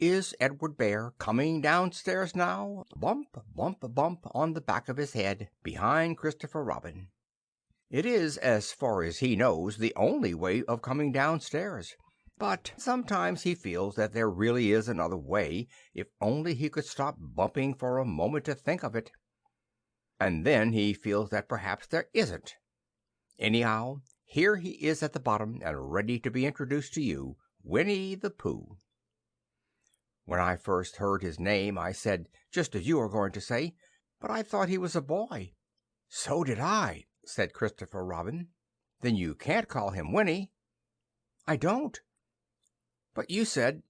is Edward Bear coming downstairs now? Bump, bump, bump on the back of his head, behind Christopher Robin. It is, as far as he knows, the only way of coming downstairs. But sometimes he feels that there really is another way, if only he could stop bumping for a moment to think of it. And then he feels that perhaps there isn't. Anyhow, here he is at the bottom and ready to be introduced to you, Winnie the Pooh. When I first heard his name I said, just as you are going to say, but I thought he was a boy. So did I, said Christopher Robin. Then you can't call him Winnie. I don't. But you said,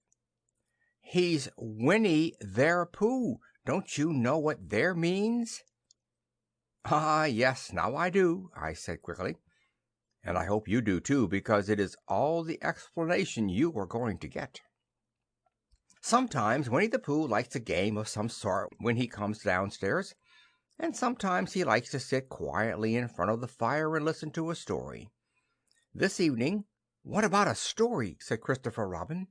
he's Winnie their Pooh. Don't you know what there means? Ah, yes, now I do, I said quickly. And I hope you do too, because it is all the explanation you are going to get. Sometimes Winnie the Pooh likes a game of some sort when he comes downstairs, and sometimes he likes to sit quietly in front of the fire and listen to a story. This evening, what about a story? Said Christopher Robin.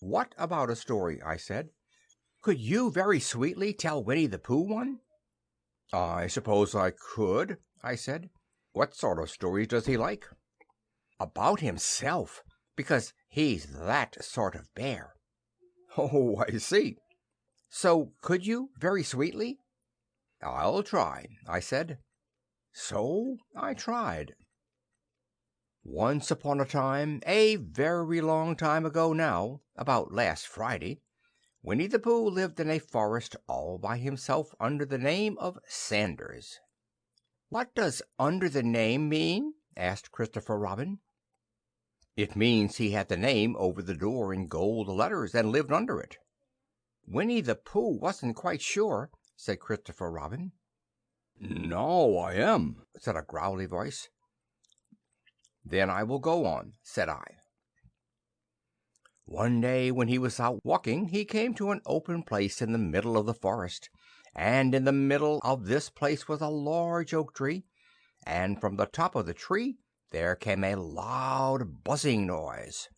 What about a story? I said. Could you very sweetly tell Winnie the Pooh one? I suppose I could, I said. What sort of stories does he like? About himself, because he's that sort of bear. Oh, I see. So could you, very sweetly? I'll try, I said. So I tried. Once upon a time, a very long time ago now, about last Friday, Winnie the Pooh lived in a forest all by himself under the name of Sanders. What does under the name mean? Asked Christopher Robin. It means he had the name over the door in gold letters and lived under it. Winnie the Pooh wasn't quite sure, said Christopher Robin. Now I am, said a growly voice. Then I will go on, said I. One day when he was out walking, he came to an open place in the middle of the forest, and in the middle of this place was a large oak tree, and from the top of the tree there came a loud buzzing noise.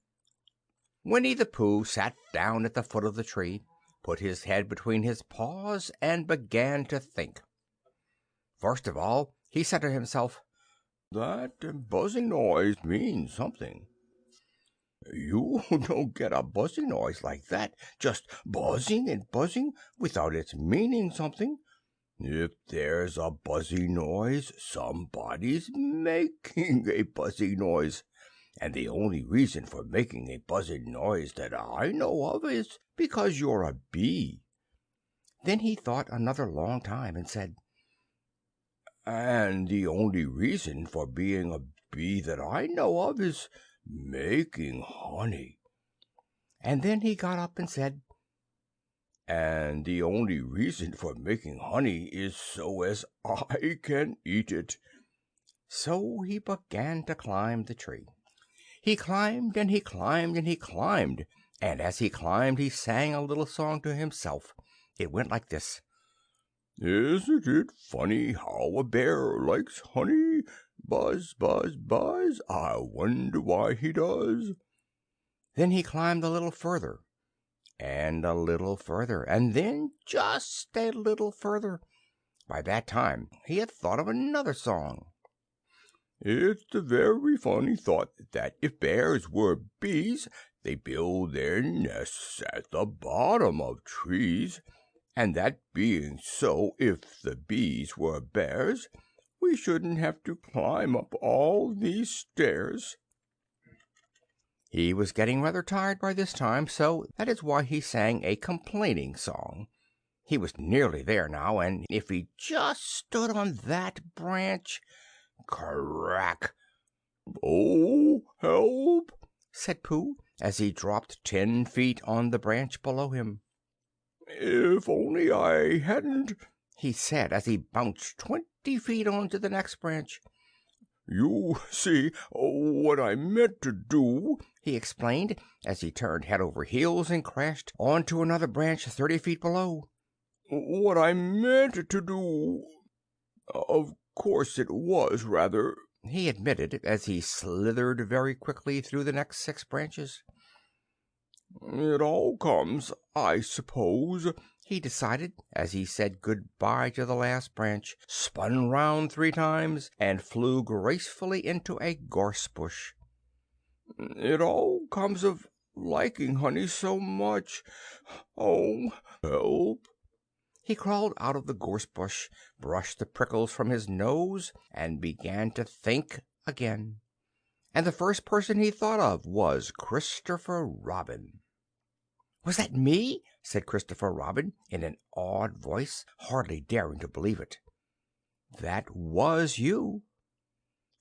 Winnie the Pooh sat down at the foot of the tree, put his head between his paws, and began to think. First of all, he said to himself, "That buzzing noise means something. You don't get a buzzing noise like that, just buzzing and buzzing, without its meaning something. If there's a buzzing noise, somebody's making a buzzing noise. And the only reason for making a buzzing noise that I know of is because you're a bee." Then he thought another long time and said, "And the only reason for being a bee that I know of is making honey." And then he got up and said, "And the only reason for making honey is so as I can eat it." So he began to climb the tree. He climbed and he climbed and he climbed, and as he climbed he sang a little song to himself. It went like this: "Isn't it funny how a bear likes honey? Buzz, buzz, buzz, I wonder why he does." Then he climbed a little further, and a little further, and then just a little further. By that time he had thought of another song. "It's a very funny thought that if bears were bees, they build their nests at the bottom of trees. And that being so, if the bees were bears, we shouldn't have to climb up all these stairs." He was getting rather tired by this time, so that is why he sang a complaining song. He was nearly there now, and if he just stood on that branch— crack! "Oh, help!" said Pooh, as he dropped 10 feet on the branch below him. "If only I hadn't," he said, as he bounced 20 feet on to the next branch. "You see, what I meant to do," he explained, as he turned head over heels and crashed on to another branch 30 feet below. "What I meant to do, of course it was rather," he admitted, as he slithered very quickly through the next 6 branches. "It all comes, I suppose," he decided, as he said good-bye to the last branch, spun round 3 times, and flew gracefully into a gorse bush. "It all comes of liking honey so much. Oh, help!" He crawled out of the gorse bush, brushed the prickles from his nose, and began to think again. And the first person he thought of was Christopher Robin. "Was that me?" said Christopher Robin in an awed voice, hardly daring to believe it. "That was you."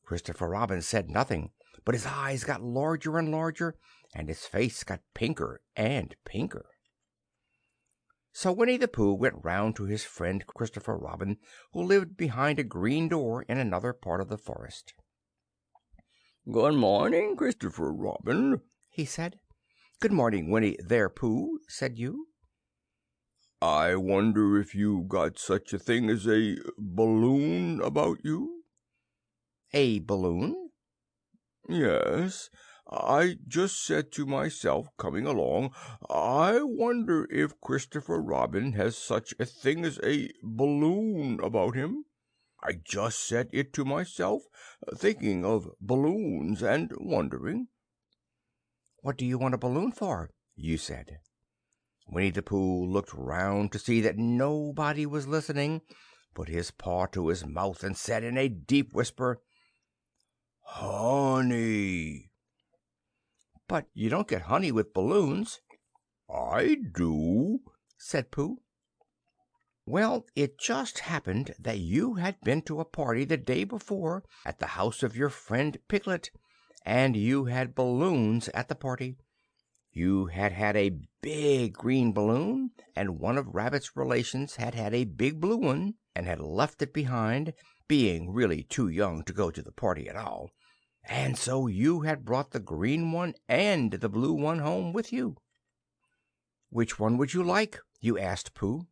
Christopher Robin said nothing, but his eyes got larger and larger, and his face got pinker and pinker. So Winnie the Pooh went round to his friend Christopher Robin, who lived behind a green door in another part of the forest. "Good morning, Christopher Robin," he said. "Good morning, Winnie there, Pooh," said you. "I wonder if you got such a thing as a balloon about you?" "A balloon?" "Yes. I just said to myself, coming along, I wonder if Christopher Robin has such a thing as a balloon about him. I just said it to myself, thinking of balloons and wondering." "What do you want a balloon for?" you said. Winnie the Pooh looked round to see that nobody was listening, put his paw to his mouth, and said in a deep whisper, "Honey." "But you don't get honey with balloons." "I do," said Pooh. "Well, it just happened that you had been to a party the day before at the house of your friend Piglet, and you had balloons at the party. You had had a big green balloon, and one of Rabbit's relations had had a big blue one, and had left it behind, being really too young to go to the party at all. And so you had brought the green one and the blue one home with you." "Which one would you like?" you asked Pooh.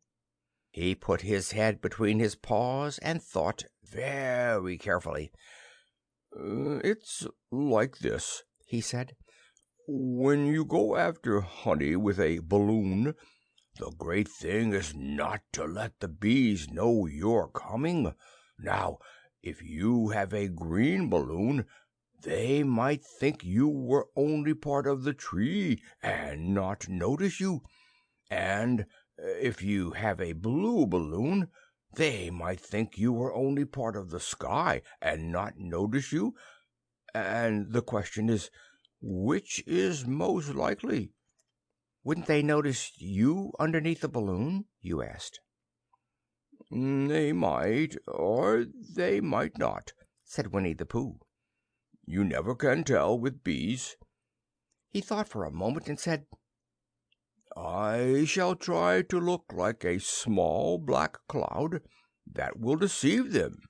He put his head between his paws and thought very carefully. "It's like this," he said. "When you go after honey with a balloon, the great thing is not to let the bees know you're coming. Now, if you have a green balloon, they might think you were only part of the tree and not notice you, and if you have a blue balloon, they might think you were only part of the sky and not notice you, and the question is, which is most likely?" "Wouldn't they notice you underneath the balloon?" you asked. "They might, or they might not," said Winnie the Pooh. "You never can tell with bees." He thought for a moment and said, "I shall try to look like a small black cloud. That will deceive them."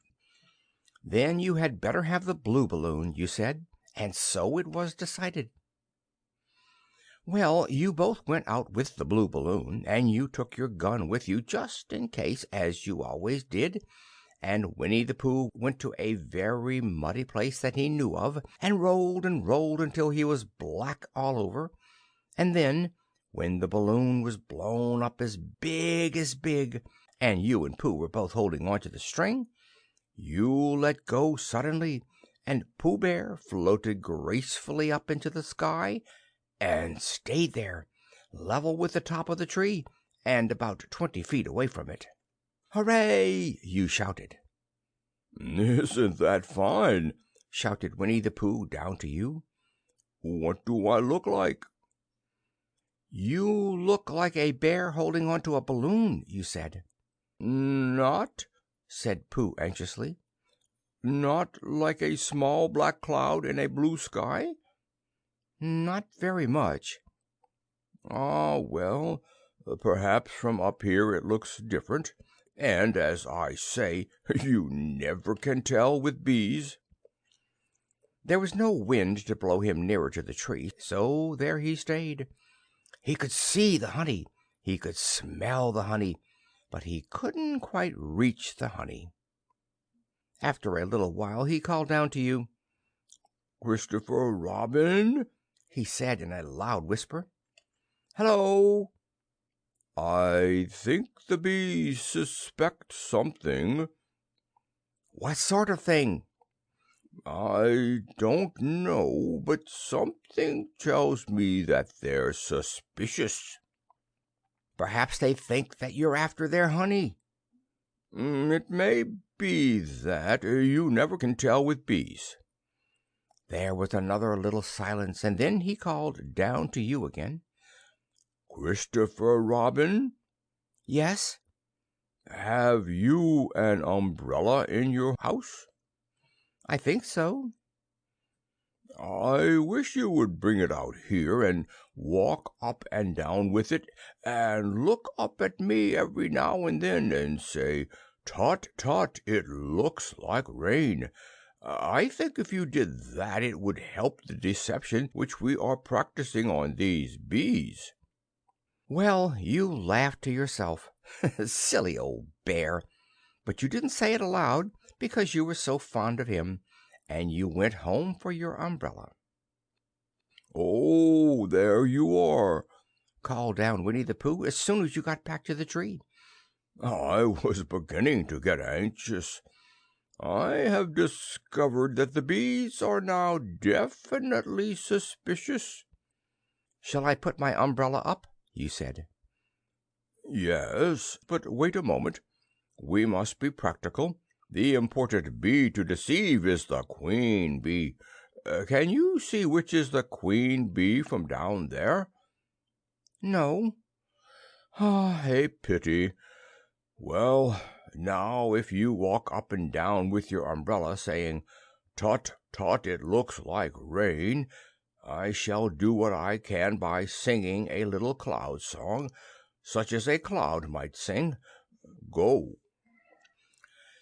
"Then you had better have the blue balloon," you said, and so it was decided. Well, you both went out with the blue balloon, and you took your gun with you just in case, as you always did, and Winnie the Pooh went to a very muddy place that he knew of, and rolled until he was black all over, and then, when the balloon was blown up as big, and you and Pooh were both holding on to the string, you let go suddenly, and Pooh Bear floated gracefully up into the sky and stayed there, level with the top of the tree, and about 20 feet away from it. "Hooray!" you shouted. "Isn't that fine?" shouted Winnie the Pooh down to you. "What do I look like?" "You look like a bear holding on to a balloon," you said. "Not," said Pooh anxiously, "not like a small black cloud in a blue sky?" "Not very much." "Ah, well, perhaps from up here it looks different, and, as I say, you never can tell with bees." There was no wind to blow him nearer to the tree, so there he stayed. He could see the honey, he could smell the honey, but he couldn't quite reach the honey. After a little while he called down to you. "Christopher Robin," he said in a loud whisper. Hello! I think the bees suspect something. What sort of thing? I don't know, but something tells me that they're suspicious. Perhaps they think that you're after their honey. It may be that. You never can tell with bees. There was another little silence, and then he called down to you again. Christopher Robin, Yes? have you an umbrella in your house? I think so. I wish you would bring it out here and walk up and down with it, and look up at me every now and then and say, "Tut, tut, it looks like rain." I think if you did that it would help the deception which we are practicing on these bees. Well, you laughed to yourself. Silly old bear. But you didn't say it aloud because you were so fond of him, and you went home for your umbrella. "Oh, there you are!" Called down Winnie the Pooh as soon as you got back to the tree. I was beginning to get anxious. I have discovered that the bees are now definitely suspicious. Shall I put my umbrella up? You said. Yes, but wait a moment. We must be practical. The important bee to deceive is the queen bee. Can you see which is the queen bee from down there? No. Ah, a pity. Well, now if you walk up and down with your umbrella, saying, "Tut, tut, it looks like rain," I shall do what I can by singing a little cloud song, such as a cloud might sing. Go.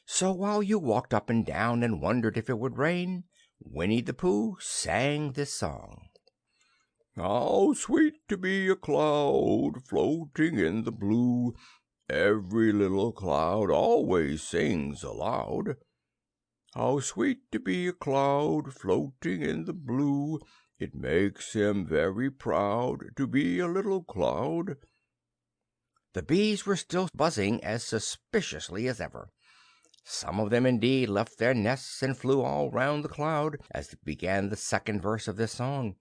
So while you walked up and down and wondered if it would rain, Winnie the Pooh sang this song. How sweet to be a cloud floating in the blue. Every little cloud always sings aloud. How sweet to be a cloud floating in the blue. It makes him very proud to be a little cloud. The bees were still buzzing as suspiciously as ever. Some of them indeed left their nests and flew all round the cloud as began the second verse of this song,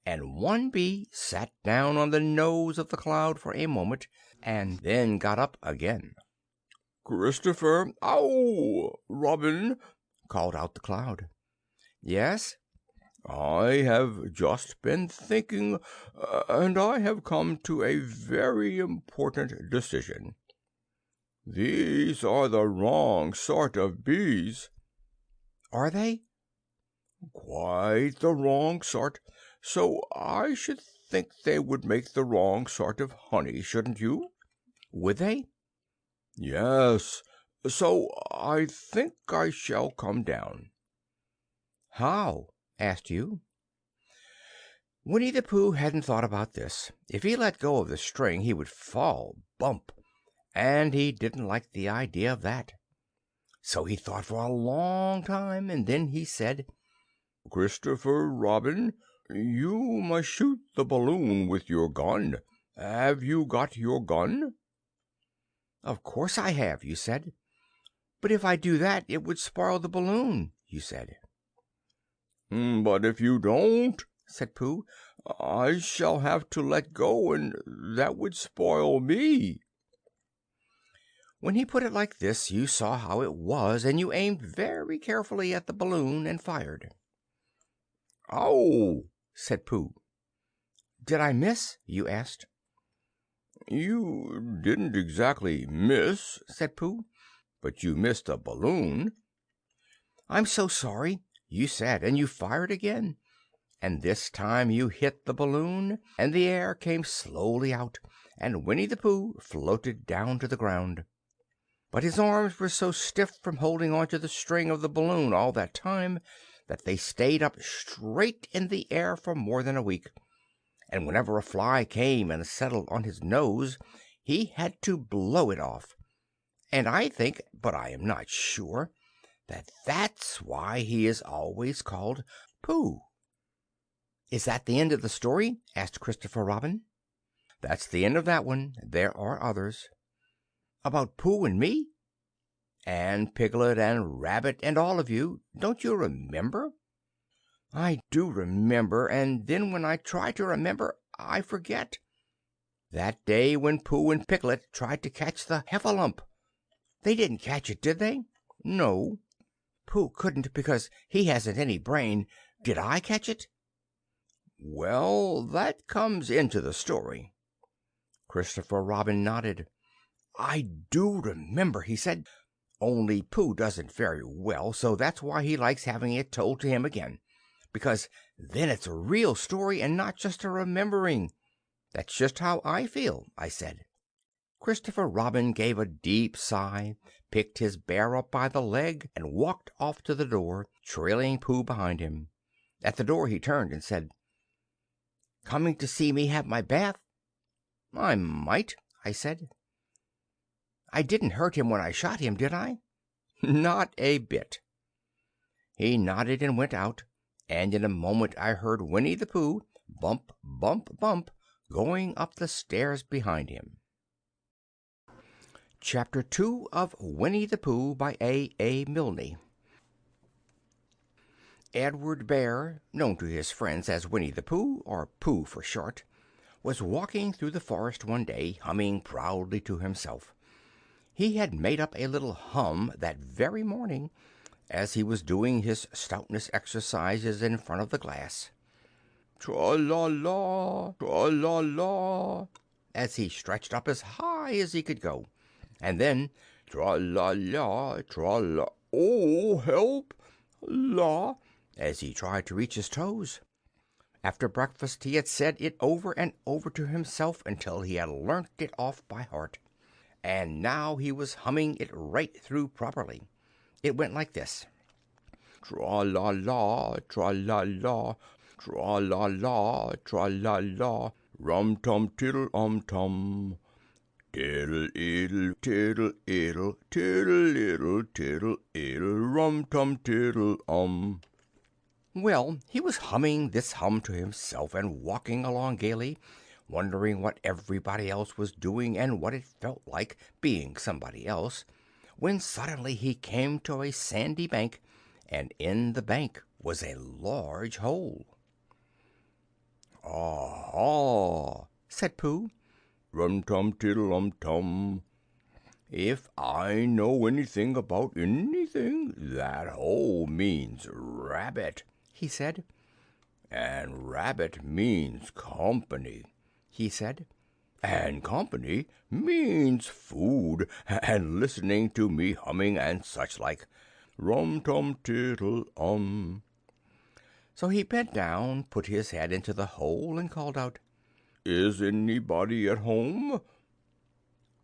and one bee sat down on the nose of the cloud for a moment and then got up again. "Christopher, ow! Robin," called out the cloud. Yes? "I have just been thinking, and I have come to a very important decision. These are the wrong sort of bees." Are they? "Quite the wrong sort. So I should think they would make the wrong sort of honey, shouldn't you?" Would they? "Yes. So I think I shall come down." How? Asked you. Winnie the Pooh hadn't thought about this. If he let go of the string he would fall, bump, and he didn't like the idea of that. So he thought for a long time, and then he said, "Christopher Robin, you must shoot the balloon with your gun. Have you got your gun?" "Of course I have," you said. "But if I do that it would spoil the balloon," you said. "But if you don't," said Pooh, "I shall have to let go, and that would spoil me." When he put it like this you saw how it was, and you aimed very carefully at the balloon and fired. "Ow!" said Pooh. "Did I miss?" you asked. "You didn't exactly miss," said Pooh, "but you missed a balloon." "I'm so sorry," you said, and you fired again, and this time you hit the balloon, and the air came slowly out, and Winnie the Pooh floated down to the ground. But his arms were so stiff from holding on to the string of the balloon all that time that they stayed up straight in the air for more than a week, and whenever a fly came and settled on his nose he had to blow it off. And I think, but I am not sure, that that's why he is always called Pooh. "Is that the end of the story?" asked Christopher Robin. That's the end of that one. There are others. About Pooh and me? And Piglet and Rabbit and all of you. Don't you remember? I do remember, and then when I try to remember, I forget. That day when Pooh and Piglet tried to catch the heffalump. They didn't catch it, did they? No. Pooh couldn't because he hasn't any brain. Did I catch it? Well, that comes into the story. Christopher Robin nodded. I do remember, he said. Only Pooh doesn't very well, so that's why he likes having it told to him again. Because then it's a real story and not just a remembering. That's just how I feel, I said. Christopher Robin gave a deep sigh, picked his bear up by the leg, and walked off to the door, trailing Pooh behind him. At the door he turned and said, "Coming to see me have my bath?" "I might," I said. "I didn't hurt him when I shot him, did I?" "Not a bit." He nodded and went out, and in a moment I heard Winnie the Pooh, bump, bump, bump, going up the stairs behind him. Chapter 2 of Winnie the Pooh by A. Milne. Edward Bear, known to his friends as Winnie the Pooh, or Pooh for short, was walking through the forest one day, humming proudly to himself. He had made up a little hum that very morning, as he was doing his stoutness exercises in front of the glass. Tra-la-la, tra-la-la, as he stretched up as high as he could go. And then, tra-la-la, tra-la, oh, help, la, as he tried to reach his toes. After breakfast he had said it over and over to himself until he had learnt it off by heart. And now he was humming it right through properly. It went like this. Tra-la-la, tra-la-la, tra-la-la, tra-la-la, rum-tum-tiddle-um-tum. Tiddle-iddle, tiddle-iddle, tiddle-iddle, tiddle-iddle, rum-tum-tiddle-um. Well, he was humming this hum to himself and walking along gaily, wondering what everybody else was doing and what it felt like being somebody else, when suddenly he came to a sandy bank, and in the bank was a large hole. "Ah-ha!" said Pooh. "Rum-tum-tiddle-um-tum. If I know anything about anything, that hole means rabbit," he said. "And rabbit means company," he said. "And company means food, and listening to me humming and such like. Rum-tum-tiddle-um." So he bent down, put his head into the hole, and called out, "Is anybody at home?"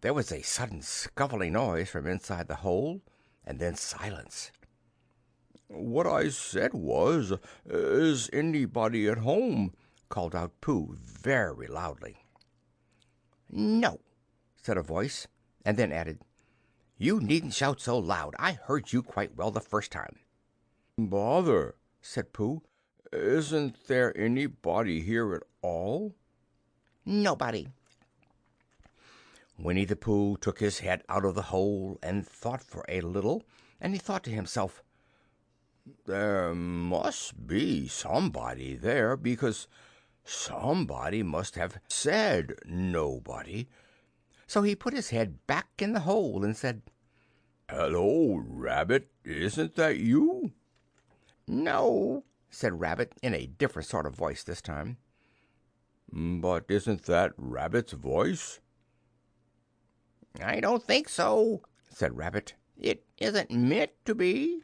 There was a sudden scuffling noise from inside the hole, and then silence. "What I said was, is anybody at home?" called out Pooh very loudly. "No," said a voice, and then added, "You needn't shout so loud. I heard you quite well the first time." "Bother," said Pooh. "Isn't there anybody here at all?" "Nobody." Winnie the Pooh took his head out of the hole and thought for a little, and he thought to himself, "There must be somebody there, because somebody must have said nobody." So he put his head back in the hole and said, "Hello, Rabbit, isn't that you?" "No," said Rabbit, in a different sort of voice this time. "But isn't that Rabbit's voice?" "I don't think so," said Rabbit. "It isn't meant to be."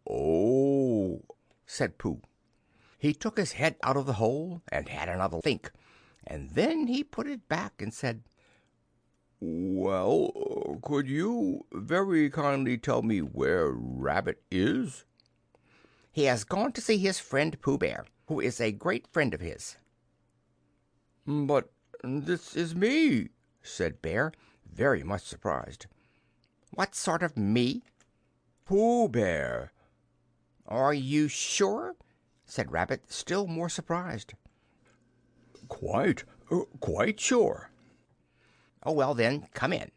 "Oh," said Pooh. He took his head out of the hole and had another think, and then he put it back and said, "Well, could you very kindly tell me where Rabbit is?" "He has gone to see his friend Pooh Bear, who is a great friend of his." "But this is me," said Bear, very much surprised. "What sort of me?" "Pooh Bear." "Are you sure?" said Rabbit, still more surprised. "Quite. Quite sure." "Oh, well, then, come in."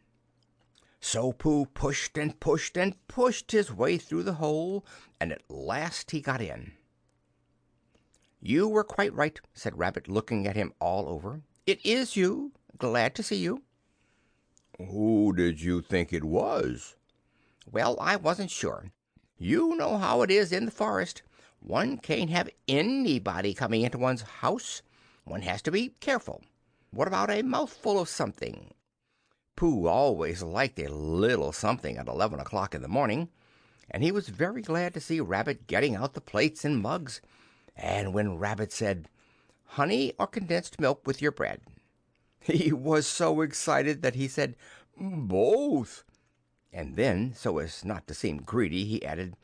So Pooh pushed and pushed and pushed his way through the hole, and at last he got in. "You were quite right," said Rabbit, looking at him all over. "It is you. Glad to see you." "Who did you think it was?" "Well, I wasn't sure. You know how it is in the forest. One can't have anybody coming into one's house. One has to be careful. What about a mouthful of something?" Pooh always liked a little something at 11 o'clock in the morning, and he was very glad to see Rabbit getting out the plates and mugs. And when Rabbit said, "Honey or condensed milk with your bread?" he was so excited that he said, "Both." And then, so as not to seem greedy, he added,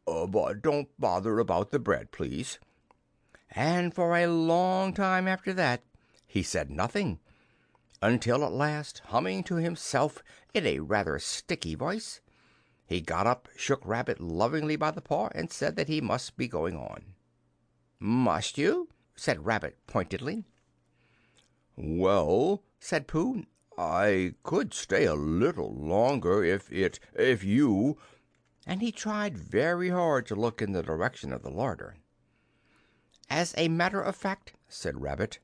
But don't bother about the bread, please." and for a long time after that he said nothing, until at last, humming to himself in a rather sticky voice, he got up, shook Rabbit lovingly by the paw, and said that he must be going on. "Must you?" said Rabbit pointedly. "Well," said Pooh, "I could stay a little longer if you—" And he tried very hard to look in the direction of the larder. "As a matter of fact," said Rabbit,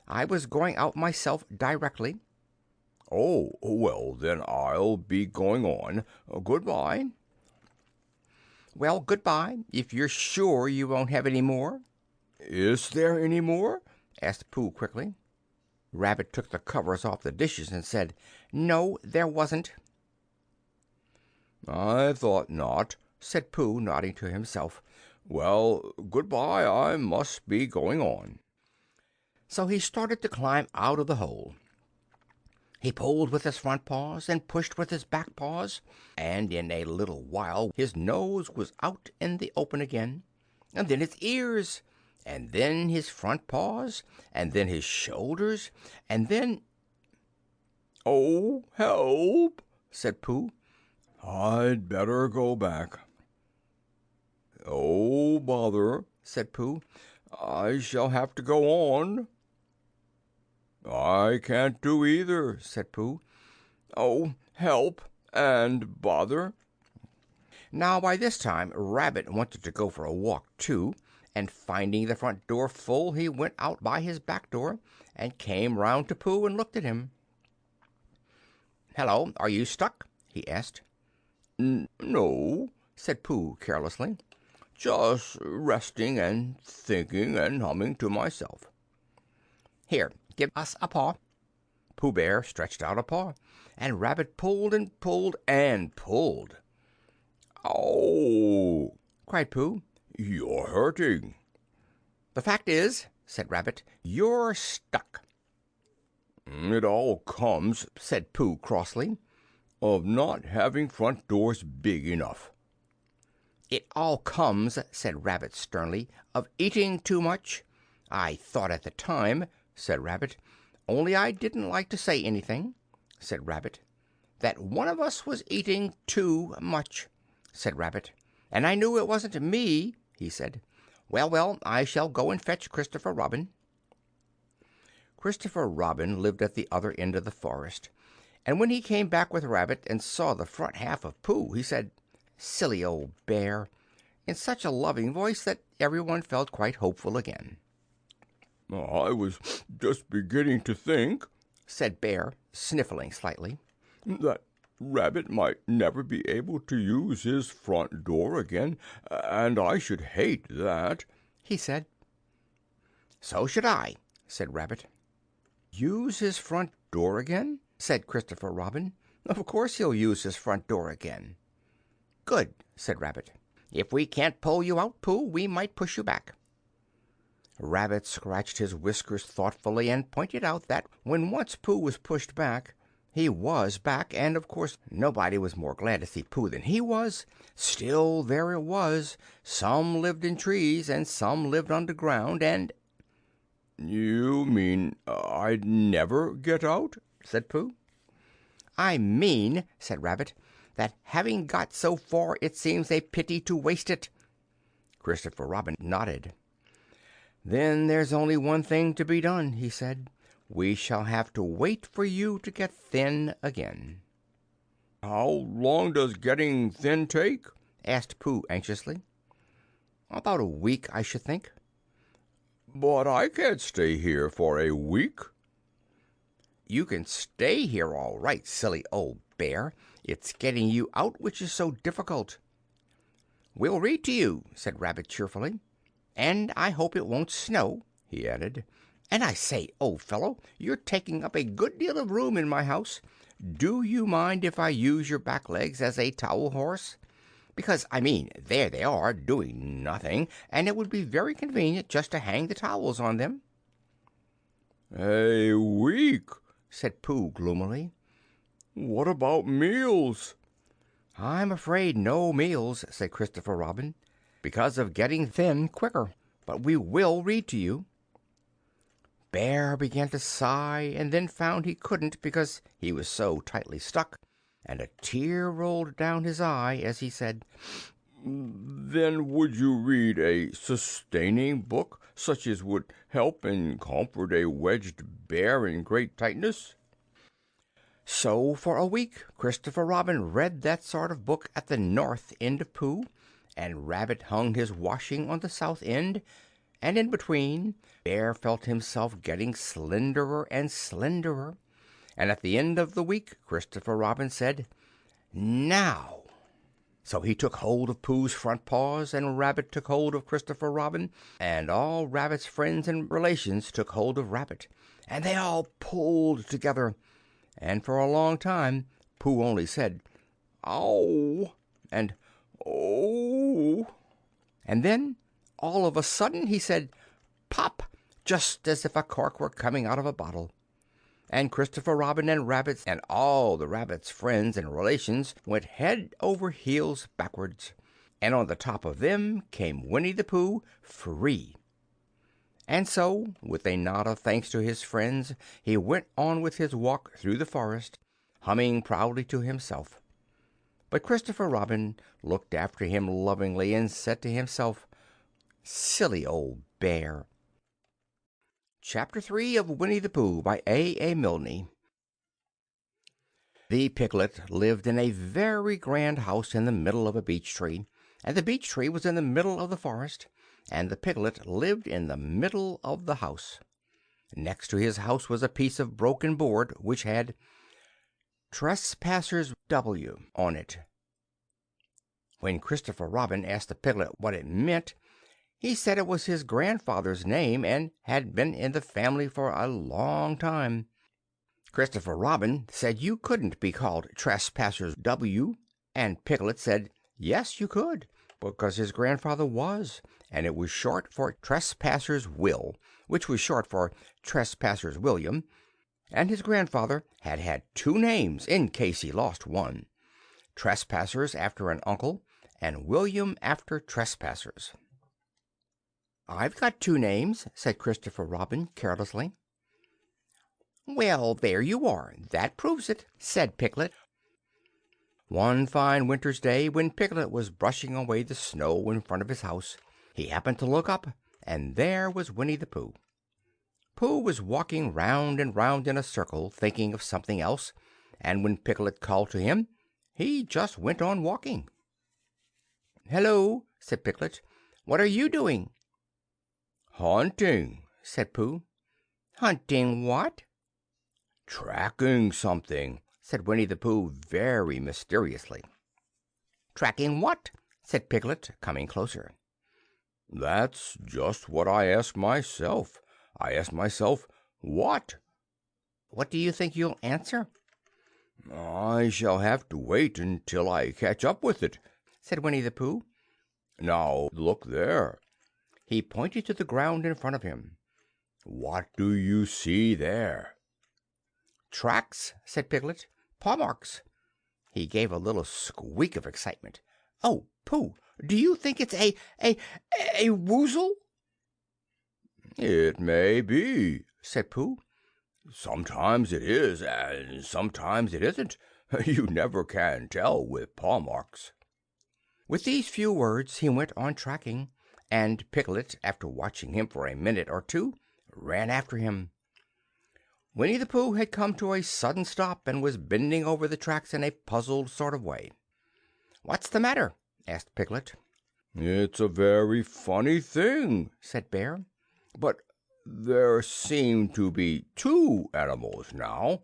"I was going out myself directly." "Oh, well, then I'll be going on. Goodbye." "Well, good-bye, if you're sure you won't have any more." "Is there any more?" asked Pooh quickly. Rabbit took the covers off the dishes and said, "No, there wasn't." "I thought not," said Pooh, nodding to himself. "Well, goodbye. I must be going on." So he started to climb out of the hole. He pulled with his front paws and pushed with his back paws, and in a little while his nose was out in the open again, and then his ears, and then his front paws, and then his shoulders, and then— "Oh, help!" said Pooh. "I'd better go back." "Oh, bother!" said Pooh. "I shall have to go on." "I can't do either," said Pooh. "Oh, help and bother!" Now by this time Rabbit wanted to go for a walk too, and finding the front door full he went out by his back door and came round to Pooh and looked at him. "Hello, are you stuck?" he asked. "No," said Pooh carelessly. "just resting and thinking and humming to myself." "Here, give us a paw." Pooh Bear stretched out a paw, and Rabbit pulled and pulled and pulled. "Oh!" cried Pooh. "You're hurting." "The fact is," said Rabbit, "you're stuck." "It all comes," said Pooh crossly, "of not having front doors big enough." "It all comes," said Rabbit sternly, "of eating too much. I thought at the time," said Rabbit, "only I didn't like to say anything," said Rabbit, "that one of us was eating too much," said Rabbit. "And I knew it wasn't me," he said. "Well, well, I shall go and fetch Christopher Robin." Christopher Robin lived at the other end of the forest, and when he came back with Rabbit and saw the front half of Pooh, he said, "Silly old bear," in such a loving voice that everyone felt quite hopeful again. "I was just beginning to think," said Bear, sniffling slightly, "that Rabbit might never be able to use his front door again, and I should hate that," he said. "So should I," said Rabbit. "Use his front door again?" said Christopher Robin. "Of course he'll use his front door again." "Good," said Rabbit. "If we can't pull you out, Pooh, we might push you back." Rabbit scratched his whiskers thoughtfully and pointed out that when once Pooh was pushed back, he was back, and of course nobody was more glad to see Pooh than he was. Still, there it was. Some lived in trees and some lived underground, and— "You mean I'd never get out?" said Pooh. "I mean," said Rabbit, "that having got so far it seems a pity to waste it." Christopher Robin nodded. "Then there's only one thing to be done," he said. we shall have to wait for you to get thin again." "How long does getting thin take?" asked Pooh anxiously. "About a week, I should think." "But I can't stay here for a week." "You can stay here all right, silly old bear. It's getting you out which is so difficult." "We'll read to you," said Rabbit cheerfully. "And I hope it won't snow," he added. "And I say, old fellow, you're taking up a good deal of room in my house. Do you mind if I use your back legs as a towel horse? Because, I mean, there they are, doing nothing, and it would be very convenient just to hang the towels on them." "A week," said Pooh gloomily. "What about meals?" "I'm afraid no meals," said Christopher Robin, "because of getting thin quicker. But we will read to you." Bear began to sigh, and then found he couldn't because he was so tightly stuck, and a tear rolled down his eye as he said, "Then would you read a sustaining book, such as would help and comfort a wedged bear in great tightness?" So for a week Christopher Robin read that sort of book at the north end of Pooh, and Rabbit hung his washing on the south end, and in between Bear felt himself getting slenderer and slenderer, and at the end of the week Christopher Robin said, "Now." So he took hold of Pooh's front paws, and Rabbit took hold of Christopher Robin, and all Rabbit's friends and relations took hold of Rabbit, and they all pulled together, and for a long time Pooh only said, "Ow!" and "Oh!" and then all of a sudden he said, "Pop!" just as if a cork were coming out of a bottle. And Christopher Robin and Rabbit and all the Rabbit's friends and relations went head over heels backwards, and on the top of them came Winnie the Pooh, free. And so, with a nod of thanks to his friends, he went on with his walk through the forest, humming proudly to himself. But Christopher Robin looked after him lovingly and said to himself, "Silly old bear." Chapter 3 of Winnie the Pooh by A. Milne. The piglet lived in a very grand house in the middle of a beech tree, and the beech tree was in the middle of the forest, and the piglet lived in the middle of the house. Next to his house was a piece of broken board which had "Trespassers W" on it. When Christopher Robin asked the piglet what it meant, he said it was his grandfather's name and had been in the family for a long time. Christopher Robin said you couldn't be called Trespassers W, and Piglet said yes, you could, because his grandfather was, and it was short for Trespassers Will, which was short for Trespassers William, and his grandfather had had two names in case he lost one: Trespassers after an uncle, and William after Trespassers. "I've got two names," said Christopher Robin carelessly. "Well, there you are. That proves it," said Piglet. One fine winter's day, when Piglet was brushing away the snow in front of his house, he happened to look up, and there was Winnie the Pooh. Pooh was walking round and round in a circle, thinking of something else, and when Piglet called to him, he just went on walking. "Hello," said Piglet. "What are you doing?" "Hunting," said Pooh. "Hunting what?" "Tracking something," said Winnie the Pooh very mysteriously. "Tracking what?" said Piglet, coming closer. "That's just what I ask myself. I ask myself, what?" "What do you think you'll answer?" "I shall have to wait until I catch up with it," said Winnie the Pooh. "Now, look there." He pointed to the ground in front of him. "What do you see there?" "Tracks," said Piglet. "Paw marks." He gave a little squeak of excitement. "Oh, Pooh, do you think it's a woozle?" "It may be," said Pooh. "Sometimes it is, and sometimes it isn't. You never can tell with paw marks." With these few words he went on tracking, and Piglet, after watching him for a minute or two, ran after him. Winnie the Pooh had come to a sudden stop and was bending over the tracks in a puzzled sort of way. "What's the matter?" asked Piglet. "It's a very funny thing," said Bear. "But there seem to be two animals now.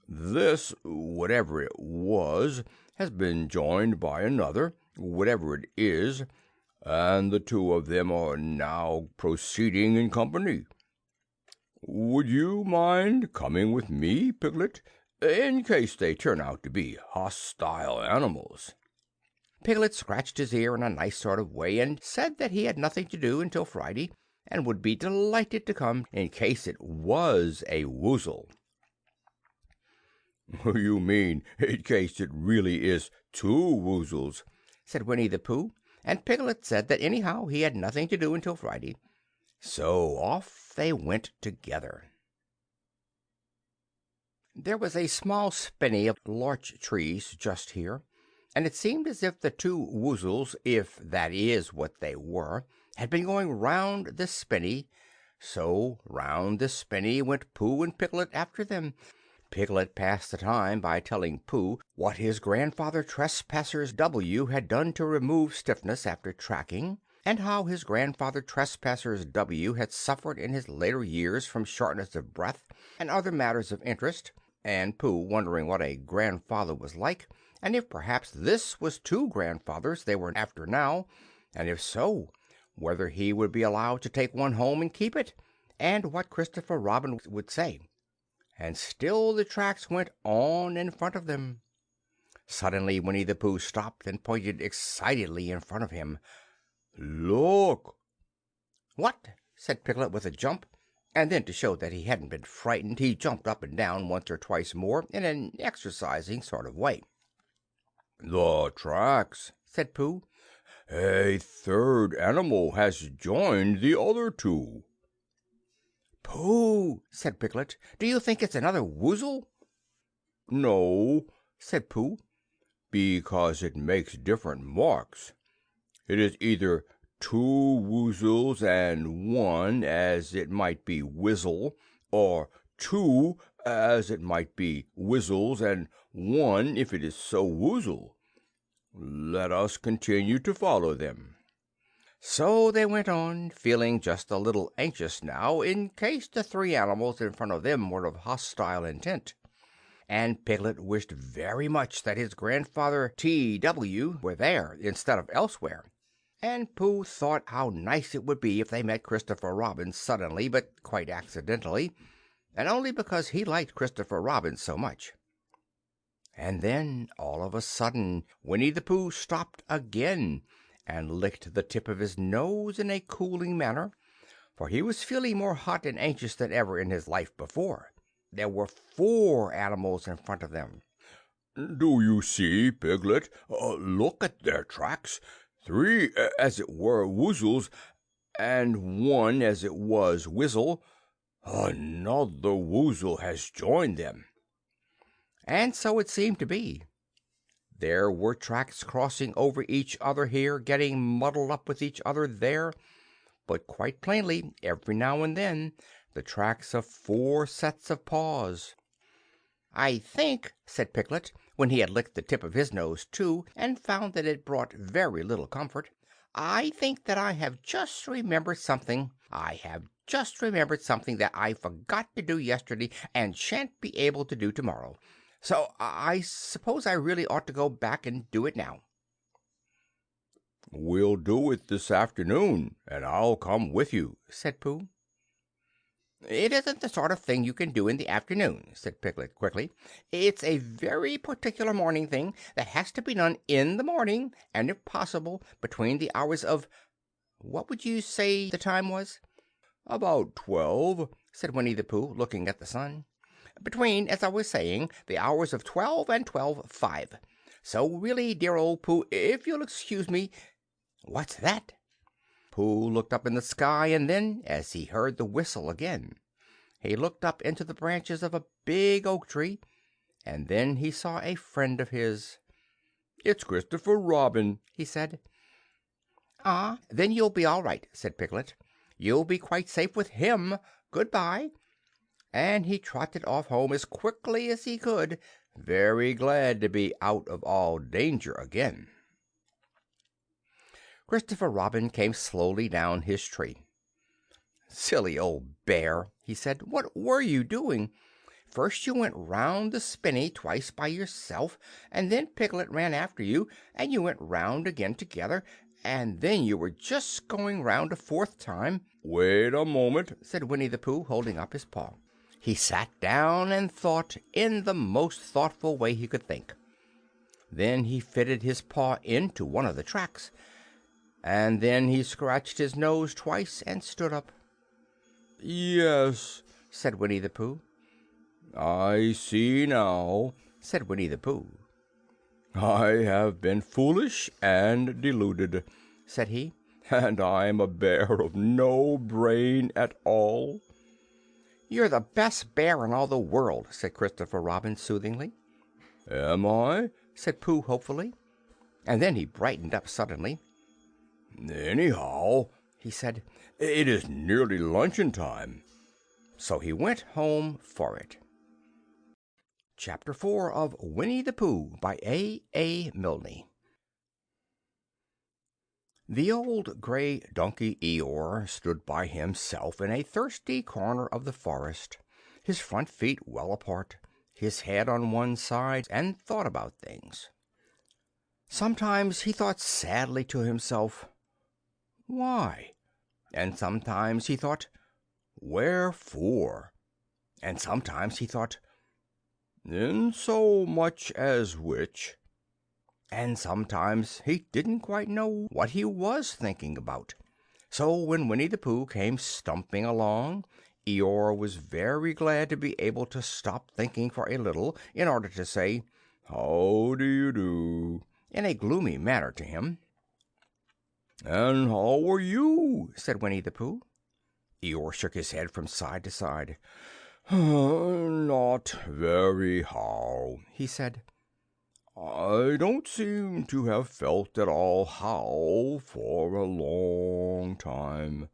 This, whatever it was, has been joined by another, whatever it is, and the two of them are now proceeding in company. Would you mind coming with me, Piglet, in case they turn out to be hostile animals?" Piglet scratched his ear in a nice sort of way and said that he had nothing to do until Friday, and would be delighted to come in case it was a woozle. "You mean in case it really is two woozles," said Winnie the Pooh, and Piglet said that anyhow he had nothing to do until Friday. So off they went together. There was a small spinney of larch trees just here, and it seemed as if the two woozles, if that is what they were, had been going round this spinney. So round this spinney went Pooh and Piglet after them. Piglet passed the time by telling Pooh what his grandfather Trespasser's W had done to remove stiffness after tracking, and how his grandfather Trespasser's W had suffered in his later years from shortness of breath and other matters of interest, and Pooh wondering what a grandfather was like, and if perhaps this was two grandfathers they were after now, and if so, whether he would be allowed to take one home and keep it, and what Christopher Robin would say. And still the tracks went on in front of them. Suddenly Winnie the Pooh stopped and pointed excitedly in front of him. "Look!" "What?" said Piglet with a jump, and then to show that he hadn't been frightened he jumped up and down once or twice more in an exercising sort of way. "The tracks," said Pooh. "A third animal has joined the other two." "Pooh," said Piglet, "do you think it's another woozle?" "No," said Pooh, "because it makes different marks. It is either two woozles and one, as it might be Whizzle, or two, as it might be Whizzles, and one, if it is so woozle. Let us continue to follow them." So they went on, feeling just a little anxious now in case the three animals in front of them were of hostile intent. And Piglet wished very much that his grandfather T.W. were there instead of elsewhere. And Pooh thought how nice it would be if they met Christopher Robin suddenly, but quite accidentally, and only because he liked Christopher Robin so much. And then, all of a sudden, Winnie the Pooh stopped again and licked the tip of his nose in a cooling manner, for he was feeling more hot and anxious than ever in his life before. There were 4 animals in front of them. "Do you see, Piglet? Look at their tracks. 3, as it were, woozles, and 1, as it was, Whizzle. Another woozle has joined them." And so it seemed to be. There were tracks crossing over each other here, getting muddled up with each other there, but quite plainly, every now and then, the tracks of 4 sets of paws. "I think," said Piglet, when he had licked the tip of his nose too, and found that it brought very little comfort, "I think that I have just remembered something. I have just remembered something that I forgot to do yesterday and shan't be able to do tomorrow. So I suppose I really ought to go back and do it now." "We'll do it this afternoon, and I'll come with you," said Pooh. "It isn't the sort of thing you can do in the afternoon," said Piglet quickly. "It's a very particular morning thing that has to be done in the morning, and if possible between the hours of— what would you say the time was?" "About 12," said Winnie the Pooh, looking at the sun. "Between, as I was saying, the hours of 12 and 12:05. So really, dear old Pooh, if you'll excuse me— what's that?" Pooh looked up in the sky, and then, as he heard the whistle again, he looked up into the branches of a big oak tree, and then he saw a friend of his. "It's Christopher Robin," he said. "Ah, then you'll be all right," said Piglet. "You'll be quite safe with him. Goodbye." and he trotted off home as quickly as he could, very glad to be out of all danger again. Christopher Robin came slowly down his tree. "Silly old bear," he said, "what were you doing? First you went round the spinney twice by yourself, and then Piglet ran after you, and you went round again together, and then you were just going round a fourth time." "Wait a moment," said Winnie the Pooh, holding up his paw. He sat down and thought in the most thoughtful way he could think. Then he fitted his paw into one of the tracks, and then he scratched his nose twice and stood up. "Yes," said Winnie the Pooh. "I see now," said Winnie the Pooh. "I have been foolish and deluded," said he, "and I'm a bear of no brain at all." "You're the best bear in all the world," said Christopher Robin soothingly. "Am I?" said Pooh hopefully, and then he brightened up suddenly. "Anyhow," he said, "it is nearly luncheon time." So he went home for it. Chapter 4 of Winnie the Pooh by A. Milne. The old gray donkey Eeyore stood by himself in a thirsty corner of the forest, his front feet well apart, his head on one side, and thought about things. Sometimes he thought sadly to himself, "Why?" And sometimes he thought, "Wherefore?" And sometimes he thought, "In so much as which?" And sometimes he didn't quite know what he was thinking about. So when Winnie the Pooh came stumping along, Eeyore was very glad to be able to stop thinking for a little in order to say, "How do you do?" in a gloomy manner to him. "And how are you?" said Winnie the Pooh. Eeyore shook his head from side to side. "Not very how," he said. "I don't seem to have felt at all how for a long time."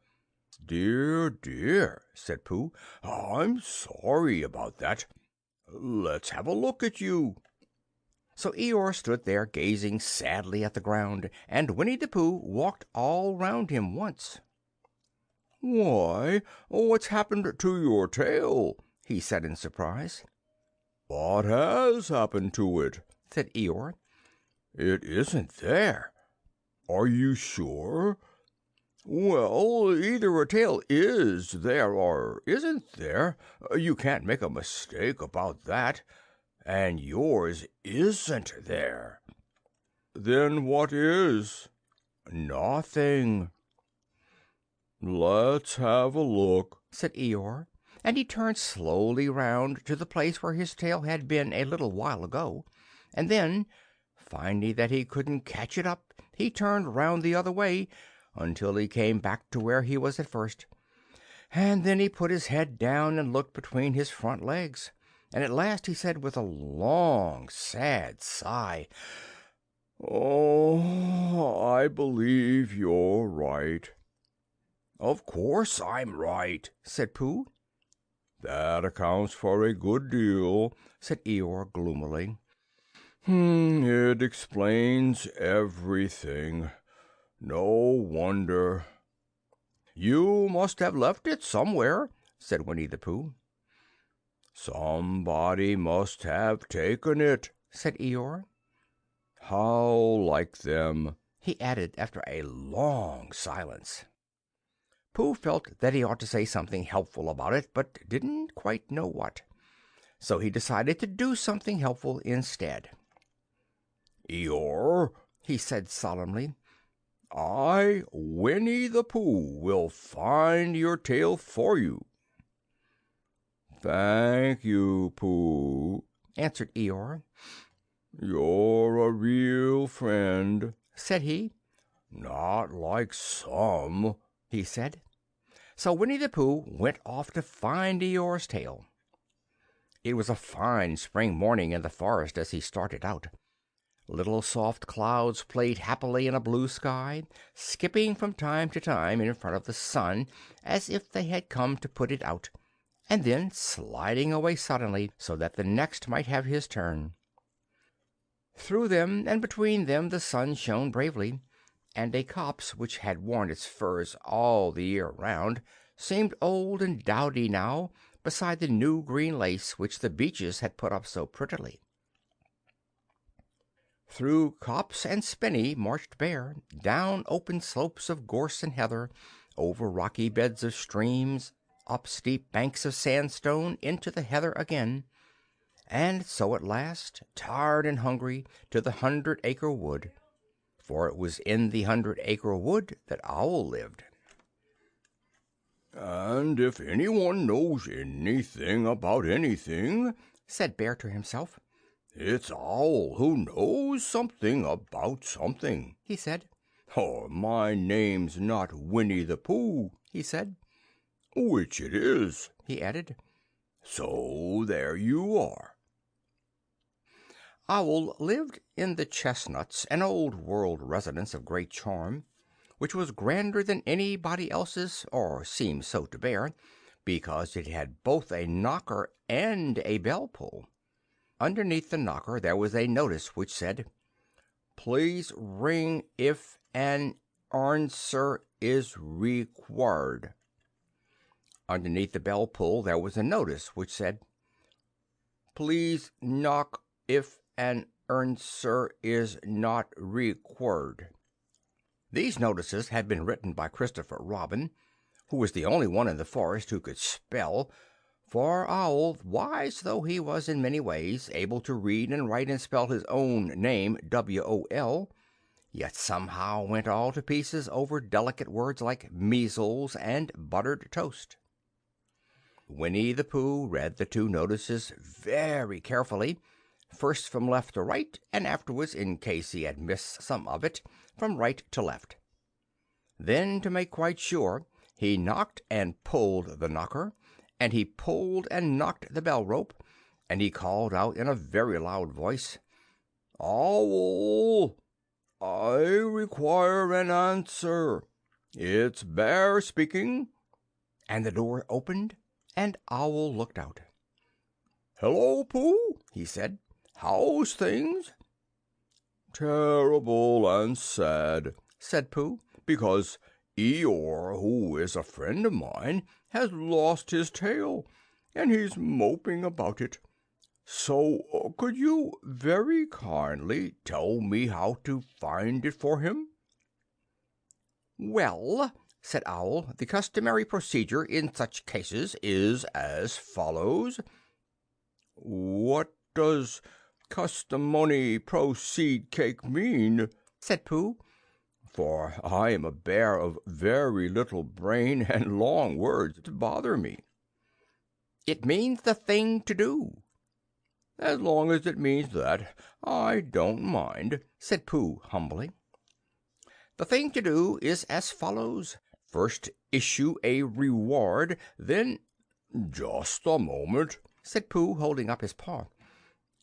"Dear, dear," said Pooh, "I'm sorry about that. Let's have a look at you." So Eeyore stood there gazing sadly at the ground, and Winnie the Pooh walked all round him once. "Why, what's happened to your tail?" he said in surprise. "What has happened to it?" said Eeyore. "It isn't there." "Are you sure?" "Well, either a tail is there or isn't there. You can't make a mistake about that. And yours isn't there." "Then what is?" "Nothing." "Let's have a look," said Eeyore, and he turned slowly round to the place where his tail had been a little while ago, and then, finding that he couldn't catch it up, he turned round the other way until he came back to where he was at first, and then he put his head down and looked between his front legs, and at last he said with a long, sad sigh, "Oh, I believe you're right." "Of course I'm right," said Pooh. "That accounts for a good deal," said Eeyore gloomily. It explains everything. No wonder." "You must have left it somewhere," said Winnie the Pooh. "Somebody must have taken it," said Eeyore. "How like them," he added after a long silence. Pooh felt that he ought to say something helpful about it, but didn't quite know what. So he decided to do something helpful instead. "Eeyore," he said solemnly, "I, Winnie the Pooh, will find your tail for you." "Thank you, Pooh," answered Eeyore. "You're a real friend," said he. "Not like some," he said. So Winnie the Pooh went off to find Eeyore's tail. It was a fine spring morning in the forest as he started out. Little soft clouds played happily in a blue sky, skipping from time to time in front of the sun as if they had come to put it out, and then sliding away suddenly so that the next might have his turn. Through them and between them the sun shone bravely, and a copse which had worn its furs all the year round seemed old and dowdy now beside the new green lace which the beeches had put up so prettily. Through copse and spinney marched Bear, down open slopes of gorse and heather, over rocky beds of streams, up steep banks of sandstone, into the heather again, and so at last, tired and hungry, to the 100-acre wood, for it was in the 100-acre wood that Owl lived. "And if anyone knows anything about anything," said Bear to himself, "it's Owl who knows something about something," he said. "Or my name's not Winnie the Pooh," he said. "Which it is," he added. "So there you are." Owl lived in the Chestnuts, an old-world residence of great charm, which was grander than anybody else's, or seemed so to Bear, because it had both a knocker and a bell-pull. Underneath the knocker there was a notice which said, "Please ring if an answer is required." Underneath the bell-pull there was a notice which said, "Please knock if an answer is not required." These notices had been written by Christopher Robin, who was the only one in the forest who could spell, for Owl, wise though he was in many ways, able to read and write and spell his own name WOL, yet somehow went all to pieces over delicate words like measles and buttered toast. Winnie the Pooh read the two notices very carefully, first from left to right, and afterwards, in case he had missed some of it, from right to left. Then, to make quite sure, he knocked and pulled the knocker, and he pulled and knocked the bell rope, and he called out in a very loud voice, "Owl, I require an answer. It's Bear speaking." And the door opened, and Owl looked out. "Hello, Pooh," he said. "How's things?" "Terrible and sad," said Pooh, "because Eeyore, who is a friend of mine, has lost his tail, and he's moping about it. So could you very kindly tell me how to find it for him?" "Well," said Owl, "the customary procedure in such cases is as follows." "What does customony proceed cake mean?" said Pooh, "for I am a bear of very little brain, and long words bother me." "It means the thing to do." "As long as it means that, I don't mind," said Pooh humbly. "The thing to do is as follows. First issue a reward, then—" "Just a moment," said Pooh, holding up his paw.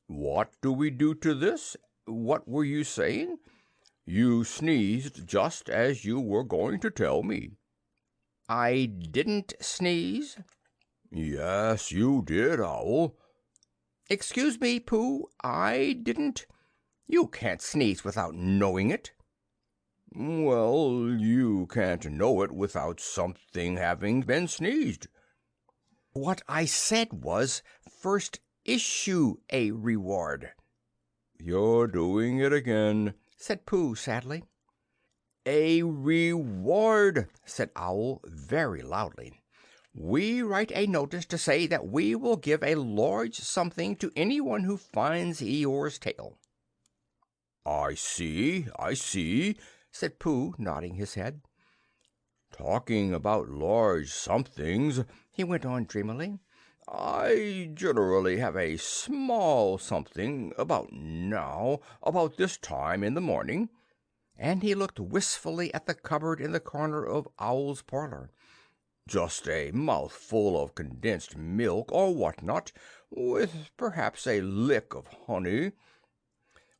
"What do we do to this? What were you saying? You sneezed just as you were going to tell me." "I didn't sneeze." "Yes, you did, Owl." "Excuse me, Pooh, I didn't. You can't sneeze without knowing it." "Well, you can't know it without something having been sneezed." "What I said was, first issue a reward." "You're doing it again," said Pooh sadly. "A reward," said Owl very loudly. "We write a notice to say that we will give a large something to anyone who finds Eeyore's tail." I see," said Pooh, nodding his head. "Talking about large somethings," he went on dreamily, "I generally have a small something about this time in the morning," and he looked wistfully at the cupboard in the corner of Owl's parlor. "Just a mouthful of condensed milk or what not, with perhaps a lick of honey."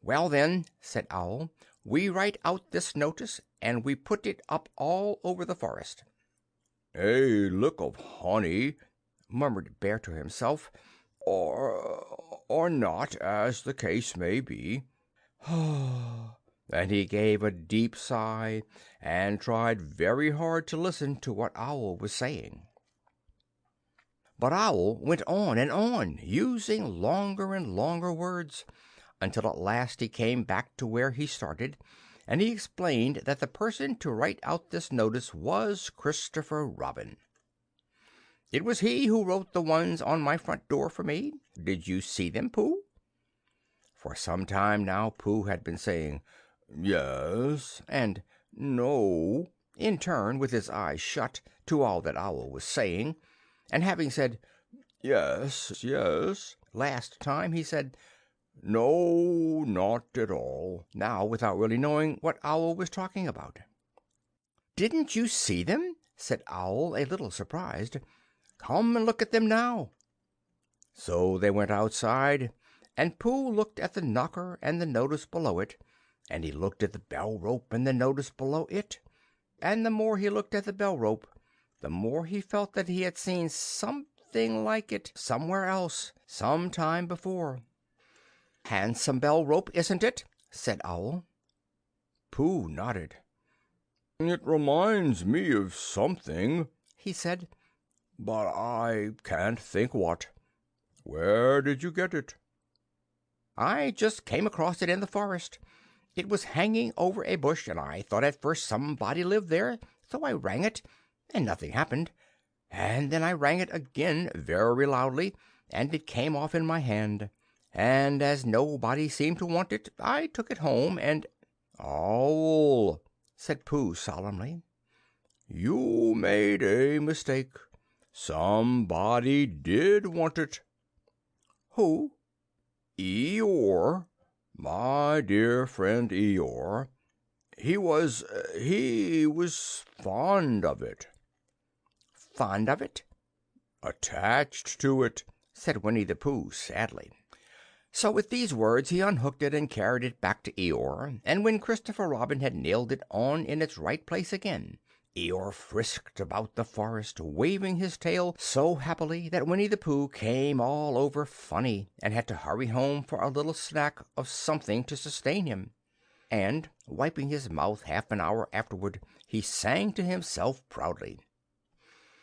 "Well, then," said Owl, "we write out this notice, and we put it up all over the forest." "A lick of honey! murmured Bear to himself. Or not, as the case may be." And he gave a deep sigh and tried very hard to listen to what Owl was saying. But Owl went on and on, using longer and longer words, until at last he came back to where he started, and he explained that the person to write out this notice was Christopher Robin. "It was he who wrote the ones on my front door for me. Did you see them, Pooh?" For some time now Pooh had been saying "Yes" and "No" in turn, with his eyes shut, to all that Owl was saying, and having said "Yes, yes" last time, he said "No, not at all," now, without really knowing what Owl was talking about. "Didn't you see them?" said Owl, a little surprised. "Come and look at them now." So they went outside, and Pooh looked at the knocker and the notice below it, and he looked at the bell rope and the notice below it, and the more he looked at the bell rope, the more he felt that he had seen something like it somewhere else, some time before. "Handsome bell rope, isn't it?" said Owl. Pooh nodded. "It reminds me of something," he said, "but I can't think what. Where did you get it?" "I just came across it in the forest. It was hanging over a bush, and I thought at first somebody lived there, so I rang it, and nothing happened. And then I rang it again very loudly, and it came off in my hand. And as nobody seemed to want it, I took it home and—" "Owl," said Pooh solemnly, "you made a mistake. Somebody did want it." "Who?" "Eeyore, my dear friend Eeyore. He was fond of it." "Fond of it?" "Attached to it," said Winnie the Pooh sadly. So with these words he unhooked it and carried it back to Eeyore, and when Christopher Robin had nailed it on in its right place again, Eeyore frisked about the forest, waving his tail so happily that Winnie the Pooh came all over funny and had to hurry home for a little snack of something to sustain him. And, wiping his mouth half an hour afterward, he sang to himself proudly: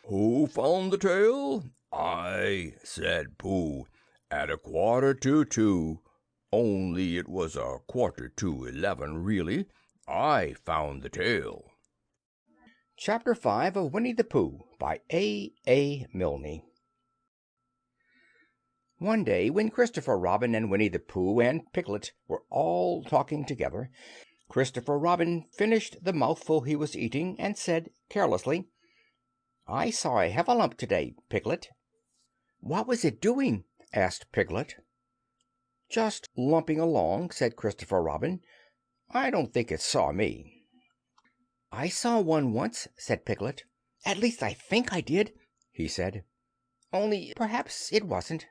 "Who found the tail? I," said Pooh, "at 1:45. Only it was 11:15, really. I found the tail." Chapter 5 of Winnie the Pooh by A. Milne. One day, when Christopher Robin and Winnie the Pooh and Piglet were all talking together, Christopher Robin finished the mouthful he was eating and said carelessly, "I saw a heffalump today, Piglet." "What was it doing?" asked Piglet. "Just lumping along," said Christopher Robin. "I don't think it saw me." "I saw one once," said Piglet. "At least I think I did," he said. "Only perhaps it wasn't."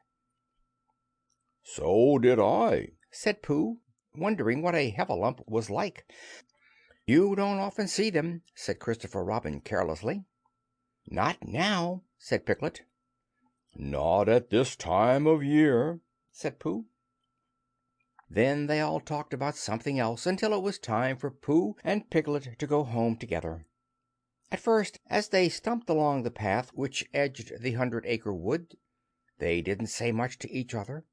"So did I," said Pooh, wondering what a heffalump was like. "You don't often see them," said Christopher Robin carelessly. "Not now," said Piglet. "Not at this time of year," said Pooh. Then they all talked about something else until it was time for Pooh and Piglet to go home together. At first, as they stumped along the path which edged the 100-acre wood, they didn't say much to each other.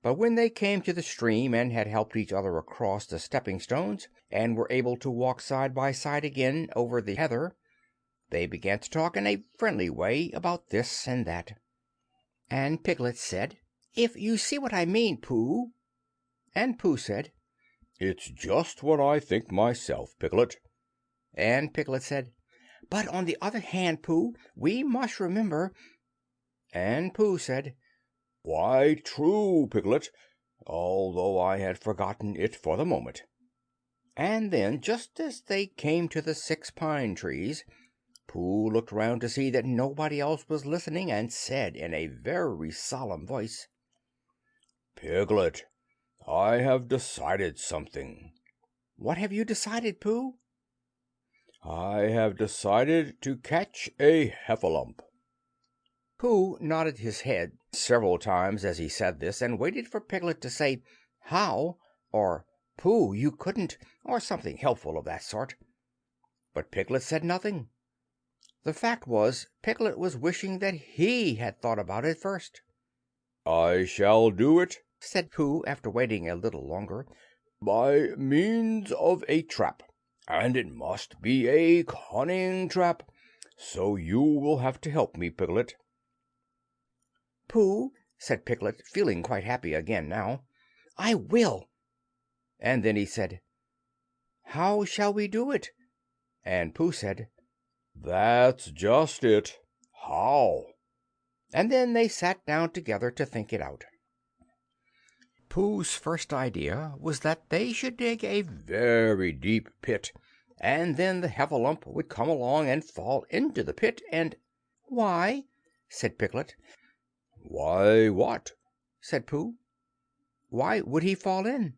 But when they came to the stream and had helped each other across the stepping stones and were able to walk side by side again over the heather, they began to talk in a friendly way about this and that. And Piglet said, "If you see what I mean, Pooh." And Pooh said, "It's just what I think myself, Piglet." And Piglet said, "But on the other hand, Pooh, we must remember—" And Pooh said, "Why, true, Piglet, although I had forgotten it for the moment." And then, just as they came to the 6 pine trees, Pooh looked round to see that nobody else was listening, and said in a very solemn voice, "Piglet, I have decided something." "What have you decided, Pooh?" "I have decided to catch a heffalump." Pooh nodded his head several times as he said this, and waited for Piglet to say "How?" or "Pooh, you couldn't," or something helpful of that sort. But Piglet said nothing. The fact was, Piglet was wishing that he had thought about it first. "I shall do it," said Pooh, after waiting a little longer, "by means of a trap, and it must be a cunning trap, so you will have to help me, Piglet." "Pooh," said Piglet, feeling quite happy again now, "I will." And then he said, "How shall we do it?" And Pooh said, "That's just it. How?" and then they sat down together to think it out. Pooh's first idea was that they should dig a very deep pit, and then the heffalump would come along and fall into the pit, and "Why?" said Piglet. "Why, what?" said Pooh. "Why would he fall in?"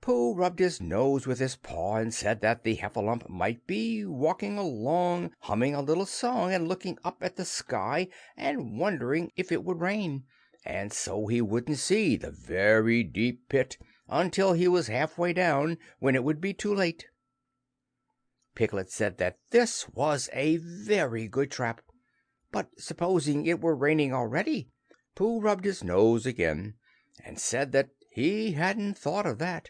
Pooh rubbed his nose with his paw and said that the heffalump might be walking along, humming a little song and looking up at the sky and wondering if it would rain, and so he wouldn't see the very deep pit until he was halfway down, when it would be too late. Piglet said that this was a very good trap, but supposing it were raining already? Pooh rubbed his nose again and said that he hadn't thought of that.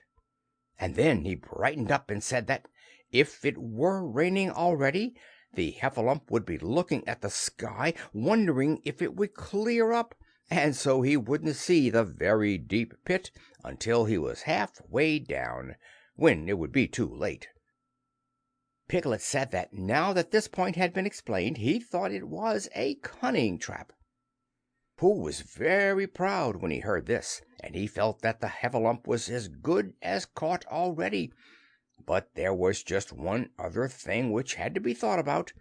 And then he brightened up and said that if it were raining already, the heffalump would be looking at the sky, wondering if it would clear up, and so he wouldn't see the very deep pit until he was halfway down, when it would be too late. Piglet said that now that this point had been explained, he thought it was a cunning trap. Pooh was very proud when he heard this, and he felt that the heffalump was as good as caught already. But there was just one other thing which had to be thought about,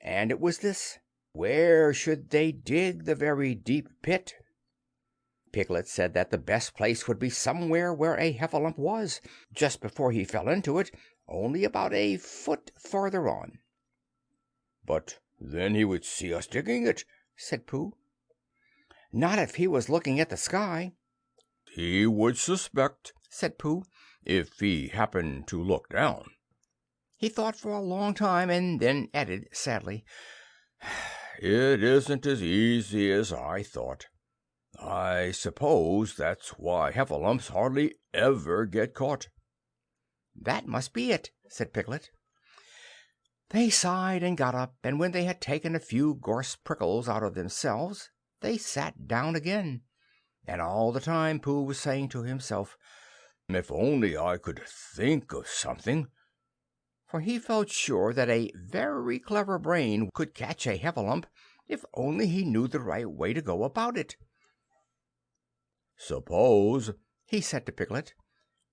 and it was this: where should they dig the very deep pit? Piglet said that the best place would be somewhere where a heffalump was, just before he fell into it, only about a foot farther on. "But then he would see us digging it," said Pooh. "Not if he was looking at the sky." "He would suspect," said Pooh. "if he happened to look down." He thought for a long time, and then added sadly, "It isn't as easy as I thought. I suppose that's why heffalumps hardly ever get caught." "That must be it," said Piglet. They sighed and got up, and when they had taken a few gorse prickles out of themselves, they sat down again. And all the time Pooh was saying to himself, "If only I could think of something," for he felt sure that a very clever brain could catch a heffalump if only he knew the right way to go about it. "Suppose," he said to Piglet,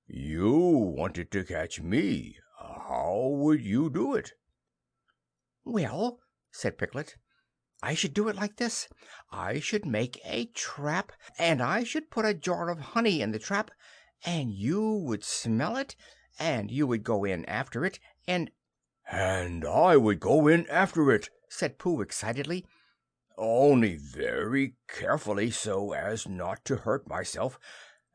"you wanted to catch me. How would you do it?" "Well," said Piglet, "I should do it like this. I should make a trap, and I should put a jar of honey in the trap, and you would smell it, and you would go in after it, and—" "And I would go in after it," said Pooh excitedly. "only very carefully, so as not to hurt myself,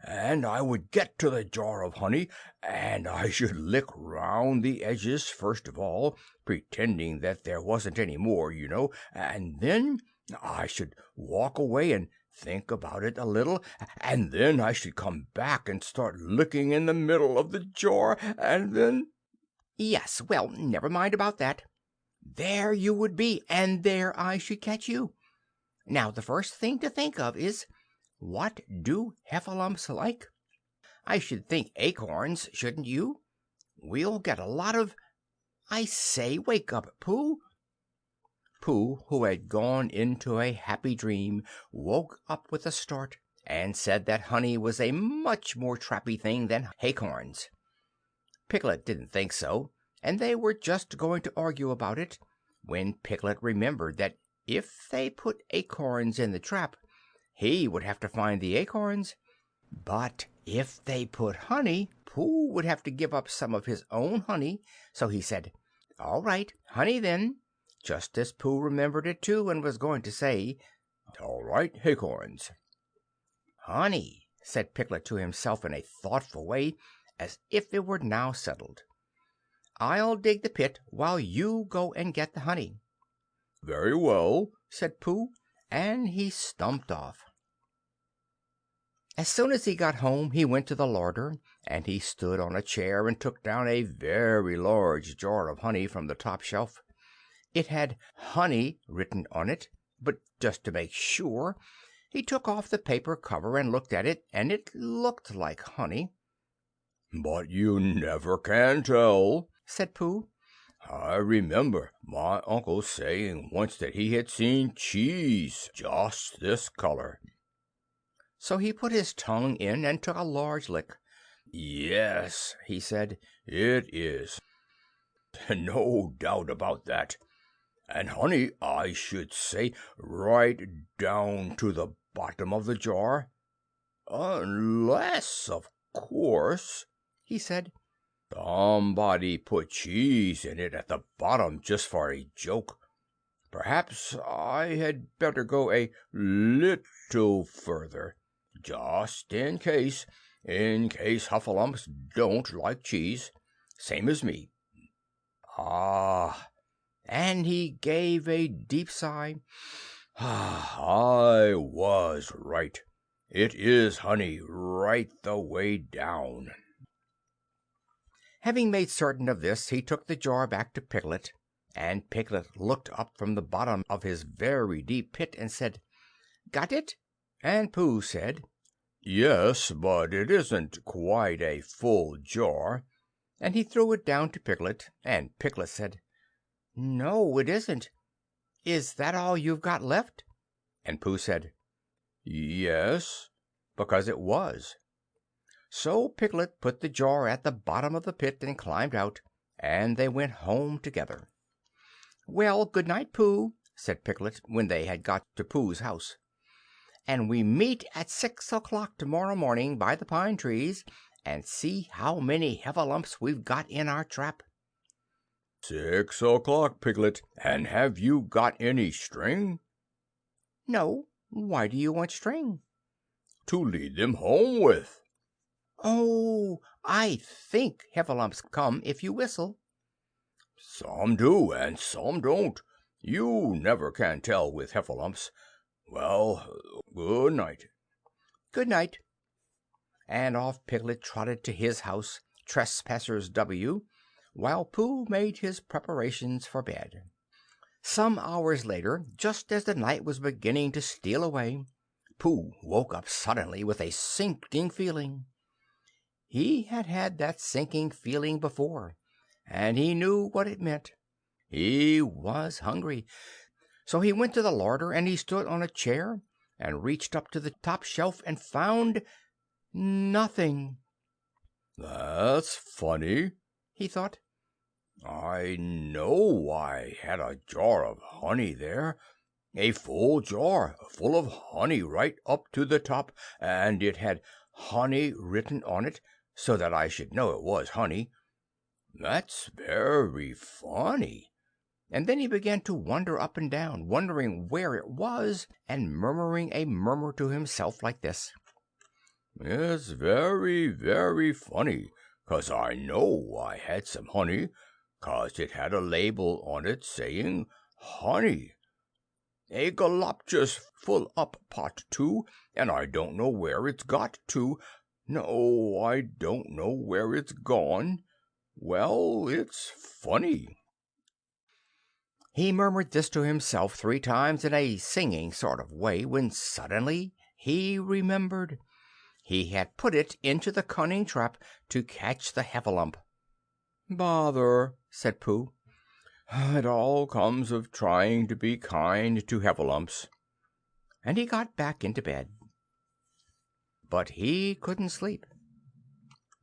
and I would get to the jar of honey, and I should lick round the edges first of all, pretending that there wasn't any more, you know, and then I should walk away and think about it a little, and then I should come back and start licking in the middle of the jar, and then—" "Yes, well, never mind about that. There you would be, and there I should catch you. Now the first thing to think of is, what do heffalumps like? I should think acorns, shouldn't you? We'll get a lot of— I say, wake up, Pooh." Pooh, who had gone into a happy dream, woke up with a start, and said that honey was a much more trappy thing than acorns. Piglet didn't think so, and they were just going to argue about it, when Piglet remembered that if they put acorns in the trap, he would have to find the acorns. But if they put honey, Pooh would have to give up some of his own honey, so he said, "All right, honey then. just as Pooh remembered it too, and was going to say, "All right, acorns." "Honey," said Piglet to himself in a thoughtful way, as if it were now settled. "I'll dig the pit while you go and get the honey." "Very well," said Pooh, and he stumped off. As soon as he got home he went to the larder, and he stood on a chair and took down a very large jar of honey from the top shelf. It had "honey" written on it, but just to make sure he took off the paper cover and looked at it, and it looked like honey. "But you never can tell," said Pooh. "I remember my uncle saying once that he had seen cheese just this color." So he put his tongue in and took a large lick. "Yes," he said, "it is. No doubt about that. And honey, I should say, right down to the bottom of the jar. Unless, of course," he said, "somebody put cheese in it at the bottom just for a joke. Perhaps I had better go a little further, just in case Huffalumps don't like cheese, same as me. Ah," and he gave a deep sigh. "I was right. It is honey right the way down." Having made certain of this, he took the jar back to Piglet, and Piglet looked up from the bottom of his very deep pit and said, "Got it?" And Pooh said, "Yes, but it isn't quite a full jar." And he threw it down to Piglet, and Piglet said, "No, it isn't. Is that all you've got left?" And Pooh said, "Yes," because it was. So Piglet put the jar at the bottom of the pit and climbed out, and they went home together. "Well, good night, Pooh," said Piglet, when they had got to Pooh's house, "and we meet at 6 o'clock tomorrow morning by the pine trees, and see how many heffalumps we've got in our trap." 6 o'clock, Piglet. And have you got any string? "No. Why do you want string?" To lead them home with." "Oh, I think heffalumps come if you whistle." "Some do and some don't. You never can tell with heffalumps. Well, good night." "Good night." And off Piglet trotted to his house, Trespassers W., while Pooh made his preparations for bed. Some hours later, just as the night was beginning to steal away, Pooh woke up suddenly with a sinking feeling. He had had that sinking feeling before, and he knew what it meant. He was hungry, so he went to the larder, and he stood on a chair and reached up to the top shelf and found nothing. "That's funny," he thought. "I know I had a jar of honey there, a full jar full of honey right up to the top, and it had honey written on it, so that I should know it was honey. That's very funny." And then he began to wander up and down, wondering where it was, and murmuring a murmur to himself like this: "It's very, very funny, 'cause I know I had some honey, 'cause it had a label on it saying honey. A galoptus full up pot too, and I don't know where it's got to. No, I don't know where it's gone. Well, it's funny." He murmured this to himself 3 times in a singing sort of way, when suddenly he remembered. He had put it into the cunning trap to catch the heffalump. "Bother," said Pooh. "It all comes of trying to be kind to heffalumps." And he got back into bed. But he couldn't sleep.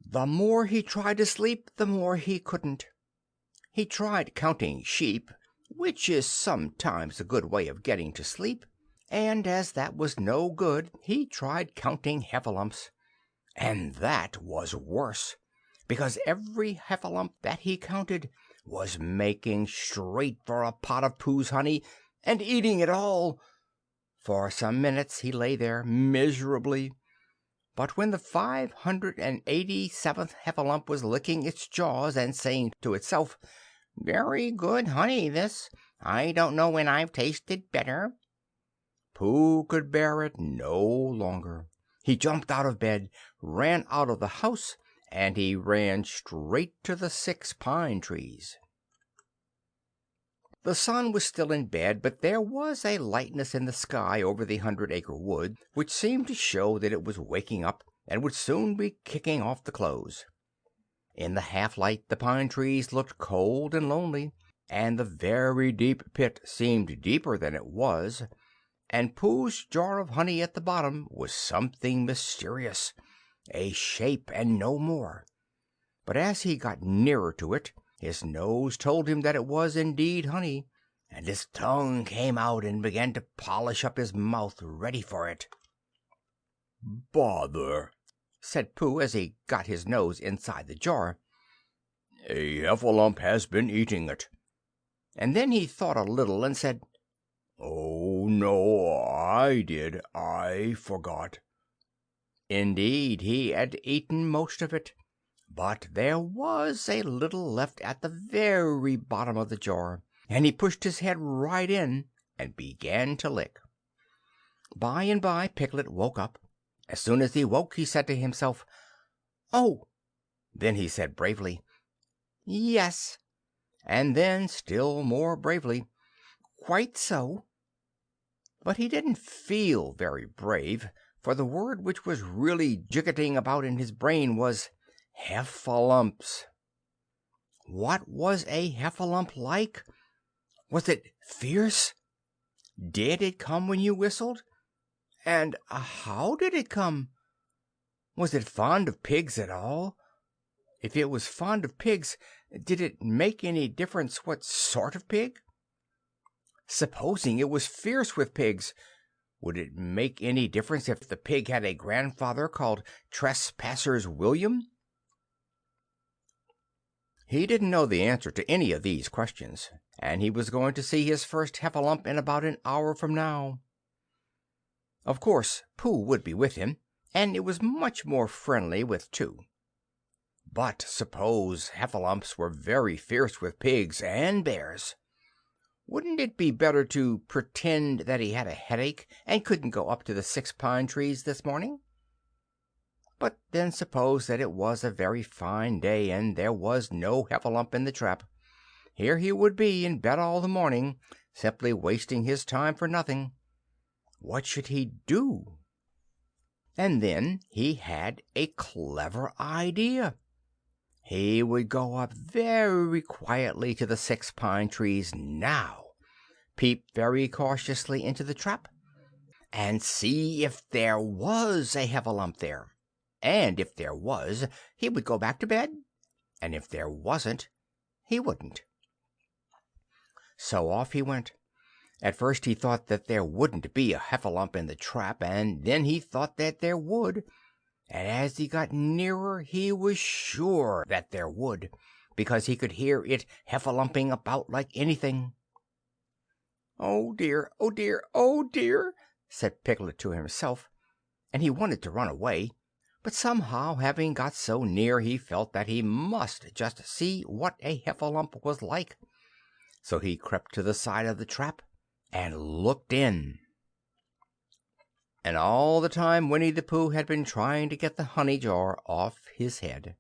The more he tried to sleep, the more he couldn't. He tried counting sheep, which is sometimes a good way of getting to sleep, and as that was no good, he tried counting heffalumps, and that was worse, because every heffalump that he counted was making straight for a pot of Pooh's honey and eating it all. For some minutes he lay there miserably, but when the 587th heffalump was licking its jaws and saying to itself, "Very good honey, this. I don't know when I've tasted better," Pooh could bear it no longer. He jumped out of bed, ran out of the house, and he ran straight to the 6 pine trees. The sun was still in bed, but there was a lightness in the sky over the 100-acre wood which seemed to show that it was waking up and would soon be kicking off the clothes. In the half-light the pine trees looked cold and lonely, and the very deep pit seemed deeper than it was, and Pooh's jar of honey at the bottom was something mysterious, a shape and no more. But as he got nearer to it, his nose told him that it was indeed honey, and his tongue came out and began to polish up his mouth ready for it. "Bother!" said Pooh as he got his nose inside the jar. "A heffalump has been eating it." And then he thought a little and said, "Oh, no, I did. I forgot." Indeed, he had eaten most of it, but there was a little left at the very bottom of the jar, and he pushed his head right in and began to lick. By and by Piglet woke up. As soon as he woke he said to himself, "Oh!" Then he said bravely, "Yes," and then still more bravely, "Quite so." But he didn't feel very brave, for the word which was really jiggetting about in his brain was heffalumps. What was a heffalump like? Was it fierce? Did it come when you whistled? And how did it come? Was it fond of pigs at all? If it was fond of pigs, did it make any difference what sort of pig? Supposing it was fierce with pigs, would it make any difference if the pig had a grandfather called Trespassers William? He didn't know the answer to any of these questions, and he was going to see his first heffalump in about an hour from now. Of course Pooh would be with him, and it was much more friendly with two. But suppose heffalumps were very fierce with pigs and bears? Wouldn't it be better to pretend that he had a headache and couldn't go up to the 6 pine trees this morning? But then suppose that it was a very fine day and there was no heffalump in the trap. Here he would be in bed all the morning, simply wasting his time for nothing. What should he do? And then he had a clever idea. He would go up very quietly to the 6 pine trees now, peep very cautiously into the trap, and see if there was a heffalump there. And if there was, he would go back to bed, and if there wasn't, he wouldn't. So off he went. At first he thought that there wouldn't be a heffalump in the trap, and then he thought that there would, and as he got nearer he was sure that there would, because he could hear it heffalumping about like anything. "Oh dear, oh dear, oh dear!" said Piglet to himself, and he wanted to run away, but somehow, having got so near, he felt that he must just see what a heffalump was like. So he crept to the side of the trap and looked in. And all the time Winnie the Pooh had been trying to get the honey jar off his head.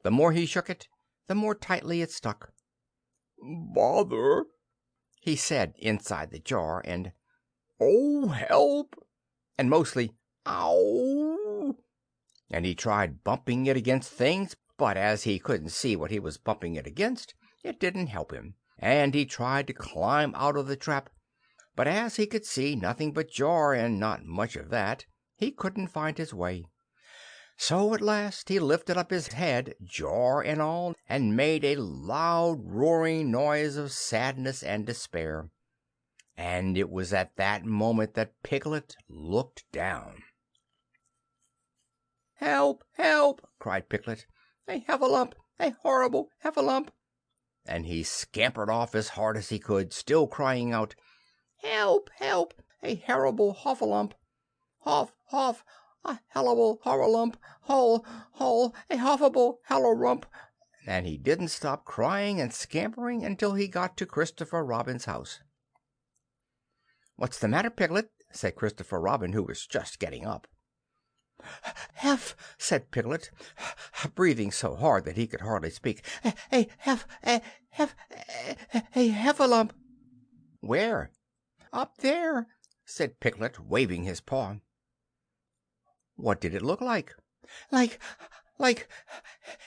The more he shook it, the more tightly it stuck. "Bother!" he said inside the jar, and "Oh, help!" and mostly "Ow!" And he tried bumping it against things, but as he couldn't see what he was bumping it against, it didn't help him. And he tried to climb out of the trap, but as he could see nothing but jar, and not much of that, he couldn't find his way. So at last he lifted up his head, jar and all, and made a loud roaring noise of sadness and despair. And it was at that moment that Piglet looked down. "Help! Help!" cried Piglet. "A heffalump! A horrible heffalump!" and he scampered off as hard as he could, still crying out, "Help! Help! A horrible Huffalump! Huff! Huff! A hellable horrorlump! Hole! Hole! A huffable hellorump!" And he didn't stop crying and scampering until he got to Christopher Robin's house. "What's the matter, Piglet?" said Christopher Robin, who was just getting up. "Hef!" said Piglet, breathing so hard that he could hardly speak. "A heffalump." "Where?" "Up there," said Piglet, waving his paw. "What did it look like?" Like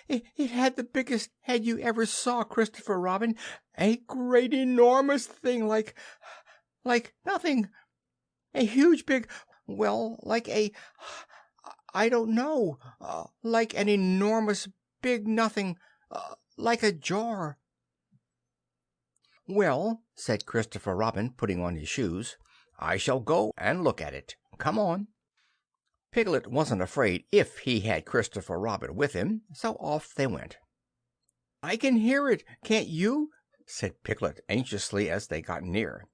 it had the biggest head you ever saw, Christopher Robin. A great enormous thing like nothing. A huge big, well, like a, I don't know, like an enormous big nothing, like a jar." "Well," said Christopher Robin, putting on his shoes, "I shall go and look at it. Come on." Piglet wasn't afraid if he had Christopher Robin with him, so off they went. "I can hear it, can't you?" said Piglet anxiously as they got near.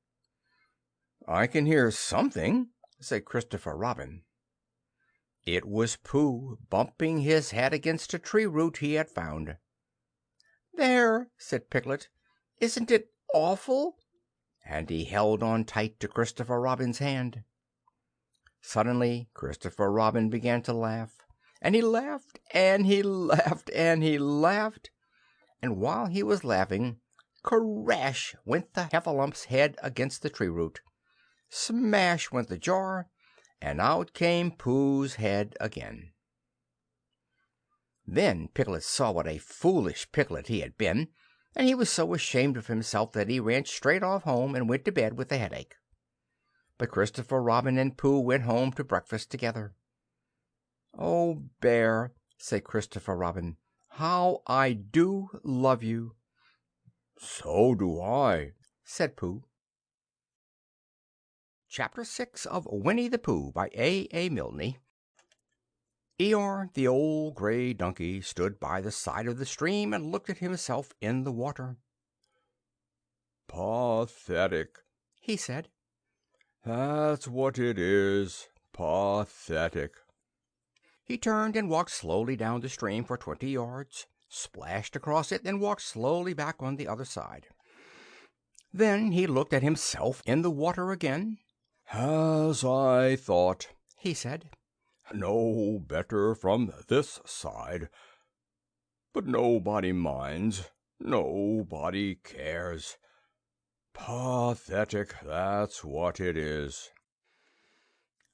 "I can hear something," said Christopher Robin. It was Pooh, bumping his head against a tree root he had found. "There," said Piglet, "isn't it awful?" And he held on tight to Christopher Robin's hand. Suddenly Christopher Robin began to laugh, and he laughed, and he laughed, and he laughed, and while he was laughing, crash went the Heffalomp's head against the tree root, smash went the jar, and out came Pooh's head again. Then Piglet saw what a foolish piglet he had been, and he was so ashamed of himself that he ran straight off home and went to bed with a headache. But Christopher Robin and Pooh went home to breakfast together. "Oh, Bear," said Christopher Robin, "how I do love you." "So do I," said Pooh. Chapter 6 of Winnie the Pooh by A. Milne. Eeyore, the old gray donkey, stood by the side of the stream and looked at himself in the water. "Pathetic," he said. "That's what it is. Pathetic." He turned and walked slowly down the stream for 20 yards, splashed across it, and walked slowly back on the other side. Then he looked at himself in the water again. "As I thought," he said. "No better from this side. But nobody minds. Nobody cares. Pathetic, that's what it is."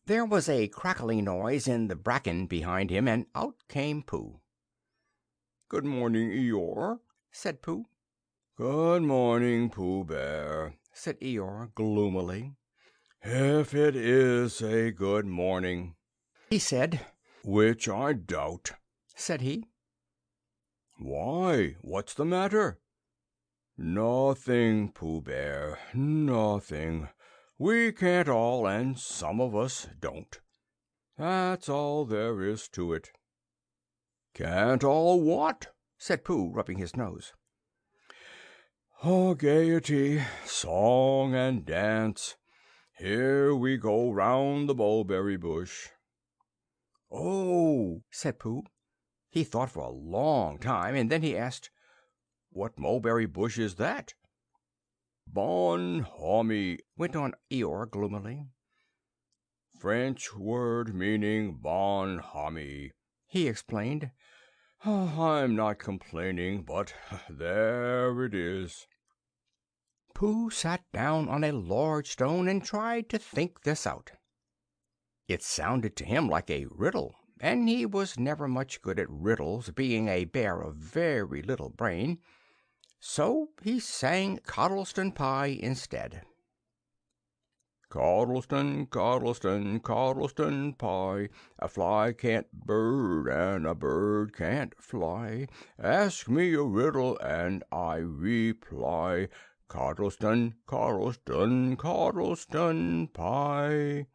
There was a crackling noise in the bracken behind him, and out came Pooh. "Good morning, Eeyore," said Pooh. "Good morning, Pooh Bear," said Eeyore gloomily. "If it is a good morning," he said. "Which I doubt," said he. "Why, what's the matter?" "Nothing, Pooh Bear, nothing. We can't all, and some of us don't. That's all there is to it." "Can't all what?" said Pooh, rubbing his nose. "Oh, gaiety, song and dance. Here we go round the mulberry bush." "Oh," said Pooh. He thought for a long time, and then he asked, "What mulberry bush is that?" "Bon homie," went on Eeyore gloomily. "French word meaning bon homie," he explained. "I'm not complaining, but there it is." Pooh sat down on a large stone and tried to think this out. It sounded to him like a riddle, and he was never much good at riddles, being a bear of very little brain, so he sang Coddleston Pie instead. "Coddleston, Coddleston, Coddleston pie, a fly can't bird and a bird can't fly. Ask me a riddle and I reply, Coddleston, Coddleston, Coddleston pie."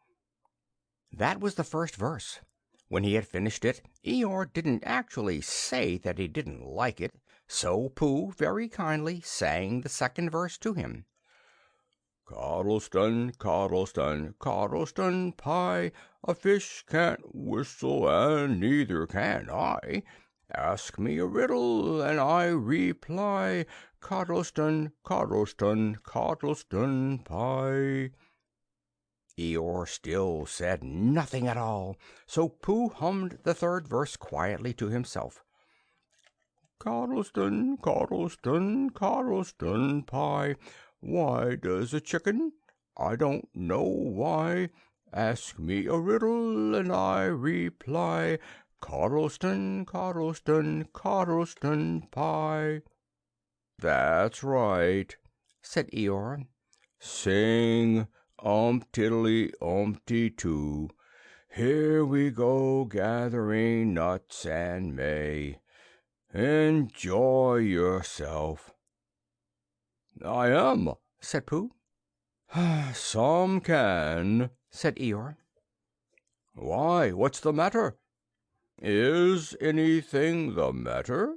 That was the first verse. When he had finished it, Eeyore didn't actually say that he didn't like it, So Pooh very kindly sang the second verse to him. Coddleston, Coddleston, Coddleston pie, a fish can't whistle and neither can I. Ask me a riddle and I reply, Coddleston, Coddleston, Coddleston pie. Eeyore still said nothing at all, so Pooh hummed the third verse quietly to himself. Coddleston, Coddleston, Coddleston pie. Why does a chicken? I don't know why. Ask me a riddle and I reply, Coddleston, Coddleston, Coddleston pie. That's right, said Eeyore. Sing tiddly too. Here we go gathering nuts and may. Enjoy yourself. I am, said Pooh. Some can, said Eeyore. Why, what's the matter? Is anything the matter?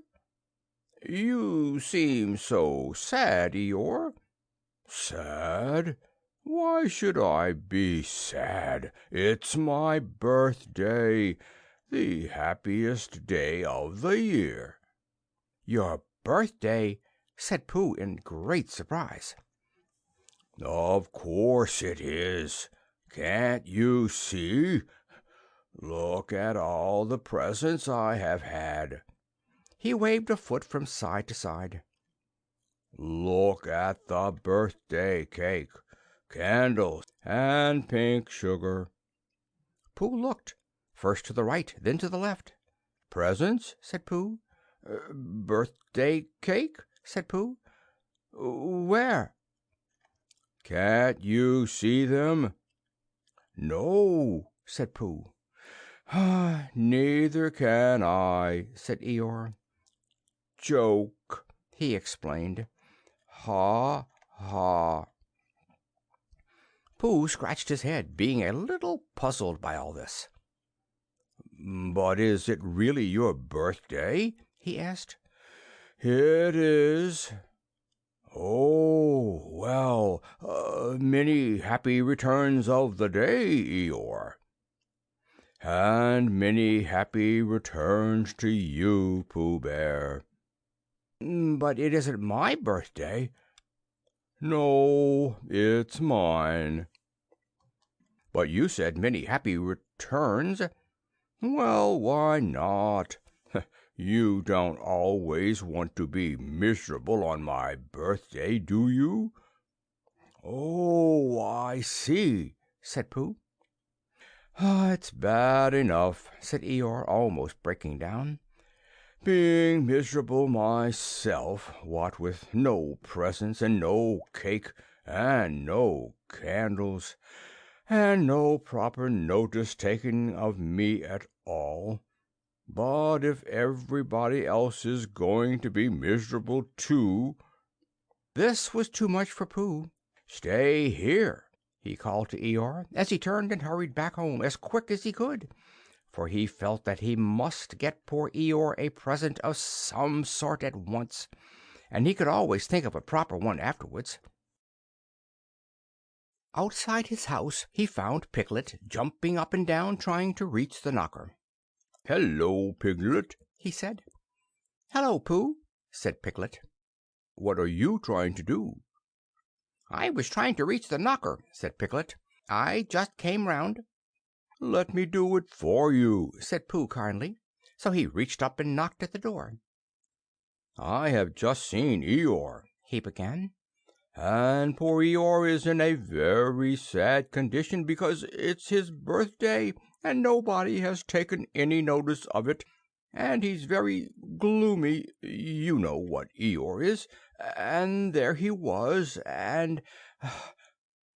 You seem so sad, Eeyore. Sad? Why should I be sad? It's my birthday, the happiest day of the year. Your birthday? Said Pooh in great surprise. Of course it is. Can't you see? Look at all the presents I have had. He waved a foot from side to side. Look at the birthday cake, candles, and pink sugar. Pooh looked, first to the right, then to the left. Presents? said Pooh. Birthday cake? said Pooh. Where? Can't you see them? No, said Pooh. Neither can I, said Eeyore. Joke, he explained. Ha, ha. Pooh scratched his head, being a little puzzled by all this. But is it really your birthday? he asked. It is. Oh, well, many happy returns of the day, Eeyore. And many happy returns to you, Pooh Bear. But it isn't my birthday. No, it's mine. But you said many happy returns. Well, why not? You don't always want to be miserable on my birthday, do you? Oh, I see, said Pooh. It's bad enough, said Eeyore, almost breaking down. Being miserable myself, what with no presents and no cake and no candles and no proper notice taken of me at all. But if everybody else is going to be miserable too... This was too much for Pooh. Stay here, he called to Eeyore, as he turned and hurried back home as quick as he could, for he felt that he must get poor Eeyore a present of some sort at once, and he could always think of a proper one afterwards. Outside his house he found Piglet jumping up and down trying to reach the knocker. "Hello, Piglet," he said. "Hello, Pooh," said Piglet. "What are you trying to do?" "I was trying to reach the knocker," said Piglet. "I just came round." "Let me do it for you," said Pooh kindly. So he reached up and knocked at the door. "I have just seen Eeyore," he began, "and poor Eeyore is in a very sad condition because it's his birthday and nobody has taken any notice of it, and he's very gloomy, you know what Eeyore is, and there he was, and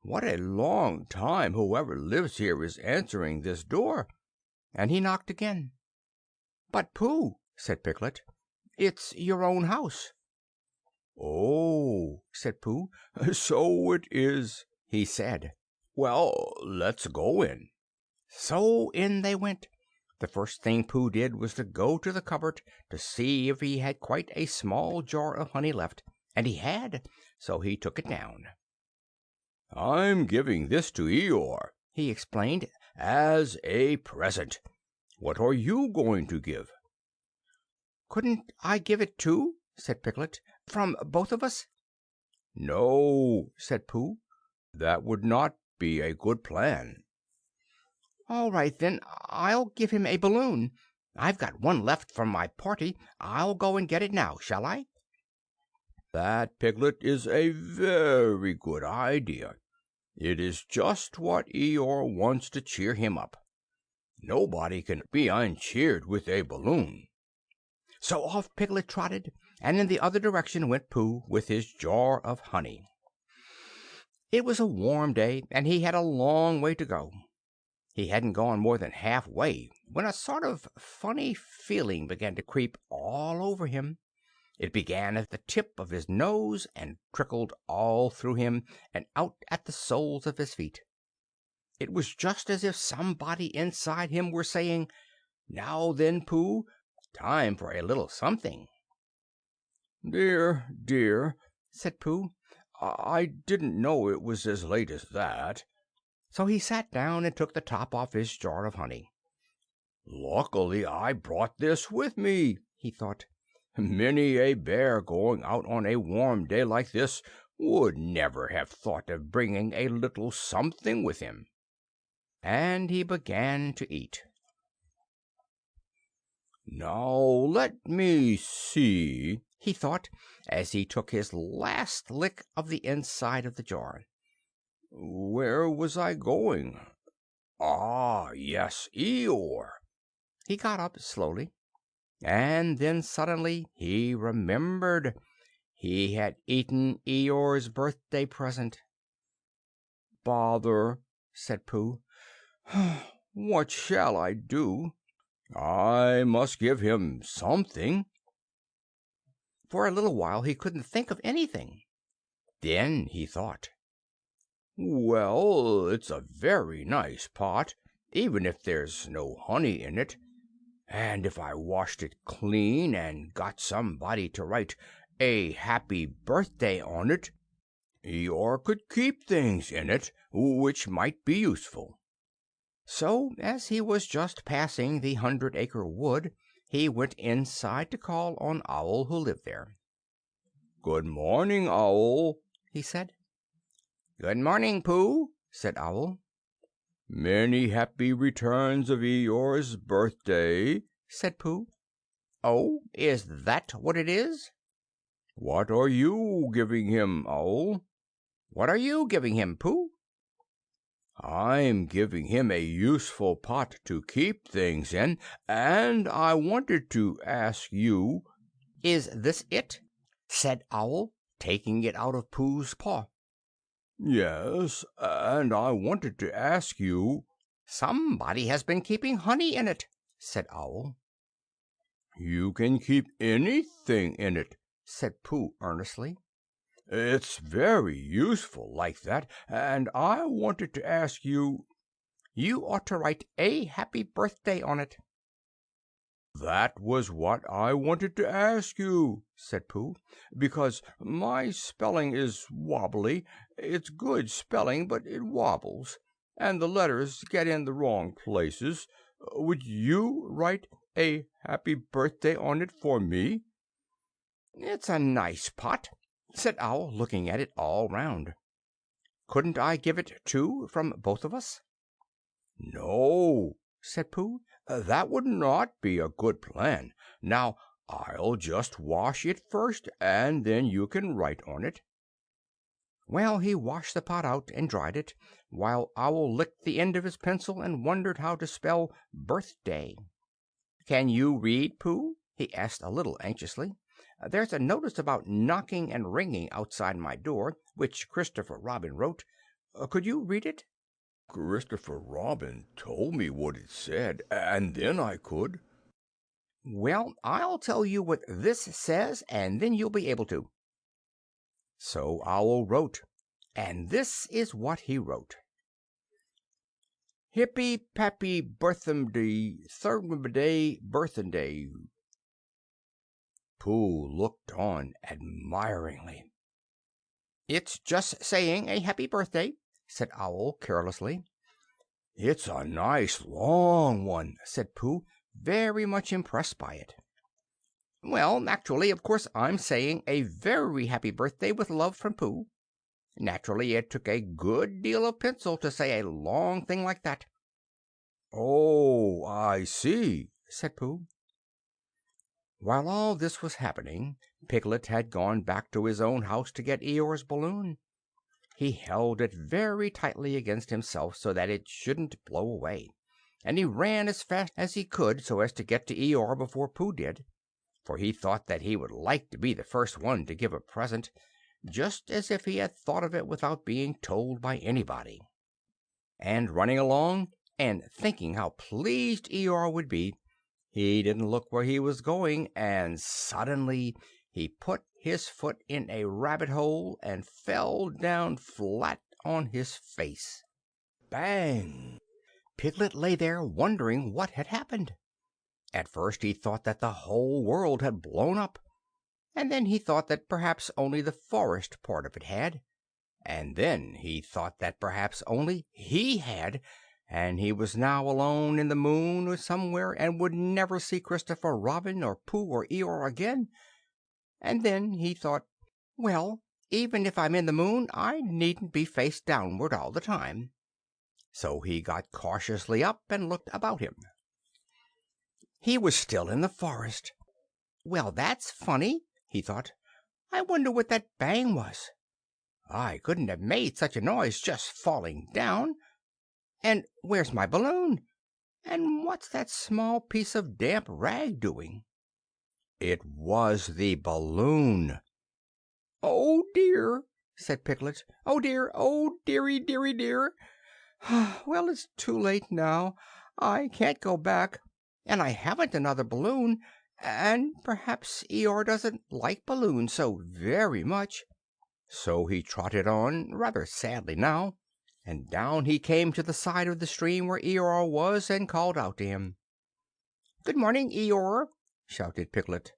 what a long time whoever lives here is answering this door." And he knocked again. "But, Pooh," said Piglet, "it's your own house." "Oh," said Pooh, "so it is," he said. "Well, let's go in." So in they went. The first thing Pooh did was to go to the cupboard to see if he had quite a small jar of honey left, and he had, so he took it down. "I'm giving this to Eeyore," he explained, "as a present. What are you going to give?" "Couldn't I give it too?" said Piglet, "from both of us?" "No," said Pooh, "that would not be a good plan." "All right, then, I'll give him a balloon. I've got one left from my party. I'll go and get it now, shall I?" "That, Piglet, is a very good idea. It is just what Eeyore wants to cheer him up. Nobody can be uncheered with a balloon." So off Piglet trotted, and in the other direction went Pooh with his jar of honey. It was a warm day, and he had a long way to go. He hadn't gone more than halfway when a sort of funny feeling began to creep all over him. It began at the tip of his nose and trickled all through him and out at the soles of his feet. It was just as if somebody inside him were saying, "Now then, Pooh, time for a little something." "Dear, dear," said Pooh, "I didn't know it was as late as that." So he sat down and took the top off his jar of honey. "Luckily I brought this with me," he thought. "Many a bear going out on a warm day like this would never have thought of bringing a little something with him." And he began to eat. "Now let me see," he thought, as he took his last lick of the inside of the jar. "Where was I going? Ah, yes, Eeyore." He got up slowly, and then suddenly he remembered. He had eaten Eeyore's birthday present. "Bother," said Pooh. "What shall I do? I must give him something." For a little while he couldn't think of anything. Then he thought, "Well, it's a very nice pot, even if there's no honey in it. And if I washed it clean and got somebody to write a happy birthday on it, Eeyore could keep things in it which might be useful." So, as he was just passing the 100-acre wood, he went inside to call on Owl, who lived there. "Good morning, Owl," he said. "Good morning, Pooh," said Owl. "Many happy returns of Eeyore's birthday," said Pooh. "Oh, is that what it is?" "What are you giving him, Owl?" "What are you giving him, Pooh?" "I'm giving him a useful pot to keep things in, and I wanted to ask you—" "Is this it?" said Owl, taking it out of Pooh's paw. "Yes, and I wanted to ask you—" "Somebody has been keeping honey in it," said Owl. "You can keep anything in it," said Pooh earnestly. "It's very useful like that, and I wanted to ask you—" "You ought to write a happy birthday on it." "That was what I wanted to ask you," said Pooh, "because my spelling is wobbly. It's good spelling, but it wobbles, and the letters get in the wrong places. Would you write a happy birthday on it for me?" "It's a nice pot," said Owl, looking at it all round. "Couldn't I give it, too, from both of us?" "No," said Pooh, "that would not be a good plan. Now, I'll just wash it first, and then you can write on it." Well, he washed the pot out and dried it, while Owl licked the end of his pencil and wondered how to spell birthday. "Can you read, Pooh?" he asked a little anxiously. "There's a notice about knocking and ringing outside my door, which Christopher Robin wrote. Could you read it?" "Christopher Robin told me what it said, and then I could." "Well, I'll tell you what this says, and then you'll be able to." So Owl wrote, and this is what he wrote. Hippy pappy birthday, third day, birthday. Pooh looked on admiringly. "It's just saying a happy birthday," said Owl carelessly. "It's a nice long one," said Pooh, very much impressed by it. "Well, actually, of course, I'm saying a very happy birthday with love from Pooh. Naturally, it took a good deal of pencil to say a long thing like that." "Oh, I see," said Pooh. While all this was happening, Piglet had gone back to his own house to get Eeyore's balloon. He held it very tightly against himself so that it shouldn't blow away, and he ran as fast as he could so as to get to Eeyore before Pooh did, for he thought that he would like to be the first one to give a present, just as if he had thought of it without being told by anybody. And running along, and thinking how pleased Eeyore would be, he didn't look where he was going, and suddenly he put his foot in a rabbit hole and fell down flat on his face. Bang! Piglet lay there wondering what had happened. At first he thought that the whole world had blown up, and then he thought that perhaps only the forest part of it had, and then he thought that perhaps only he had, and he was now alone in the moon or somewhere, and would never see Christopher Robin or Pooh or Eeyore again. And then he thought, well, even if I'm in the moon, I needn't be face downward all the time. So he got cautiously up and looked about him. He was still in the forest. "Well, that's funny," he thought. "I wonder what that bang was. I couldn't have made such a noise just falling down. And where's my balloon? And what's that small piece of damp rag doing?" It was the balloon. "Oh, dear!" said Piglet. "Oh, dear! Oh, dearie, dearie, dear! Well, it's too late now. I can't go back, and I haven't another balloon, and perhaps Eeyore doesn't like balloons so very much." So he trotted on, rather sadly now, and down he came to the side of the stream where Eeyore was, and called out to him. "Good morning, Eeyore!" shouted Piglet.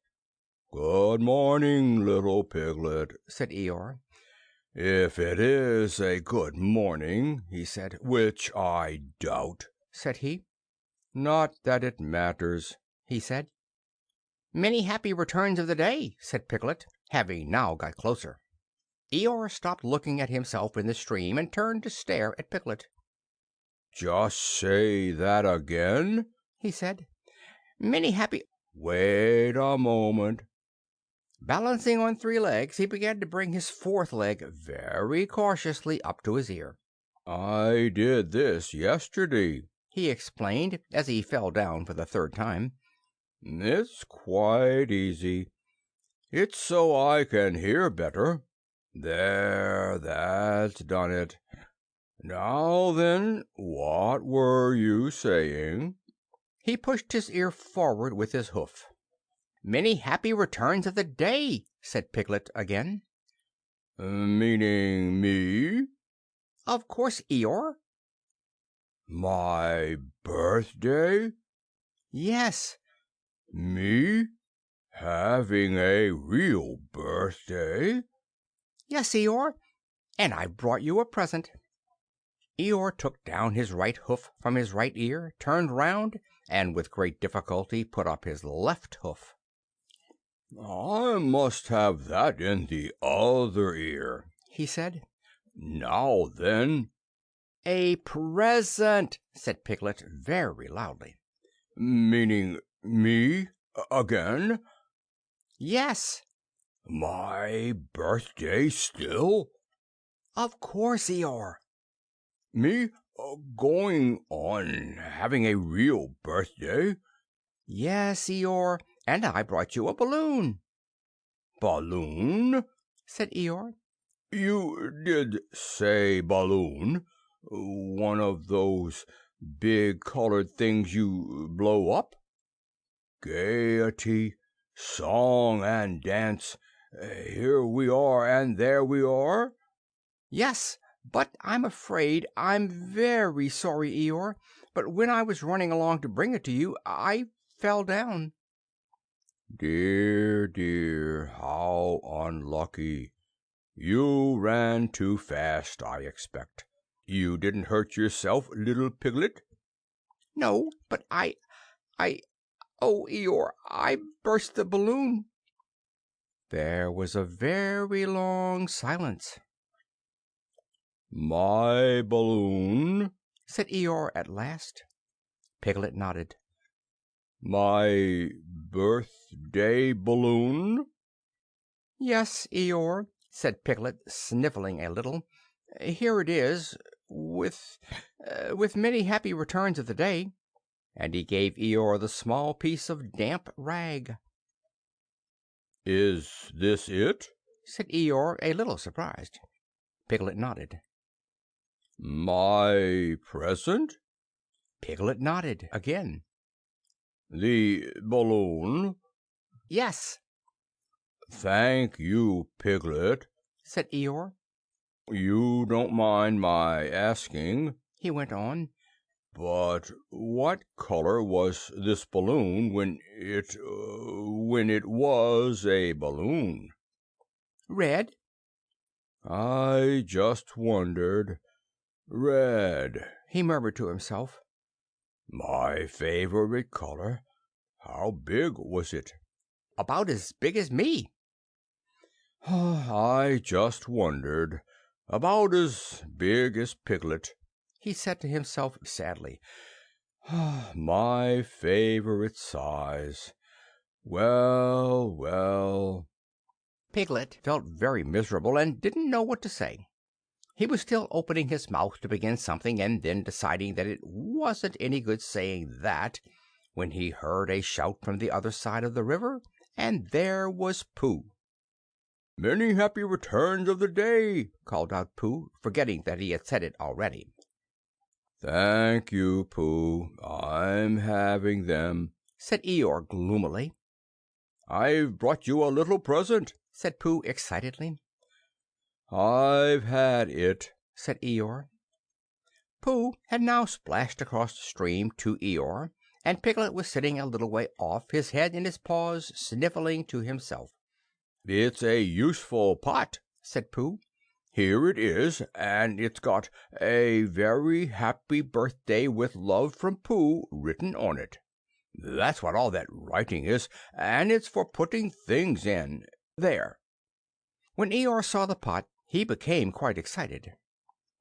"Good morning, little piglet," said Eeyore. "If it is a good morning," he said, "which I doubt," said he. "not that it matters," he said. "Many happy returns of the day," said Piglet, having now got closer. Eeyore stopped looking at himself in the stream and turned to stare at Piglet. "Just say that again," he said. "Many happy—" "Wait a moment." Balancing on 3 legs, he began to bring his 4th leg very cautiously up to his ear. "I did this yesterday," he explained, as he fell down for the 3rd time. "It's quite easy. It's so I can hear better. There, that's done it. Now then, what were you saying?" He pushed his ear forward with his hoof. "Many happy returns of the day," said Piglet again. "Meaning me?" "Of course, Eeyore." "My birthday?" "Yes." "Me? Having a real birthday?" "Yes, Eeyore, and I've brought you a present." Eeyore took down his right hoof from his right ear, turned round, and with great difficulty put up his left hoof. "I must have that in the other ear," he said. "Now then." "A present," said Piglet very loudly. "Meaning me again?" "Yes." "My birthday still?" "Of course, Eeyore." "Me going on having a real birthday?" "Yes, Eeyore, and I brought you a balloon." "Balloon?" said Eeyore. "You did say balloon. One of those big colored things you blow up? Gaiety, song and dance, here we are and there we are?" "Yes, "but I'm afraid I'm very sorry, Eeyore. But when I was running along to bring it to you, I fell down." Dear, dear, how unlucky. You ran too fast, I expect. You didn't hurt yourself, little piglet? "No, but I oh, Eeyore, I burst the balloon." There was a very long silence. My balloon? Said Eeyore at last. Piglet nodded. My birthday balloon? "Yes, Eeyore," said Piglet, sniffling a little. "Here it is, with many happy returns of the day." And he gave Eeyore the small piece of damp rag. Is this it? Said Eeyore, a little surprised. Piglet nodded. My present? Piglet nodded again. The balloon? "Yes," Thank you, Piglet. said Eeyore. You don't mind my asking, He went on, but what color was this balloon when it was a balloon? "Red." I just wondered. Red, He murmured to himself. my favorite color. How big was it? "About as big as me." I just wondered. About as big as Piglet, He said to himself sadly. my favorite size. Well, well. Piglet felt very miserable and didn't know what to say. He was still opening his mouth to begin something and then deciding that it wasn't any good saying that, when he heard a shout from the other side of the river, and there was Pooh. Many happy returns of the day, called out Pooh, forgetting that he had said it already. Thank you, Pooh. I'm having them, said Eeyore gloomily. I've brought you a little present, said Pooh excitedly. I've had it, said Eeyore. Pooh had now splashed across the stream to Eeyore, and Piglet was sitting a little way off, his head in his paws, sniffling to himself. It's a useful pot, said Pooh. Here it is, and it's got a very happy birthday with love from Pooh written on it. That's what all that writing is, and it's for putting things in. There. When Eeyore saw the pot, he became quite excited.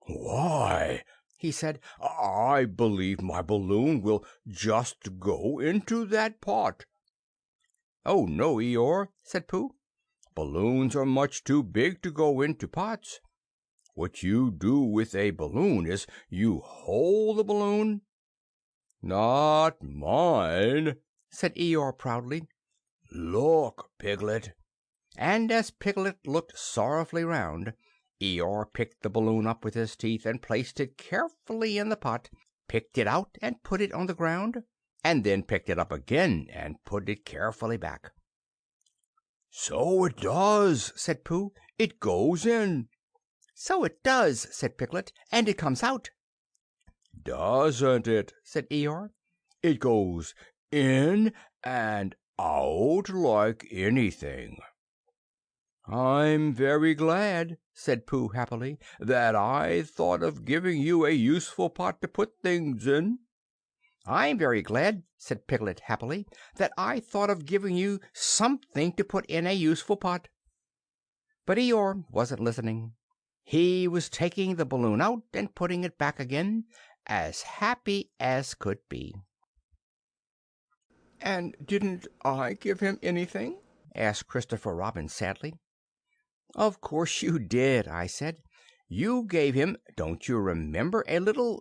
Why, he said, I believe my balloon will just go into that pot. Oh, no, Eeyore, said Pooh. Balloons are much too big to go into pots. What you do with a balloon is you hold the balloon. Not mine, said Eeyore proudly. Look, Piglet. And as Piglet looked sorrowfully round, Eeyore picked the balloon up with his teeth and placed it carefully in the pot, picked it out and put it on the ground, and then picked it up again and put it carefully back. So it does, said Pooh. It goes in. So it does, said Piglet, and it comes out. Doesn't it, said Eeyore. It goes in and out like anything. I'm very glad, said Pooh happily, that I thought of giving you a useful pot to put things in. I'm very glad, said Piglet happily, that I thought of giving you something to put in a useful pot. But Eeyore wasn't listening. He was taking the balloon out and putting it back again, as happy as could be. "And didn't I give him anything?" asked Christopher Robin sadly. "Of course you did," I said. "You gave him, don't you remember, a little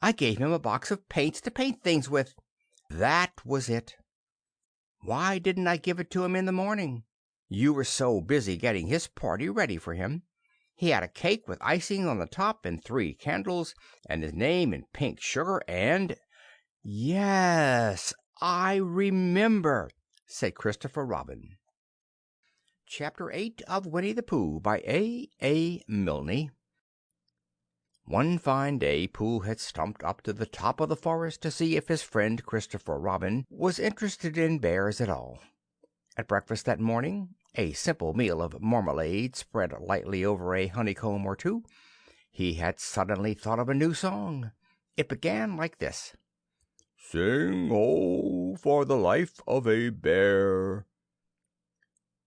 I gave him a box of paints to paint things with. That was it. Why didn't I give it to him in the morning? You were so busy getting his party ready for him. He had a cake with icing on the top and 3 candles, and his name in pink sugar, and—" "Yes, I remember," said Christopher Robin. Chapter 8 of Winnie the Pooh by A. Milne. One fine day Pooh had stumped up to the top of the forest to see if his friend Christopher Robin was interested in bears at all. At breakfast that morning, a simple meal of marmalade spread lightly over a honeycomb or two, he had suddenly thought of a new song. It began like this: Sing ho for the life of a bear.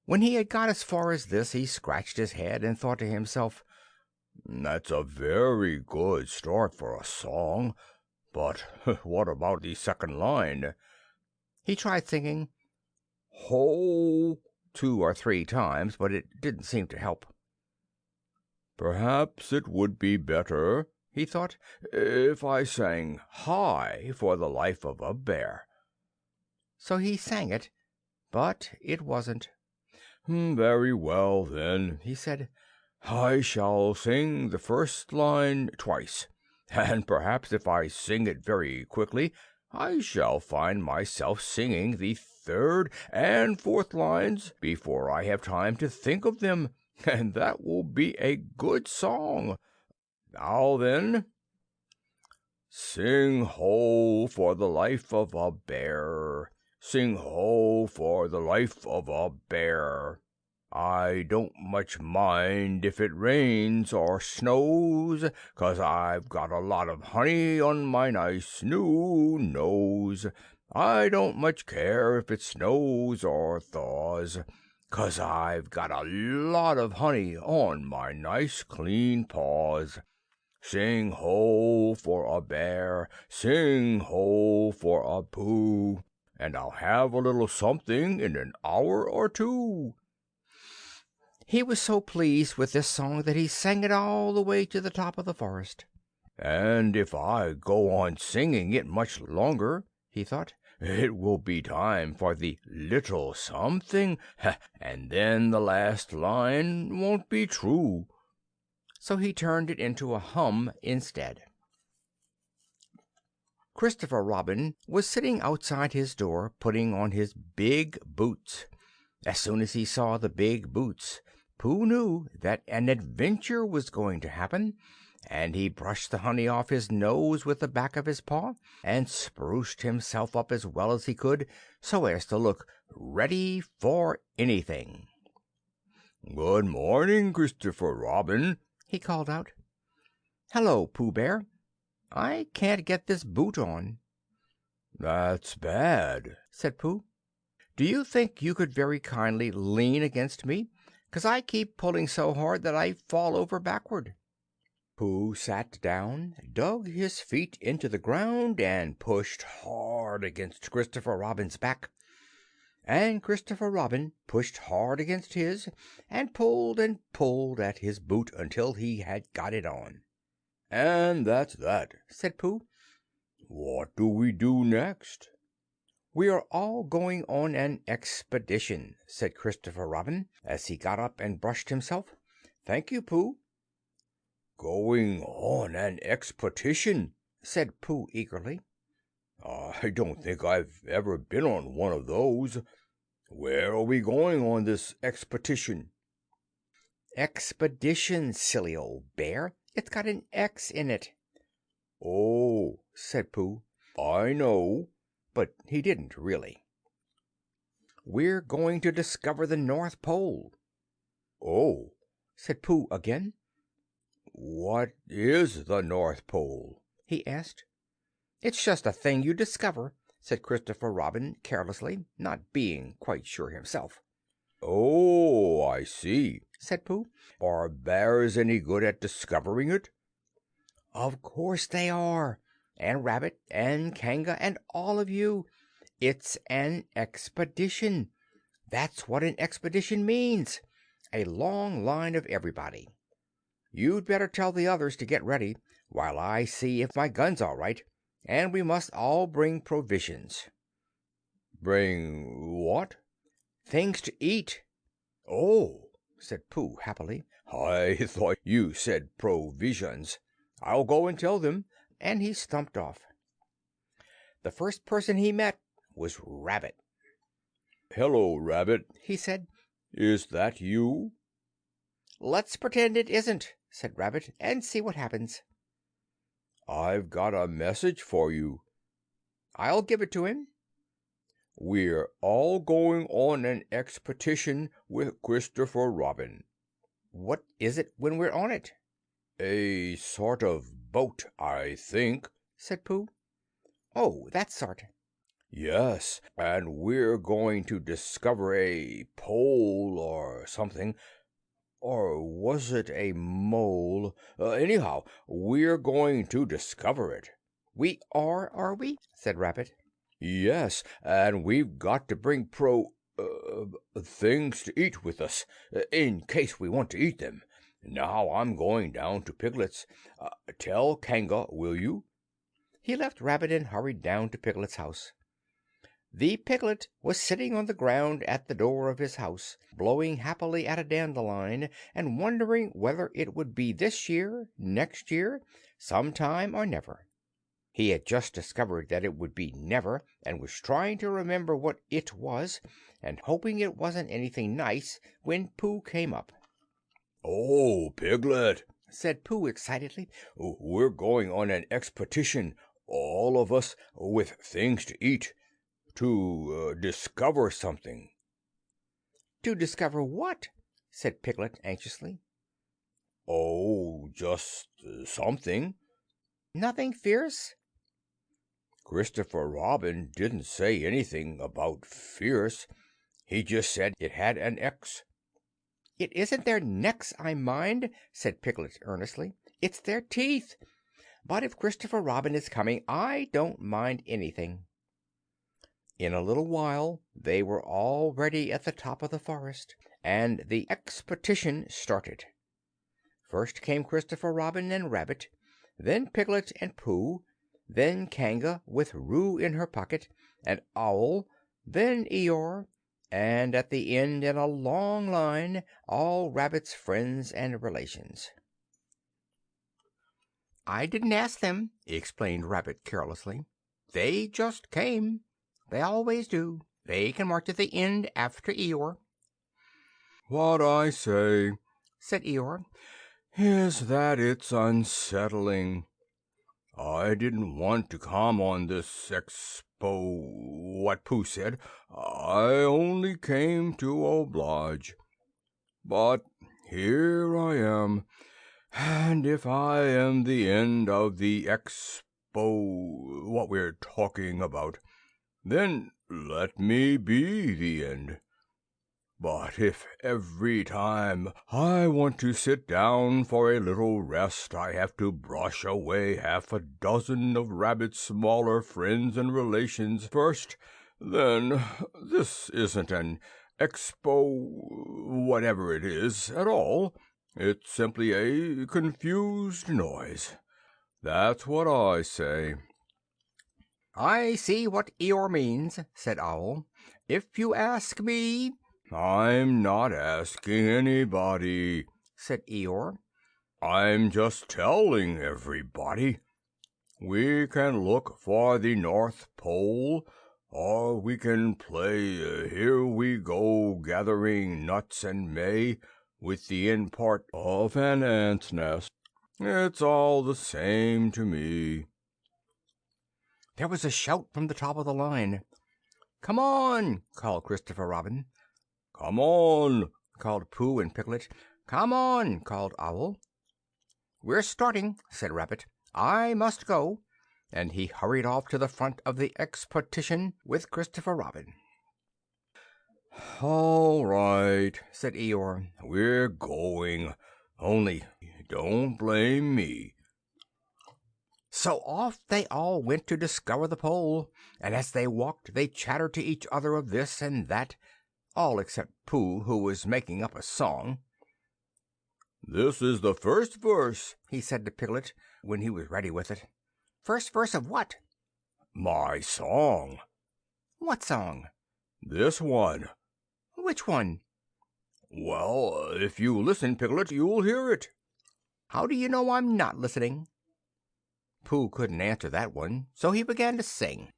When he had got as far as this, he scratched his head and thought to himself, That's a very good start for a song, but what about the second line? He tried singing "Ho" 2 or 3 times, but it didn't seem to help. Perhaps it would be better, he thought, if I sang high for the life of a bear. So he sang it, but it wasn't. Very well, then, he said. I shall sing the first line twice, and perhaps if I sing it very quickly, I shall find myself singing the third and fourth lines before I have time to think of them, and that will be a good song. Now then, sing ho for the life of a bear. Sing ho for the life of a bear. I don't much mind if it rains or snows, 'cause I've got a lot of honey on my nice new nose. I don't much care if it snows or thaws, 'cause I've got a lot of honey on my nice clean paws. Sing ho for a bear, sing ho for a Pooh, and I'll have a little something in an hour or two. He was so pleased with this song that he sang it all the way to the top of the forest. And if I go on singing it much longer, he thought, it will be time for the little something, and then the last line won't be true. So he turned it into a hum instead. Christopher Robin was sitting outside his door putting on his big boots. As soon as he saw the big boots, Pooh knew that an adventure was going to happen, and he brushed the honey off his nose with the back of his paw and spruced himself up as well as he could, so as to look ready for anything. "Good morning, Christopher Robin," he called out. "Hello, Pooh Bear. I can't get this boot on." "That's bad," said Pooh. "Do you think you could very kindly lean against me? 'Cause I keep pulling so hard that I fall over backward." Pooh sat down, dug his feet into the ground, and pushed hard against Christopher Robin's back. And Christopher Robin pushed hard against his, and pulled at his boot until he had got it on. "And that's that," said Pooh. "What do we do next?" "We are all going on an expedition," said Christopher Robin, as he got up and brushed himself. "Thank you, Pooh." "Going on an expedition," said Pooh eagerly. "I don't think I've ever been on one of those. Where are we going on this expedition?" "Expedition, silly old bear. It's got an X in it." "Oh," said Pooh, "I know." But he didn't really. "We're going to discover the North Pole." "Oh," said Pooh again. "What is the North Pole?" he asked. "It's just a thing you discover," said Christopher Robin carelessly, not being quite sure himself. "Oh, I see," said Pooh. "Are bears any good at discovering it?" "Of course they are, and Rabbit and Kanga and all of you. It's an expedition. That's what an expedition means. A long line of everybody. You'd better tell the others to get ready, while I see if my gun's all right. And we must all bring provisions." "Bring what?" "Things to eat." "Oh," said Pooh happily. "I thought you said provisions. I'll go and tell them." And he stumped off. The first person he met was Rabbit. "Hello, Rabbit," he said. Is that you?" "Let's pretend it isn't," said Rabbit, "and see what happens." "I've got a message for you." "I'll give it to him." "We're all going on an expedition with Christopher Robin." "What is it when we're on it?" "A sort of boat, I think," said Pooh. "Oh, that sort." "Yes, and we're going to discover a pole or something. Or was it a mole? Anyhow, we're going to discover it." "We are we?" said Rabbit. "Yes, and we've got to bring things to eat with us, in case we want to eat them. Now I'm going down to Piglet's. Tell Kanga, will you?" He left Rabbit and hurried down to Piglet's house. The piglet was sitting on the ground at the door of his house, blowing happily at a dandelion, and wondering whether it would be this year, next year, sometime, or never. He had just discovered that it would be never, and was trying to remember what it was, and hoping it wasn't anything nice, when Pooh came up. "Oh, Piglet," said Pooh excitedly, "we're going on an expedition, all of us, with things to eat, to discover something." "To discover what?" said Piglet anxiously. "Oh, just something." "Nothing fierce?" Christopher Robin didn't say anything about fierce. He just said it had an X. "It isn't their necks I mind," said Piglet earnestly. "It's their teeth. But if Christopher Robin is coming, I don't mind anything." In a little while they were already at the top of the forest, and the expedition started. First came Christopher Robin and Rabbit, then Piglet and Pooh, then Kanga with Roo in her pocket, and Owl, then Eeyore, and at the end, in a long line, all Rabbit's friends and relations. "I didn't ask them," explained Rabbit carelessly. "They just came. They always do. They can march at the end after Eeyore." "What I say," said Eeyore, "is that it's unsettling. I didn't want to come on this what Pooh said. I only came to oblige. But here I am, and if I am the end of the what we're talking about, then let me be the end. But if every time I want to sit down for a little rest I have to brush away half a dozen of Rabbit's smaller friends and relations first, then this isn't an whatever it is, at all. It's simply a confused noise. That's what I say." "I see what Eeyore means," said Owl. "If you ask me—" "I'm not asking anybody," said Eeyore. "I'm just telling everybody. We can look for the North Pole, or we can play Here We Go Gathering Nuts in May with the end part of an ant's nest. It's all the same to me." There was a shout from the top of the line. "Come on!" called Christopher Robin. "Come on!" called Pooh and Piglet. "Come on!" called Owl. "We're starting," said Rabbit. "I must go," and he hurried off to the front of the expedition with Christopher Robin. "All right," said Eeyore. "We're going. Only don't blame me." So off they all went to discover the pole, and as they walked they chattered to each other of this and that, all except Pooh, who was making up a song. "This is the first verse," he said to Piglet when he was ready with it. "First verse of what?" "My song." "What song?" "This one." "Which one?" "Well, if you listen, Piglet, you'll hear it." "How do you know I'm not listening?" Pooh couldn't answer that one, so he began to sing.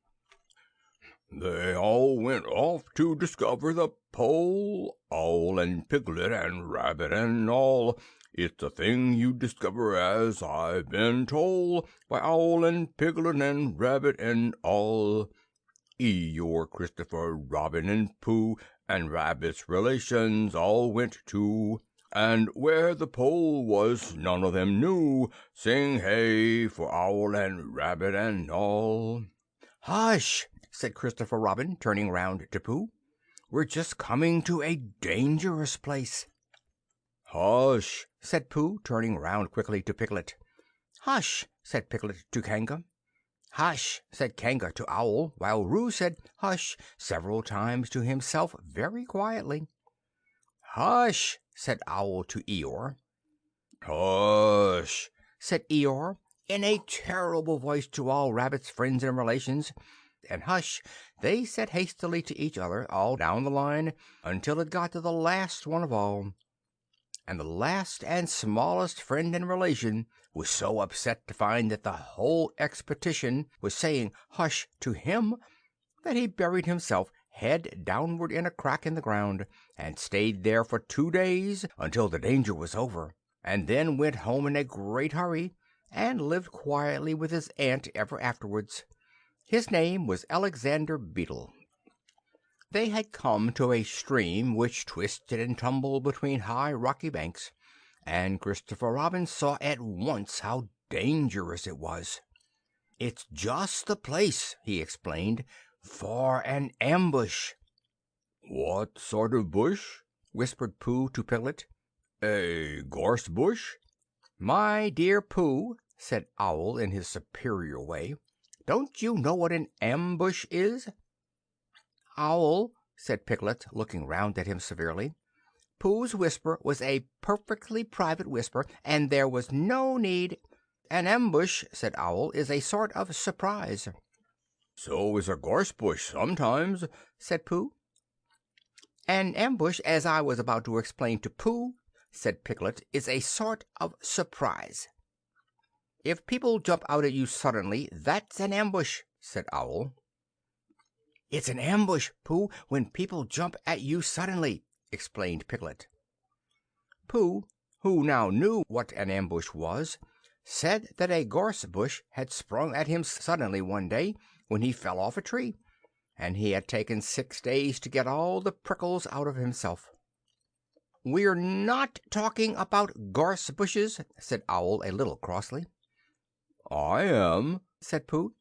They all went off to discover the pole, Owl and Piglet and Rabbit and all. It's a thing you discover as I've been told by Owl and Piglet and Rabbit and all. Eeyore, Christopher, Robin and Pooh, and Rabbit's relations all went too. And where the pole was none of them knew. Sing hey for Owl and Rabbit and all. "Hush!" said Christopher Robin, turning round to Pooh. "We're just coming to a dangerous place." "Hush!" said Pooh, turning round quickly to Piglet. "Hush!" said Piglet to Kanga. "Hush!" said Kanga to Owl, while Roo said "Hush!" several times to himself very quietly. "Hush!" said Owl to Eeyore. "Hush!" said Eeyore, in a terrible voice to all Rabbit's friends and relations, and "Hush!" they said hastily to each other, all down the line, until it got to the last one of all. And the last and smallest friend and relation was so upset to find that the whole expedition was saying "Hush!" to him that he buried himself head downward in a crack in the ground, and stayed there for 2 days until the danger was over, and then went home in a great hurry, and lived quietly with his aunt ever afterwards. His name was Alexander Beetle. They had come to a stream which twisted and tumbled between high rocky banks, and Christopher Robin saw at once how dangerous it was. "It's just the place," he explained, "for an ambush." "What sort of bush?" whispered Pooh to Piglet. "A gorse bush?" "My dear Pooh," said Owl in his superior way, "don't you know what an ambush is?" "Owl," said Piglet, looking round at him severely, "Pooh's whisper was a perfectly private whisper, and there was no need—" "An ambush," said Owl, "is a sort of surprise." "So is a gorse bush sometimes," said Pooh. "An ambush, as I was about to explain to Pooh," said Piglet, "is a sort of surprise." "If people jump out at you suddenly, that's an ambush," said Owl. "It's an ambush, Pooh, when people jump at you suddenly," explained Piglet. Pooh, who now knew what an ambush was, said that a gorse bush had sprung at him suddenly one day when he fell off a tree, and he had taken 6 days to get all the prickles out of himself. "We're not talking about gorse bushes," said Owl a little crossly. "I am," said Pooh.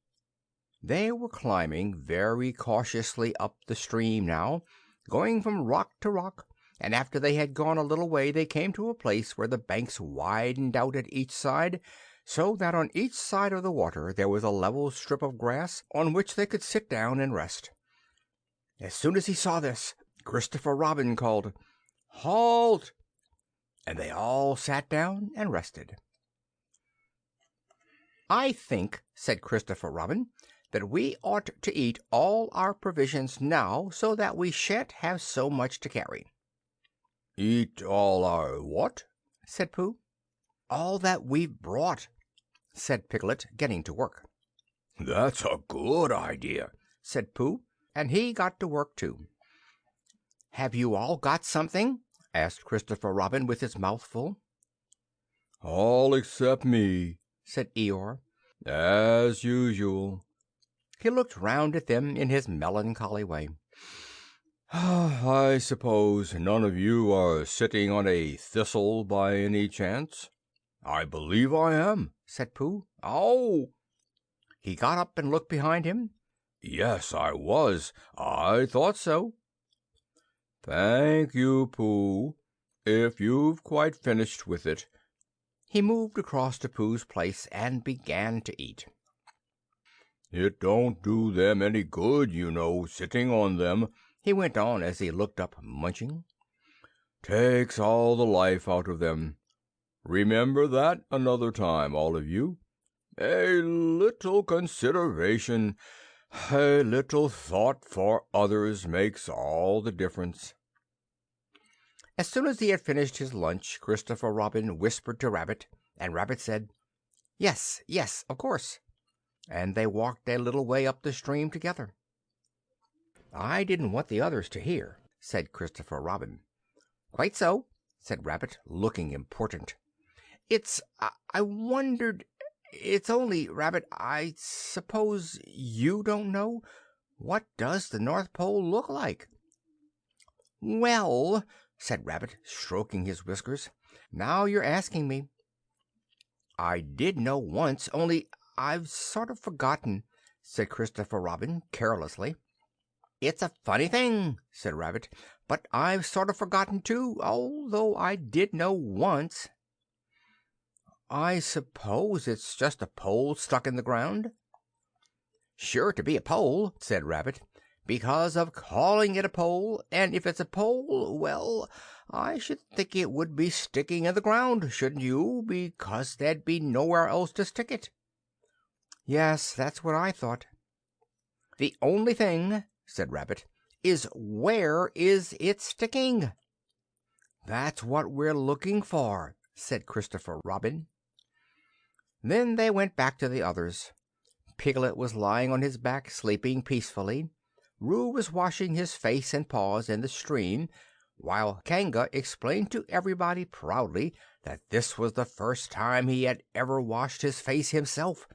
They were climbing very cautiously up the stream now, going from rock to rock, and after they had gone a little way they came to a place where the banks widened out at each side, so that on each side of the water there was a level strip of grass on which they could sit down and rest. As soon as he saw this, Christopher Robin called, "Halt!" and they all sat down and rested. "I think," said Christopher Robin, "that we ought to eat all our provisions now, so that we shan't have so much to carry." "Eat all our what?" said Pooh. "All that we've brought," said Piglet, getting to work. "That's a good idea," said Pooh, and he got to work too. "Have you all got something?" asked Christopher Robin with his mouth full. "All except me," said Eeyore. "As usual." He looked round at them in his melancholy way. "I suppose none of you are sitting on a thistle by any chance?" "I believe I am," said Pooh. "Oh!" He got up and looked behind him. "Yes, I was. I thought so." "Thank you, Pooh. If you've quite finished with it—" He moved across to Pooh's place and began to eat. "It don't do them any good, you know, sitting on them," he went on as he looked up, munching. "Takes all the life out of them. Remember that another time, all of you. A little consideration, a little thought for others makes all the difference." As soon as he had finished his lunch, Christopher Robin whispered to Rabbit, and Rabbit said, "Yes, yes, of course," and they walked a little way up the stream together. I didn't want the others to hear," said Christopher Robin. "Quite so," said Rabbit, looking important. I wondered. It's only, Rabbit, I suppose you don't know. What does the North Pole look like?" "Well," said Rabbit, stroking his whiskers, "now you're asking me. I did know once, only I've sort of forgotten," said Christopher Robin carelessly. "It's a funny thing," said Rabbit, "but I've sort of forgotten too, although I did know once." "I suppose it's just a pole stuck in the ground?" "Sure to be a pole," said Rabbit, "because of calling it a pole, and if it's a pole, well, I should think it would be sticking in the ground, shouldn't you? Because there'd be nowhere else to stick it." "Yes, that's what I thought." "The only thing," said Rabbit, "is where is it sticking?" "That's what we're looking for," said Christopher Robin. Then they went back to the others. Piglet was lying on his back, sleeping peacefully. Roo was washing his face and paws in the stream, while Kanga explained to everybody proudly that this was the first time he had ever washed his face himself,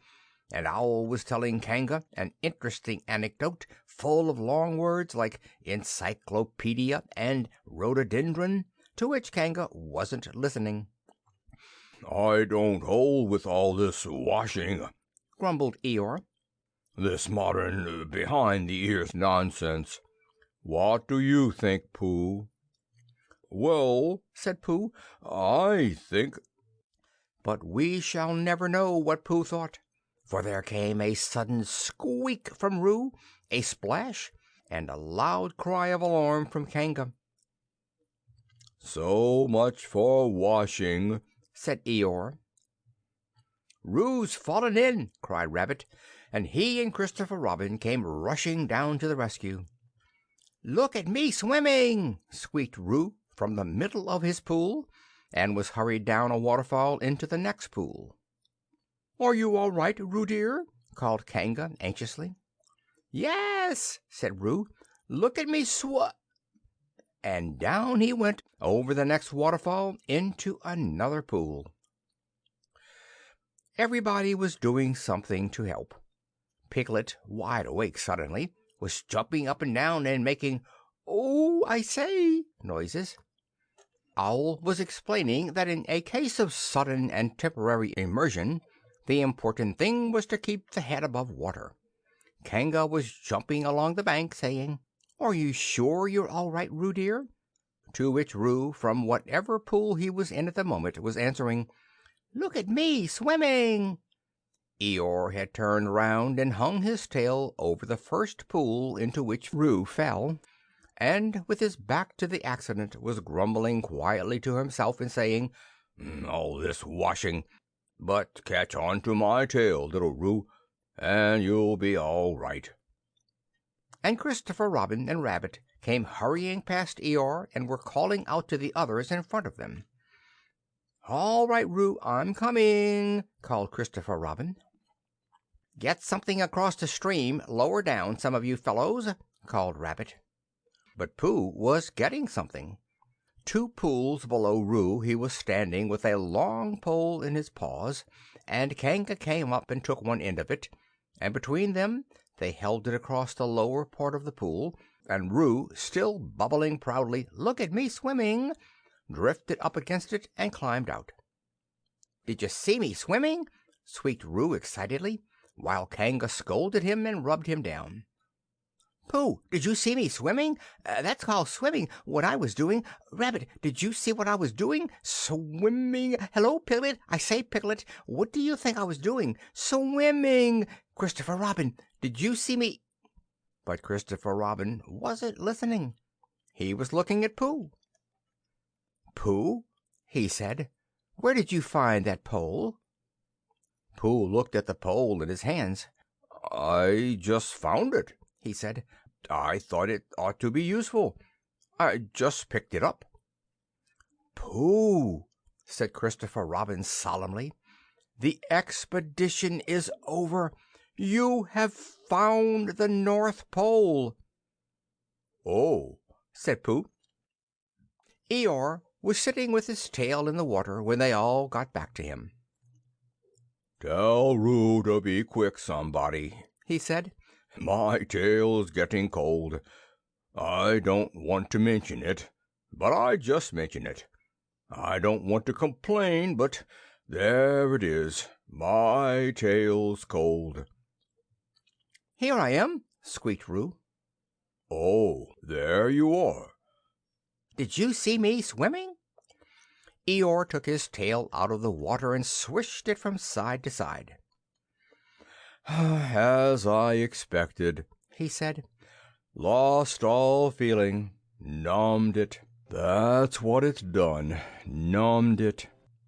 and Owl was telling Kanga an interesting anecdote full of long words like encyclopedia and rhododendron, to which Kanga wasn't listening. "I don't hold with all this washing," grumbled Eeyore. "This modern behind-the-ears nonsense. What do you think, Pooh?" "Well," said Pooh, "I think—" But we shall never know what Pooh thought, for there came a sudden squeak from Roo, a splash, and a loud cry of alarm from Kanga. "So much for washing," said Eeyore. "Roo's fallen in!" cried Rabbit, and he and Christopher Robin came rushing down to the rescue. "Look at me swimming!" squeaked Roo from the middle of his pool, and was hurried down a waterfall into the next pool. "Are you all right, Roo dear?" called Kanga anxiously. "Yes," said Roo. "Look at me and down he went over the next waterfall into another pool. Everybody was doing something to help. Piglet, wide awake suddenly, was jumping up and down and making "Oh, I say" noises. Owl was explaining that in a case of sudden and temporary immersion the important thing was to keep the head above water. Kanga was jumping along the bank, saying, "Are you sure you're all right, Roo dear?" To which Roo, from whatever pool he was in at the moment, was answering, "Look at me swimming!" Eeyore had turned round and hung his tail over the first pool into which Roo fell, and with his back to the accident was grumbling quietly to himself and saying, "All this washing! But catch on to my tail, little Roo, and you'll be all right." And Christopher Robin and Rabbit came hurrying past Eeyore and were calling out to the others in front of them. "All right, Roo, I'm coming," called Christopher Robin. "Get something across the stream lower down, some of you fellows," called Rabbit. But Pooh was getting something. 2 pools below Roo he was standing with a long pole in his paws, and Kanga came up and took one end of it, and between them they held it across the lower part of the pool, and Roo, still bubbling proudly, "Look at me swimming!" drifted up against it and climbed out. "Did you see me swimming?" squeaked Roo excitedly, while Kanga scolded him and rubbed him down. "Pooh, did you see me swimming? That's called swimming, what I was doing. Rabbit, did you see what I was doing? Swimming. Hello, Piglet. I say, Piglet, what do you think I was doing? Swimming. Christopher Robin, did you see me?" But Christopher Robin wasn't listening. He was looking at Pooh. "Pooh," he said, "where did you find that pole?" Pooh looked at the pole in his hands. "I just found it," he said. "I thought it ought to be useful. I just picked it up." "Pooh," said Christopher Robin solemnly, "the expedition is over. You have found the North Pole." "Oh," said Pooh. Eeyore was sitting with his tail in the water when they all got back to him. "Tell Roo to be quick, somebody," he said. "My tail's getting cold. I don't want to mention it, but I just mention it. I don't want to complain, but there it is. My tail's cold." "Here I am," squeaked Roo. "Oh, there you are." "Did you see me swimming?" Eeyore took his tail out of the water and swished it from side to side. "As I expected," he said. "Lost all feeling. Numbed it. That's what it's done. Numbed it.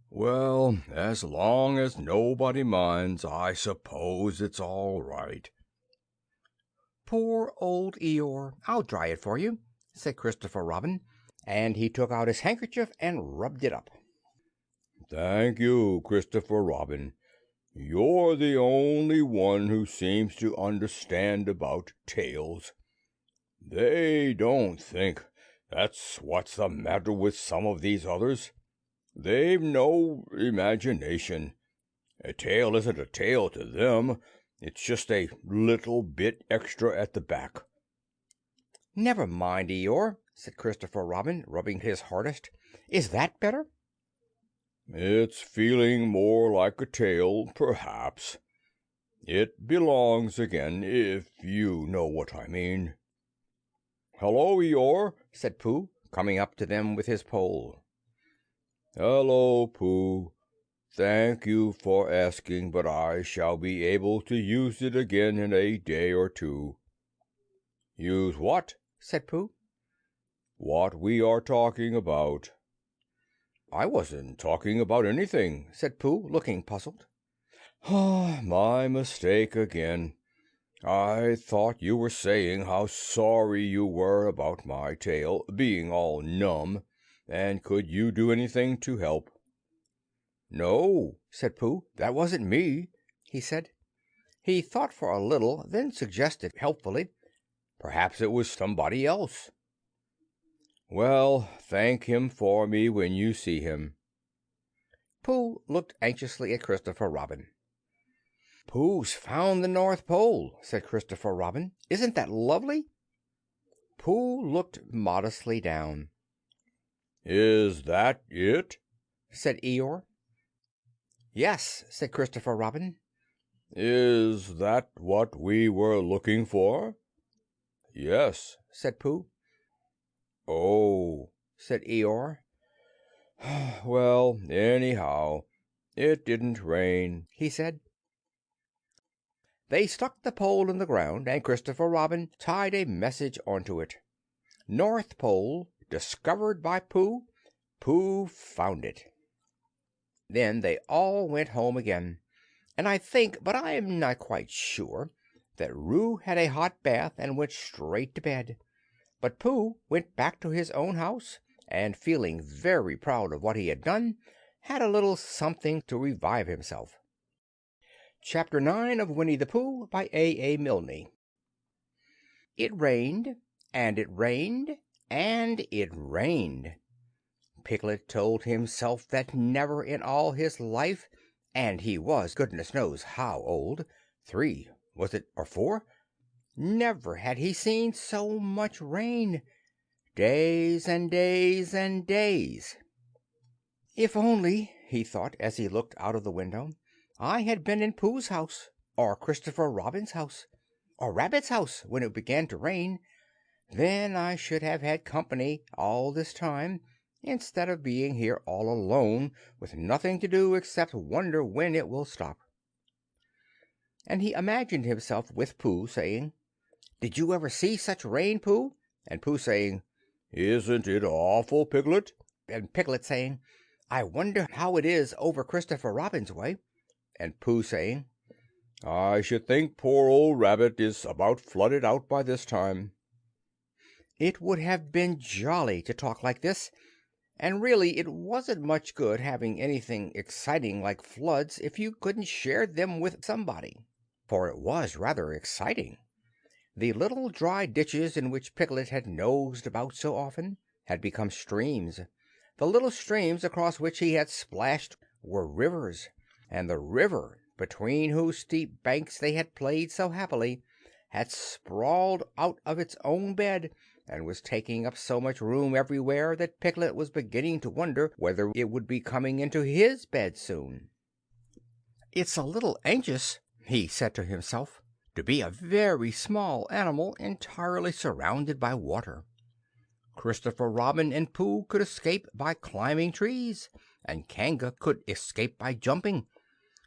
Well, as long as nobody minds, I suppose it's all right." "Poor old Eeyore! I'll dry it for you," said Christopher Robin, and he took out his handkerchief and rubbed it up. "Thank you, Christopher Robin. You're the only one who seems to understand about tails. They don't think. That's what's the matter with some of these others. They've no imagination. A tail isn't a tail to them. It's just a little bit extra at the back." "Never mind, Eeyore," said Christopher Robin, rubbing his hardest. "Is that better?" "It's feeling more like a tail, perhaps. It belongs again, if you know what I mean." "Hello, Eeyore," said Pooh, coming up to them with his pole. "Hello, Pooh. Thank you for asking, but I shall be able to use it again in a day or two." "Use what?" said Pooh. "What we are talking about." "I wasn't talking about anything," said Pooh, looking puzzled. "My mistake again. I thought you were saying how sorry you were about my tail being all numb, and could you do anything to help?" "No," said Pooh, "that wasn't me," he said. He thought for a little, then suggested helpfully, "Perhaps it was somebody else." "Well, thank him for me when you see him." Pooh looked anxiously at Christopher Robin. "Pooh's found the North Pole," said Christopher Robin. "Isn't that lovely?" Pooh looked modestly down. "Is that it?" said Eeyore. "Yes," said Christopher Robin. "Is that what we were looking for?" "Yes," said Pooh. "Oh," said Eeyore. "Well, anyhow, it didn't rain," he said. They stuck the pole in the ground, and Christopher Robin tied a message onto it. "North Pole discovered by Pooh. Pooh found it." Then they all went home again, and I think, but I am not quite sure, that Roo had a hot bath and went straight to bed. But Pooh went back to his own house, and feeling very proud of what he had done, had a little something to revive himself. Chapter 9 of Winnie the Pooh by A. Milne. It rained, and it rained, and it rained. Piglet told himself that never in all his life, and he was goodness knows how old, 3, was it, or 4? Never had he seen so much rain. Days and days and days. "If only," he thought as he looked out of the window, "I had been in Pooh's house, or Christopher Robin's house, or Rabbit's house when it began to rain, then I should have had company all this time, instead of being here all alone with nothing to do except wonder when it will stop." And he imagined himself with Pooh, saying, "Did you ever see such rain, Pooh?" And Pooh saying, "Isn't it awful, Piglet?" And Piglet saying, "I wonder how it is over Christopher Robin's way." And Pooh saying, "I should think poor old Rabbit is about flooded out by this time." It would have been jolly to talk like this, and really it wasn't much good having anything exciting like floods if you couldn't share them with somebody. For it was rather exciting. The little dry ditches in which Piglet had nosed about so often had become streams. The little streams across which he had splashed were rivers, and the river, between whose steep banks they had played so happily, had sprawled out of its own bed and was taking up so much room everywhere that Piglet was beginning to wonder whether it would be coming into his bed soon. "It's a little anxious," he said to himself, "to be a very small animal entirely surrounded by water. Christopher Robin and Pooh could escape by climbing trees, and Kanga could escape by jumping,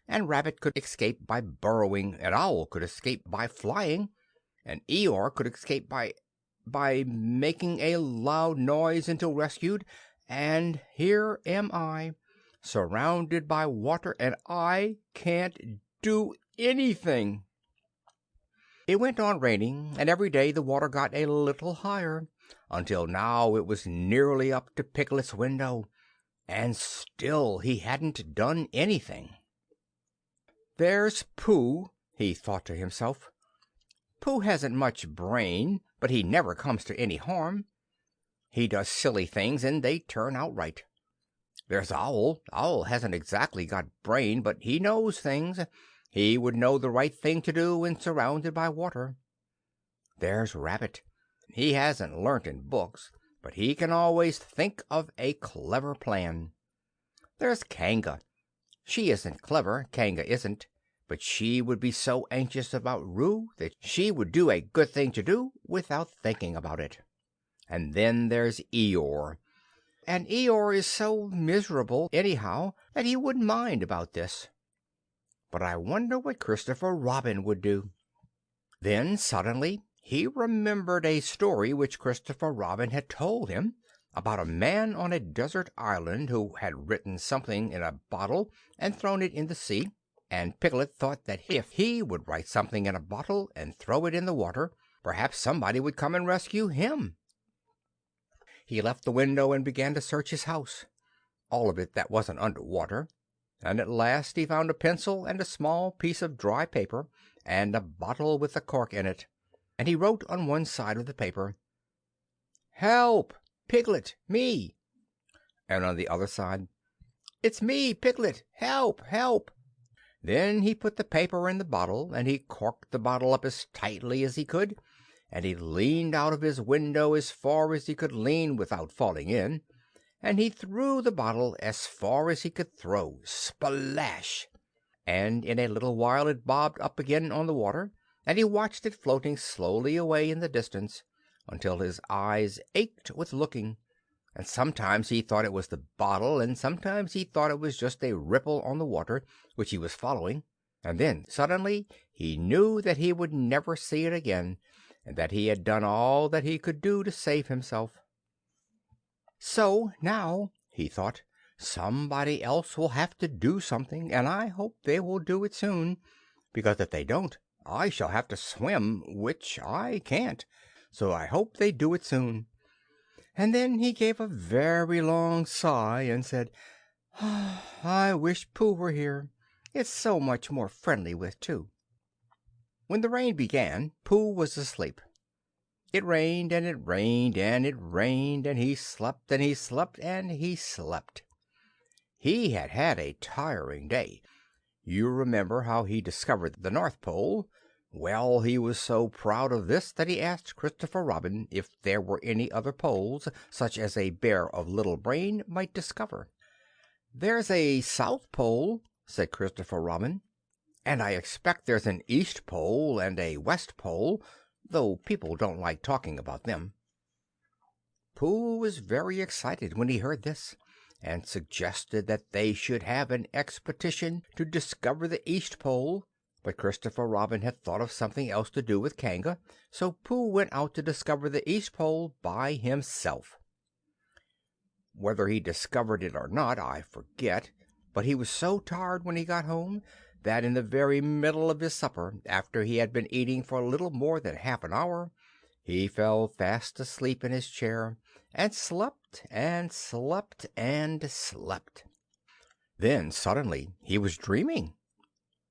and Rabbit could escape by burrowing, and Owl could escape by flying, and Eeyore could escape by making a loud noise until rescued, and here am I, surrounded by water, and I can't do anything." It went on raining, and every day the water got a little higher, until now it was nearly up to Piglet's window, and still he hadn't done anything. "There's Pooh," he thought to himself. "Pooh hasn't much brain, but he never comes to any harm. He does silly things, and they turn out right. There's Owl. Owl hasn't exactly got brain, but he knows things. He would know the right thing to do when surrounded by water. There's Rabbit. He hasn't learnt in books, but he can always think of a clever plan. There's Kanga. She isn't clever, Kanga isn't, but she would be so anxious about Roo that she would do a good thing to do without thinking about it. And then there's Eeyore. And Eeyore is so miserable, anyhow, that he wouldn't mind about this. But I wonder what Christopher Robin would do." Then suddenly he remembered a story which Christopher Robin had told him about a man on a desert island who had written something in a bottle and thrown it in the sea, and Piglet thought that if he would write something in a bottle and throw it in the water, perhaps somebody would come and rescue him. He left the window and began to search his house, all of it that wasn't under water, and at last he found a pencil and a small piece of dry paper and a bottle with a cork in it, and he wrote on one side of the paper, "Help! Piglet! Me!" and on the other side, "It's me, Piglet! Help! Help!" Then he put the paper in the bottle, and he corked the bottle up as tightly as he could, and he leaned out of his window as far as he could lean without falling in, and he threw the bottle as far as he could throw, splash! And in a little while it bobbed up again on the water, and he watched it floating slowly away in the distance until his eyes ached with looking, and sometimes he thought it was the bottle, and sometimes he thought it was just a ripple on the water which he was following, and then suddenly he knew that he would never see it again, and that he had done all that he could do to save himself. "So now," he thought, "somebody else will have to do something, and I hope they will do it soon, because if they don't I shall have to swim, which I can't, so I hope they do it soon." And then he gave a very long sigh and said, "I wish Pooh were here. It's so much more friendly with, too." When the rain began, Pooh was asleep. It rained, and it rained, and it rained, and he slept, and he slept, and he slept. He had had a tiring day. You remember how he discovered the North Pole. Well, he was so proud of this that he asked Christopher Robin if there were any other poles such as a bear of little brain might discover. "There's a South Pole," said Christopher Robin, "and I expect there's an East Pole and a West Pole, though people don't like talking about them." Pooh was very excited when he heard this, and suggested that they should have an expedition to discover the East Pole, but Christopher Robin had thought of something else to do with Kanga, so Pooh went out to discover the East Pole by himself. Whether he discovered it or not I forget, but he was so tired when he got home that in the very middle of his supper, after he had been eating for little more than half an hour, he fell fast asleep in his chair, and slept and slept and slept. Then suddenly he was dreaming.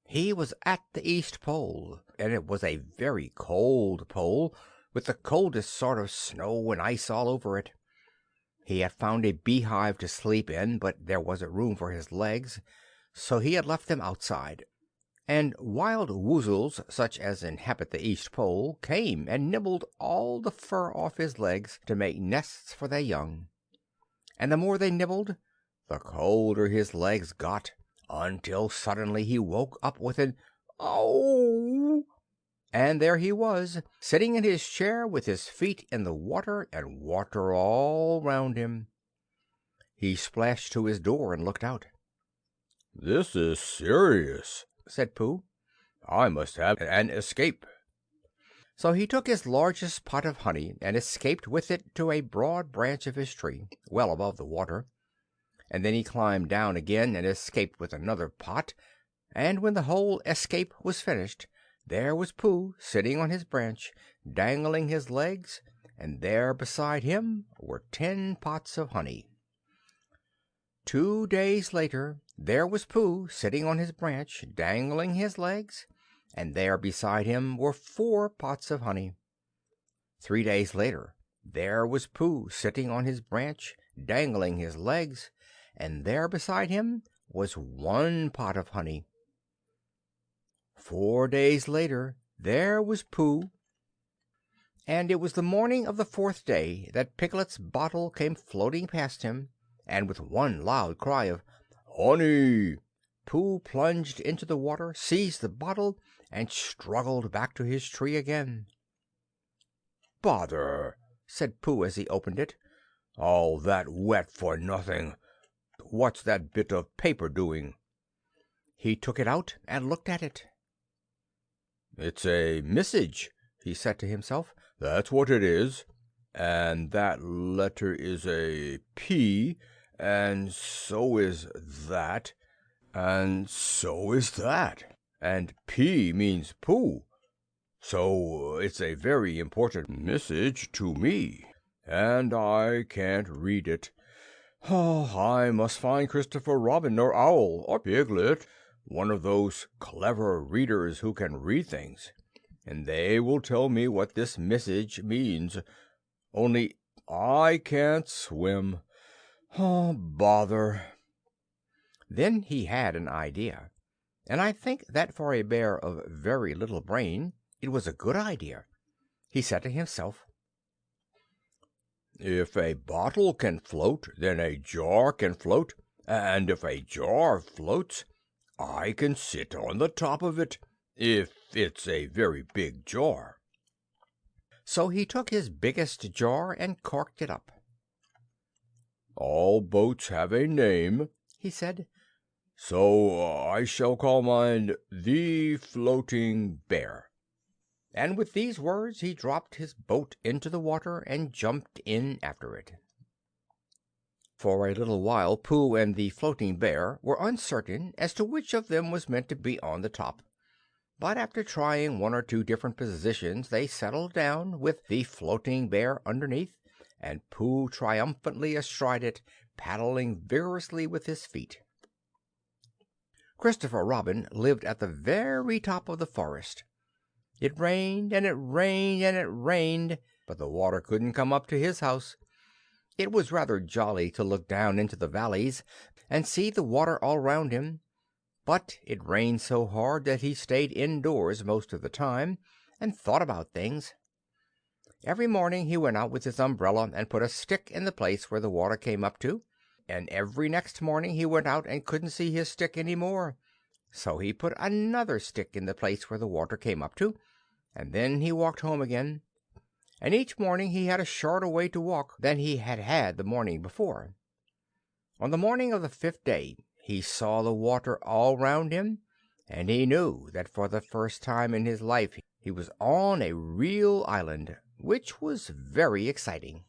He was at the East Pole, and it was a very cold pole, with the coldest sort of snow and ice all over it. He had found a beehive to sleep in, but there wasn't room for his legs, so he had left them outside. And wild woozles, such as inhabit the East Pole, came and nibbled all the fur off his legs to make nests for their young. And the more they nibbled, the colder his legs got, until suddenly he woke up with an "Ow!" And there he was, sitting in his chair with his feet in the water and water all round him. He splashed to his door and looked out. "This is serious," said Pooh. "I must have an escape." So he took his largest pot of honey and escaped with it to a broad branch of his tree, well above the water. And then he climbed down again and escaped with another pot, and when the whole escape was finished, there was Pooh sitting on his branch, dangling his legs, and there beside him were 10 pots of honey. 2 days later there was Pooh sitting on his branch, dangling his legs, and there beside him were 4 pots of honey. 3 days later there was Pooh sitting on his branch, dangling his legs, and there beside him was 1 pot of honey. 4 days later there was Pooh, and it was the morning of the 4th day that Piglet's bottle came floating past him, and with one loud cry of "Honey!" Pooh plunged into the water, seized the bottle, and struggled back to his tree again. "Bother!" said Pooh as he opened it. "All that wet for nothing. What's that bit of paper doing?" He took it out and looked at it. "It's a message," he said to himself. "That's what it is. And that letter is a P, and so is that, and so is that. And P means Pooh. So it's a very important message to me, and I can't read it. Oh, I must find Christopher Robin, or Owl, or Piglet, one of those clever readers who can read things, and they will tell me what this message means. Only I can't swim. Oh, bother!" Then he had an idea, and I think that for a bear of very little brain it was a good idea. He said to himself, "If a bottle can float, then a jar can float, and if a jar floats, I can sit on the top of it, if it's a very big jar." So he took his biggest jar and corked it up. "All boats have a name," he said, "so I shall call mine the Floating Bear." And with these words he dropped his boat into the water and jumped in after it. For a little while Pooh and the Floating Bear were uncertain as to which of them was meant to be on the top, but after trying 1 or 2 different positions they settled down with the Floating Bear underneath, and Pooh triumphantly astride it, paddling vigorously with his feet. Christopher Robin lived at the very top of the forest. It rained, and it rained, and it rained, but the water couldn't come up to his house. It was rather jolly to look down into the valleys and see the water all round him, but it rained so hard that he stayed indoors most of the time and thought about things. Every morning he went out with his umbrella and put a stick in the place where the water came up to, and every next morning he went out and couldn't see his stick any more. So he put another stick in the place where the water came up to, and then he walked home again. And each morning he had a shorter way to walk than he had had the morning before. On the morning of the 5th day he saw the water all round him, and he knew that for the first time in his life he was on a real island, which was very exciting.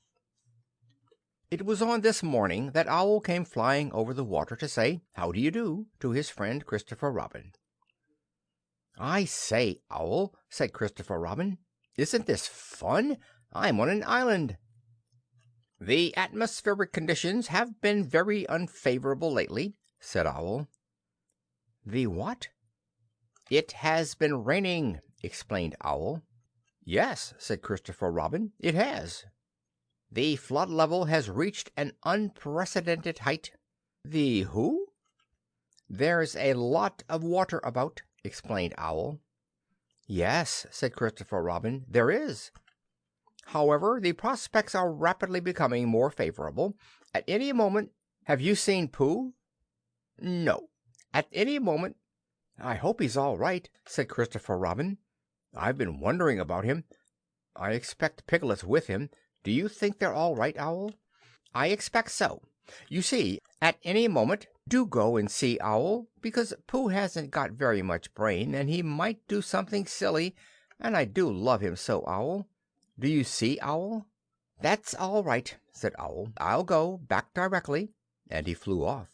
It was on this morning that Owl came flying over the water to say "How do you do" to his friend Christopher Robin. "I say, Owl," said Christopher Robin, "isn't this fun? I'm on an island." "The atmospheric conditions have been very unfavorable lately," said Owl. "The what?" "It has been raining," explained Owl. "Yes," said Christopher Robin, "it has. The flood level has reached an unprecedented height." "The who?" "There's a lot of water about," explained Owl. "Yes," said Christopher Robin, "there is. However, the prospects are rapidly becoming more favorable. At any moment— Have you seen Pooh?" "No." "At any moment—" "I hope he's all right," said Christopher Robin. "I've been wondering about him. I expect Piglet's with him. Do you think they're all right, Owl?" "I expect so. You see, at any moment— Do go and see, Owl, because Pooh hasn't got very much brain, and he might do something silly, and I do love him so, Owl. Do you see, Owl?" "That's all right," said Owl. "I'll go back directly," and he flew off.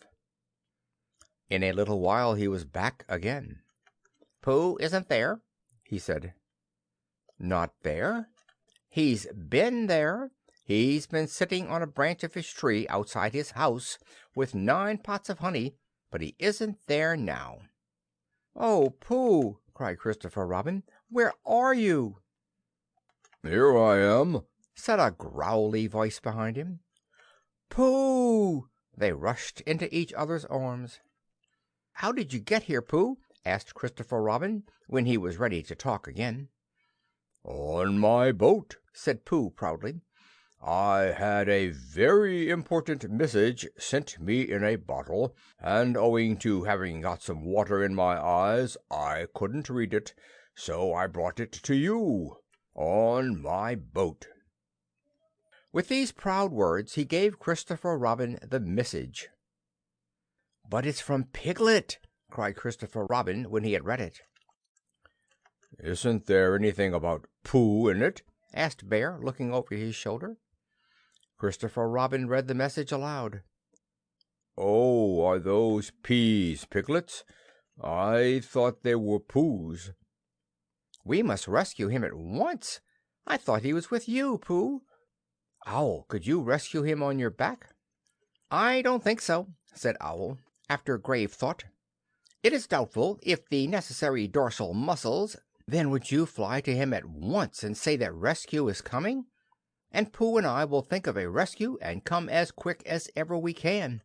In a little while he was back again. "Pooh isn't there," he said. "Not there?" "He's been there. He's been sitting on a branch of his tree outside his house with 9 pots of honey, but he isn't there now." "Oh, Pooh!" cried Christopher Robin. "Where are you?" "Here I am," said a growly voice behind him. "Pooh!" They rushed into each other's arms. "How did you get here, Pooh?" asked Christopher Robin, when he was ready to talk again. "On my boat," said Pooh proudly. "I had a very important message sent me in a bottle, and owing to having got some water in my eyes I couldn't read it, so I brought it to you. On my boat." With these proud words he gave Christopher Robin the message. "But it's from Piglet!" cried Christopher Robin when he had read it. "Isn't there anything about Pooh in it?" asked Bear, looking over his shoulder. Christopher Robin read the message aloud. "Oh, are those peas Piglet's? I thought they were Pooh's." "We must rescue him at once. I thought he was with you, Pooh. Owl, could you rescue him on your back?" "I don't think so," said Owl, after grave thought. "It is doubtful if the necessary dorsal muscles—" "Then would you fly to him at once and say that rescue is coming? And Pooh and I will think of a rescue and come as quick as ever we can.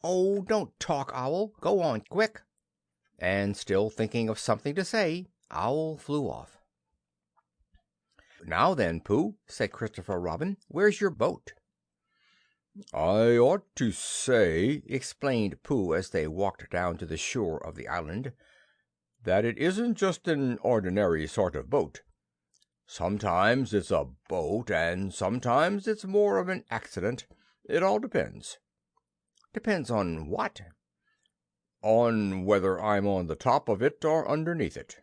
Oh, don't talk, Owl. Go on, quick." And still thinking of something to say, Owl flew off. "Now then, Pooh," said Christopher Robin, "where's your boat?" "I ought to say," explained Pooh as they walked down to the shore of the island, "that it isn't just an ordinary sort of boat. Sometimes it's a boat, and sometimes it's more of an accident. It all depends." "Depends on what?" "On whether I'm on the top of it or underneath it."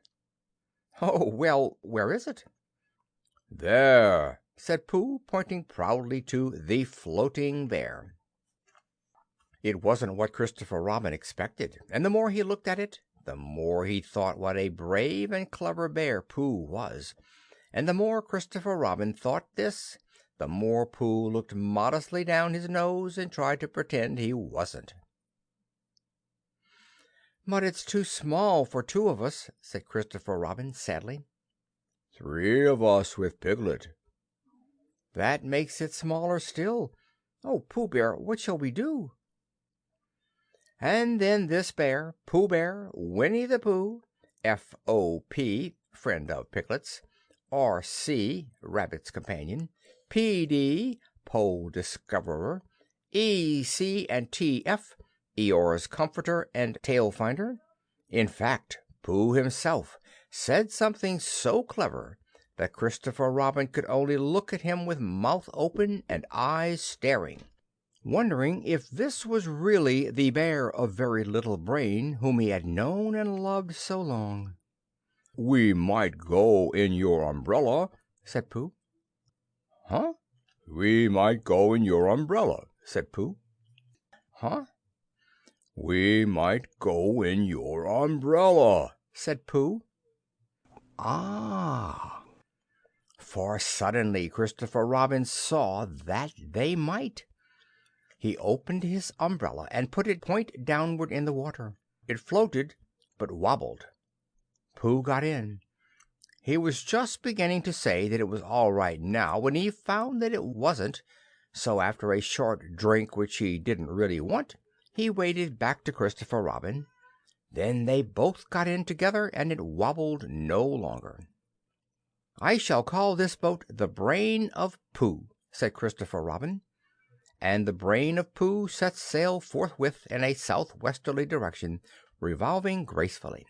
"Oh, well, where is it?" "There," said Pooh, pointing proudly to the floating bear. It wasn't what Christopher Robin expected, and the more he looked at it, the more he thought what a brave and clever bear Pooh was. And the more Christopher Robin thought this, the more Pooh looked modestly down his nose and tried to pretend he wasn't. "But it's too small for 2 of us," said Christopher Robin sadly. 3 of us with Piglet." "That makes it smaller still. Oh, Pooh Bear, what shall we do?" And then this bear, Pooh Bear, Winnie the Pooh, F.O.P., friend of Piglet's, R.C., Rabbit's companion, P.D., Pole Discoverer, E.C. and T.F., Eeyore's comforter and tail finder. In fact, Pooh himself said something so clever that Christopher Robin could only look at him with mouth open and eyes staring, wondering if this was really the bear of very little brain whom he had known and loved so long. "We might go in your umbrella," said Pooh. "Huh?" "We might go in your umbrella," said Pooh. "Huh?" "We might go in your umbrella," said Pooh. Ah! For suddenly Christopher Robin saw that they might. He opened his umbrella and put it point downward in the water. It floated, but wobbled. Pooh got in. He was just beginning to say that it was all right now when he found that it wasn't, so after a short drink which he didn't really want, he waded back to Christopher Robin. Then they both got in together, and it wobbled no longer. "I shall call this boat the Brain of Pooh," said Christopher Robin, and the Brain of Pooh set sail forthwith in a southwesterly direction, revolving gracefully.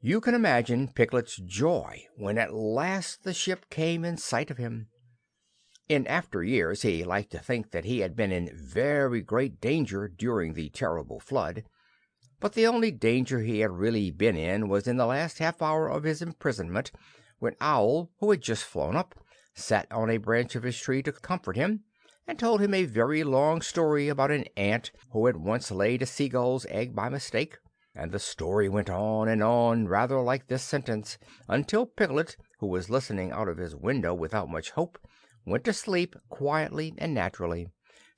You can imagine Piglet's joy when at last the ship came in sight of him. In after years he liked to think that he had been in very great danger during the terrible flood, but the only danger he had really been in was in the last half hour of his imprisonment, when Owl, who had just flown up, sat on a branch of his tree to comfort him, and told him a very long story about an ant who had once laid a seagull's egg by mistake. And the story went on, rather like this sentence, until Piglet, who was listening out of his window without much hope, went to sleep quietly and naturally,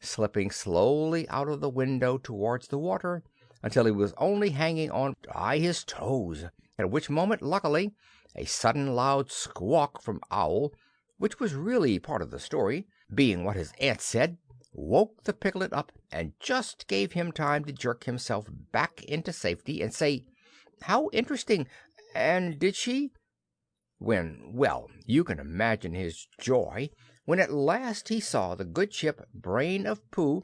slipping slowly out of the window towards the water, until he was only hanging on by his toes, at which moment, luckily, a sudden loud squawk from Owl, which was really part of the story, being what his aunt said, woke the Piglet up and just gave him time to jerk himself back into safety and say, "How interesting! And did she?" Well, you can imagine his joy when at last he saw the good ship Brain of Pooh,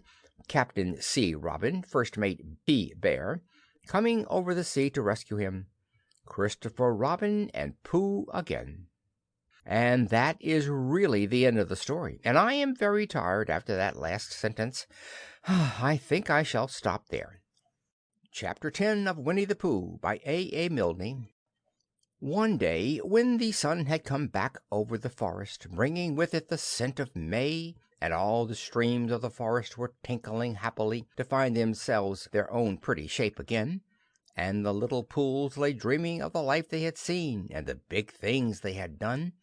Captain C. Robin, First Mate P. Bear, coming over the sea to rescue him. Christopher Robin and Pooh again. And that is really the end of the story, and I am very tired after that last sentence. I think I shall stop there. Chapter 10 of Winnie the Pooh by A. Milne. One day, when the sun had come back over the forest, bringing with it the scent of May, and all the streams of the forest were tinkling happily to find themselves their own pretty shape again, and the little pools lay dreaming of the life they had seen and the big things they had done,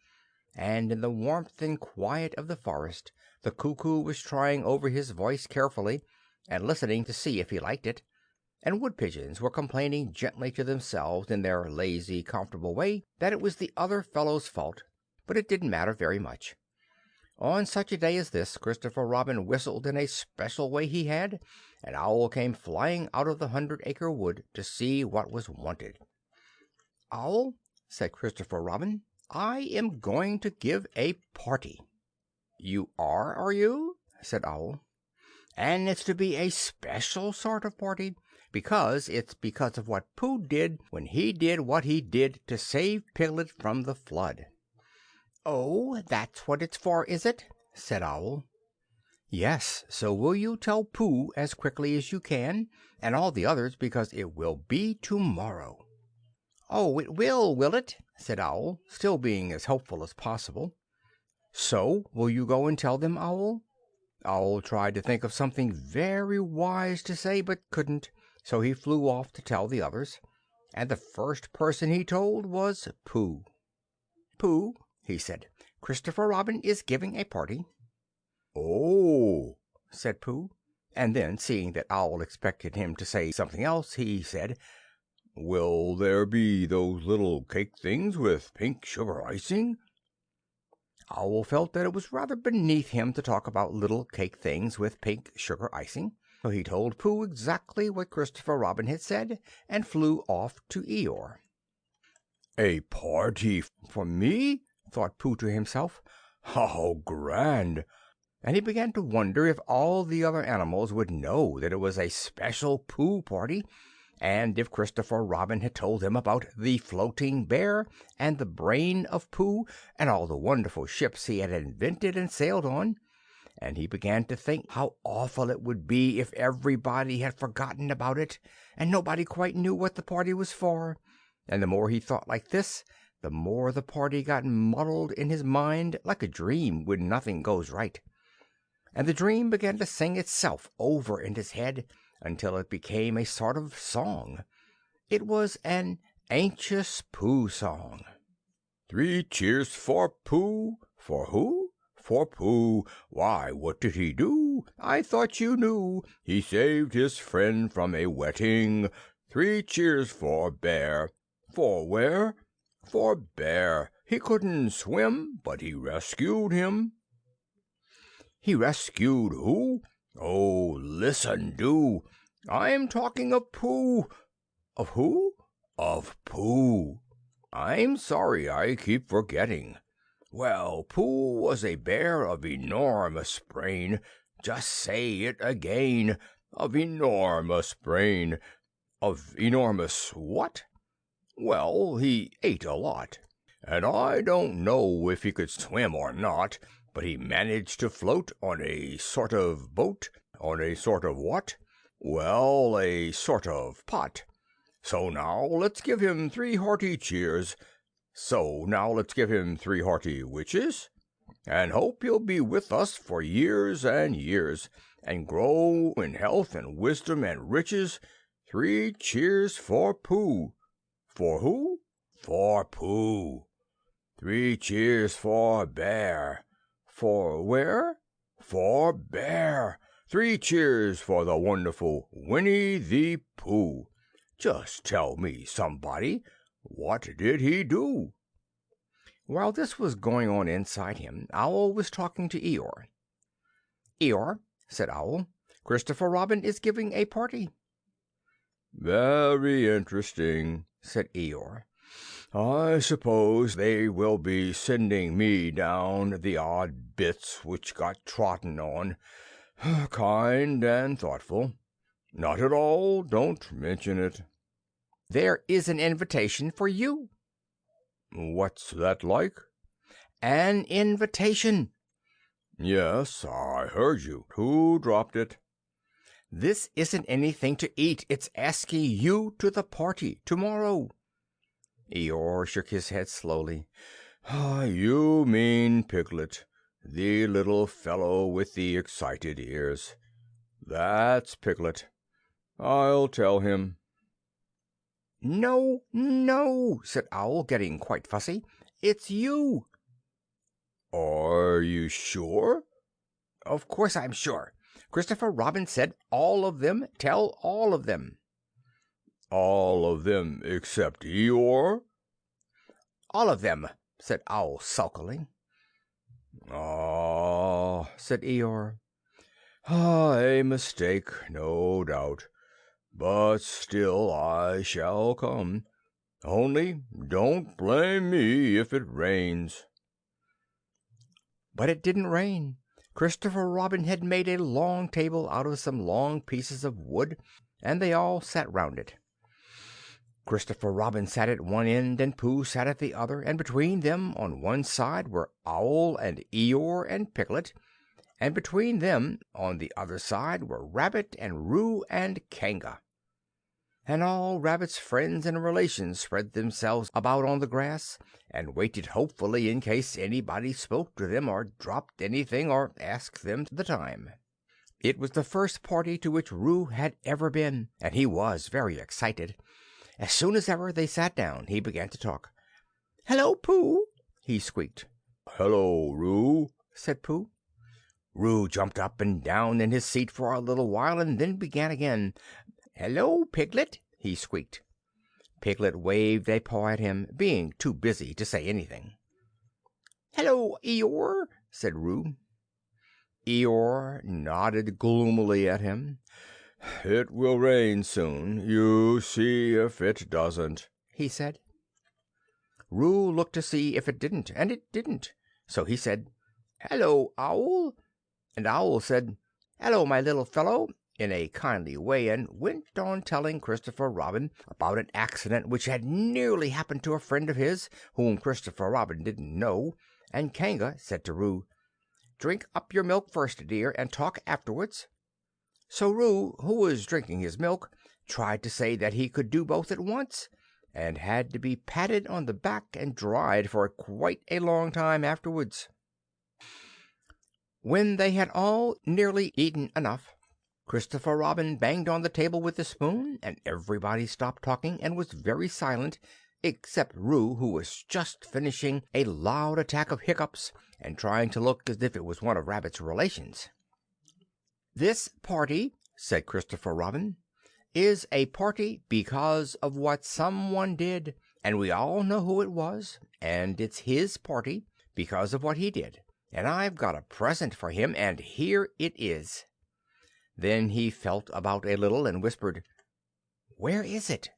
and in the warmth and quiet of the forest the cuckoo was trying over his voice carefully and listening to see if he liked it, and wood-pigeons were complaining gently to themselves in their lazy, comfortable way that it was the other fellow's fault, but it didn't matter very much. On such a day as this, Christopher Robin whistled in a special way he had, and Owl came flying out of the 100-acre wood to see what was wanted. "Owl," said Christopher Robin, "I am going to give a party." "You are you?" said Owl. "And it's to be a special sort of party, because it's because of what Pooh did when he did what he did to save Piglet from the flood." "Oh, that's what it's for, is it?" said Owl. "Yes, so will you tell Pooh as quickly as you can, and all the others, because it will be tomorrow." "Oh, it will it?" said Owl, still being as hopeful as possible. "So will you go and tell them, Owl?" Owl tried to think of something very wise to say, but couldn't, so he flew off to tell the others, and the first person he told was Pooh. "Pooh," he said, "Christopher Robin is giving a party." "Oh," said Pooh, and then, seeing that Owl expected him to say something else, he said, "Will there be those little cake things with pink sugar icing?" Owl felt that it was rather beneath him to talk about little cake things with pink sugar icing, so he told Pooh exactly what Christopher Robin had said, and flew off to Eeyore. "A party for me?" thought Pooh to himself. "How grand!" And he began to wonder if all the other animals would know that it was a special Pooh party, and if Christopher Robin had told them about the floating bear and the Brain of Pooh and all the wonderful ships he had invented and sailed on. And he began to think how awful it would be if everybody had forgotten about it, and nobody quite knew what the party was for. And the more he thought like this, the more the party got muddled in his mind, like a dream when nothing goes right. And the dream began to sing itself over in his head until it became a sort of song. It was an anxious Pooh song. "Three cheers for Pooh." "For who?" "For Pooh. Why, what did he do? I thought you knew. He saved his friend from a wetting. Three cheers for Bear." For where? For Bear. He couldn't swim, but he rescued him. He rescued who? Oh, listen, do. I'm talking of Pooh. Of who? Of Pooh. I'm sorry I keep forgetting. Well, Pooh was a bear of enormous brain. Just say it again. Of enormous brain. Of enormous what? Well, he ate a lot. And I don't know if he could swim or not, but he managed to float on a sort of boat. On a sort of what? Well, a sort of pot. So now let's give him 3 hearty cheers. So now let's give him 3 hearty wishes, and hope he'll be with us for years and years, and grow in health and wisdom and riches. 3 cheers for Pooh. For who? For Pooh. 3 cheers for Bear. For where? For Bear. 3 cheers for the wonderful Winnie the Pooh. Just tell me, somebody, what did he do? While this was going on inside him, Owl was talking to Eeyore. "Eeyore," said Owl, "Christopher Robin is giving a party." "Very interesting," said Eeyore. "I suppose they will be sending me down the odd bits which got trodden on. Kind and thoughtful. Not at all. Don't mention it." "There is an invitation for you." "What's that like?" "An invitation." "Yes, I heard you. Who dropped it?" "This isn't anything to eat. It's asking you to the party tomorrow." Eeyore shook his head slowly. "You mean Piglet, the little fellow with the excited ears. That's Piglet. I'll tell him." "No, no," said Owl, getting quite fussy. "It's you." "Are you sure?" "Of course I'm sure. Christopher Robin said all of them. Tell all of them." "All of them except Eeyore?" "All of them," said Owl sulkily. "Ah," said Eeyore. "A mistake, no doubt. But still I shall come. Only don't blame me if it rains." But it didn't rain. Christopher Robin had made a long table out of some long pieces of wood, and they all sat round it. Christopher Robin sat at one end, and Pooh sat at the other, and between them on one side were Owl and Eeyore and Piglet, and between them on the other side were Rabbit and Roo and Kanga. And all Rabbit's friends and relations spread themselves about on the grass, and waited hopefully in case anybody spoke to them, or dropped anything, or asked them the time. It was the first party to which Roo had ever been, and he was very excited. As soon as ever they sat down, he began to talk. "Hello, Pooh!" he squeaked. "Hello, Roo!" said Pooh. Roo jumped up and down in his seat for a little while, and then began again. "Hello, Piglet!" he squeaked. Piglet waved a paw at him, being too busy to say anything. "Hello, Eeyore!" said Roo. Eeyore nodded gloomily at him. "It will rain soon. You see if it doesn't," he said. Roo looked to see if it didn't, and it didn't. So he said, "Hello, Owl!" And Owl said, "Hello, my little fellow," in a kindly way, and went on telling Christopher Robin about an accident which had nearly happened to a friend of his, whom Christopher Robin didn't know. And Kanga said to Roo, "Drink up your milk first, dear, and talk afterwards." So Roo, who was drinking his milk, tried to say that he could do both at once, and had to be patted on the back and dried for quite a long time afterwards. When they had all nearly eaten enough, Christopher Robin banged on the table with a spoon, and everybody stopped talking and was very silent, except Roo, who was just finishing a loud attack of hiccups and trying to look as if it was one of Rabbit's relations. "This party," said Christopher Robin, "is a party because of what someone did, and we all know who it was, and it's his party because of what he did, and I've got a present for him, and here it is." Then he felt about a little and whispered, "Where is it?"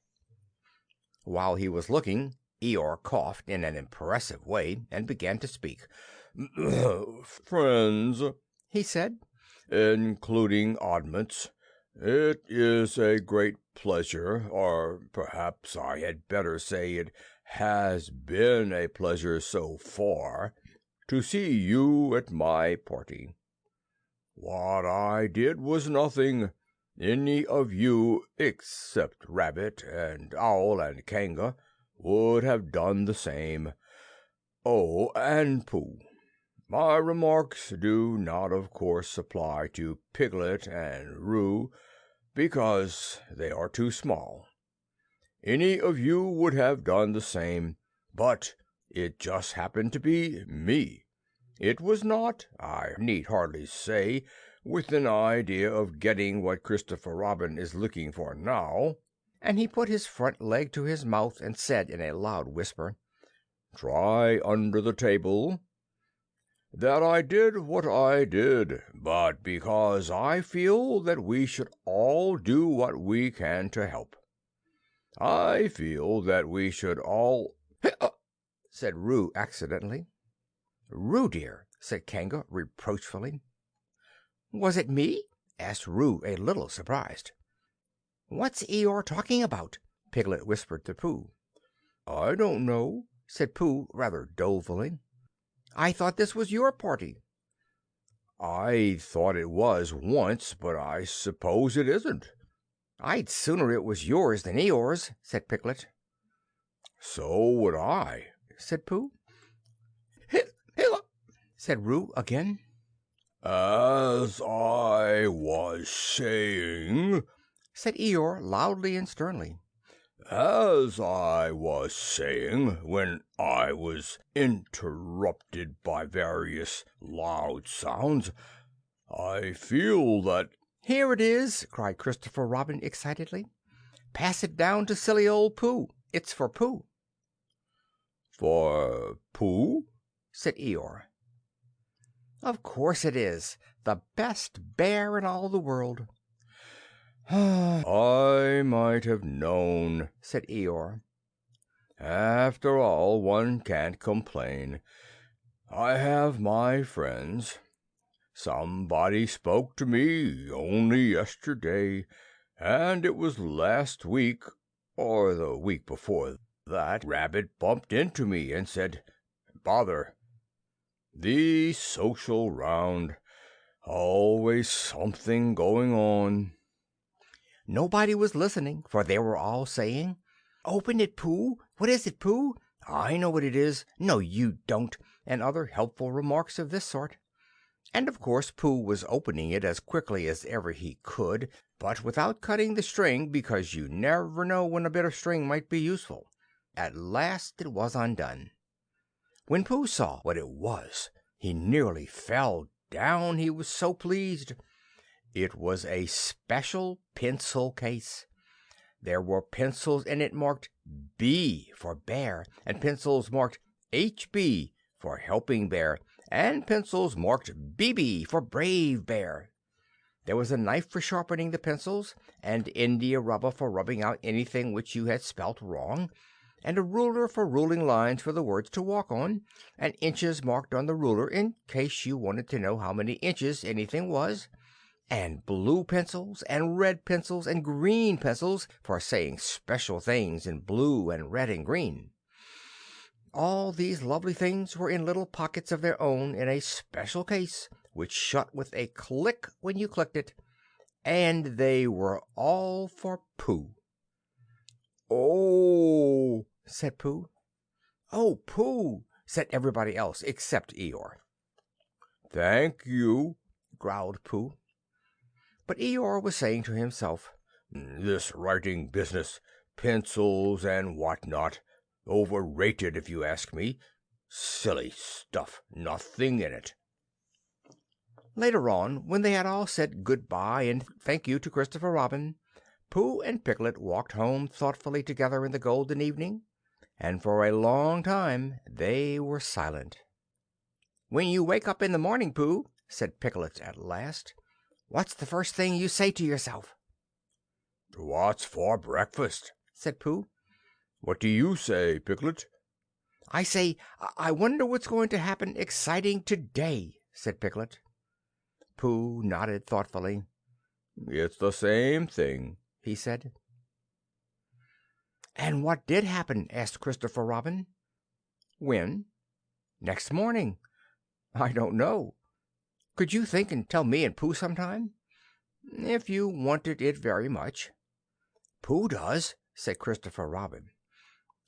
While he was looking, Eeyore coughed in an impressive way and began to speak. "Friends," he said, "including oddments, it is a great pleasure, or perhaps I had better say it has been a pleasure so far, to see you at my party. What I did was nothing. Any of you, except Rabbit and Owl and Kanga, would have done the same. Oh, and Pooh. My remarks do not, of course, apply to Piglet and Roo, because they are too small. Any of you would have done the same, but it just happened to be me. It was not, I need hardly say, with an idea of getting what Christopher Robin is looking for now." And he put his front leg to his mouth and said in a loud whisper, "Try under the table," "that I did what I did, but because I feel that we should all do what we can to help. I feel that we should all—" said Roo accidentally. "Roo, dear," said Kanga reproachfully. "Was it me?" asked Roo, a little surprised. "What's Eeyore talking about?" Piglet whispered to Pooh. "I don't know," said Pooh rather dolefully. "I thought this was your party." "I thought it was once, but I suppose it isn't." "I'd sooner it was yours than Eeyore's," said Piglet. "So would I," said Pooh. said Roo again. "As I was saying," said Eeyore loudly and sternly, "as I was saying, when I was interrupted by various loud sounds, I feel that—" "Here it is!" cried Christopher Robin excitedly. "Pass it down to silly old Pooh. It's for Pooh." "For Pooh?" said Eeyore. "Of course it is. The best bear in all the world." "I might have known," said Eeyore. "After all, one can't complain. I have my friends. Somebody spoke to me only yesterday, and it was last week, or the week before that, Rabbit bumped into me and said, 'Bother! The social round. Always something going on.'" Nobody was listening, for they were all saying, "Open it, Pooh! What is it, Pooh? I know what it is." "No, you don't," and other helpful remarks of this sort. And of course Pooh was opening it as quickly as ever he could, but without cutting the string, because you never know when a bit of string might be useful. At last it was undone. When Pooh saw what it was, he nearly fell down, he was so pleased. It was a special pencil case. There were pencils in it marked B for bear, and pencils marked HB for helping bear, and pencils marked BB for brave bear. There was a knife for sharpening the pencils, and India rubber for rubbing out anything which you had spelt wrong, and a ruler for ruling lines for the words to walk on, and inches marked on the ruler in case you wanted to know how many inches anything was, and blue pencils and red pencils and green pencils for saying special things in blue and red and green. All these lovely things were in little pockets of their own in a special case, which shut with a click when you clicked it, and they were all for Pooh. "Oh!" said Pooh. "Oh, Pooh!" said everybody else except Eeyore. "Thank you," growled Pooh. But Eeyore was saying to himself, "This writing business, pencils and what not, overrated if you ask me. Silly stuff, nothing in it." Later on, when they had all said good-bye and thank you to Christopher Robin, Pooh and Piglet walked home thoughtfully together in the golden evening, and for a long time they were silent. "When you wake up in the morning, Pooh," said Piglet at last, "what's the first thing you say to yourself?" "What's for breakfast?" said Pooh. "What do you say, Piglet?" "I say, I wonder what's going to happen exciting today," said Piglet. Pooh nodded thoughtfully. "It's the same thing," he said. "And what did happen?" asked Christopher Robin. "When?" "Next morning." "I don't know. Could you think and tell me and Pooh sometime?" "If you wanted it very much." "Pooh does," said Christopher Robin.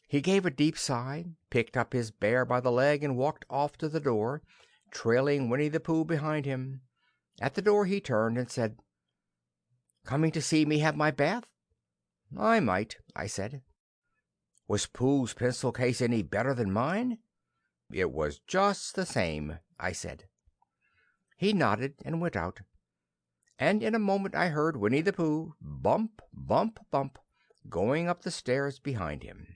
He gave a deep sigh, picked up his bear by the leg, and walked off to the door, trailing Winnie the Pooh behind him. At the door he turned and said, "Coming to see me have my bath?" "I might," I said. Was Pooh's pencil case any better than mine? "It was just the same," I said. He nodded and went out, and in a moment I heard Winnie the Pooh, bump, bump, bump, going up the stairs behind him.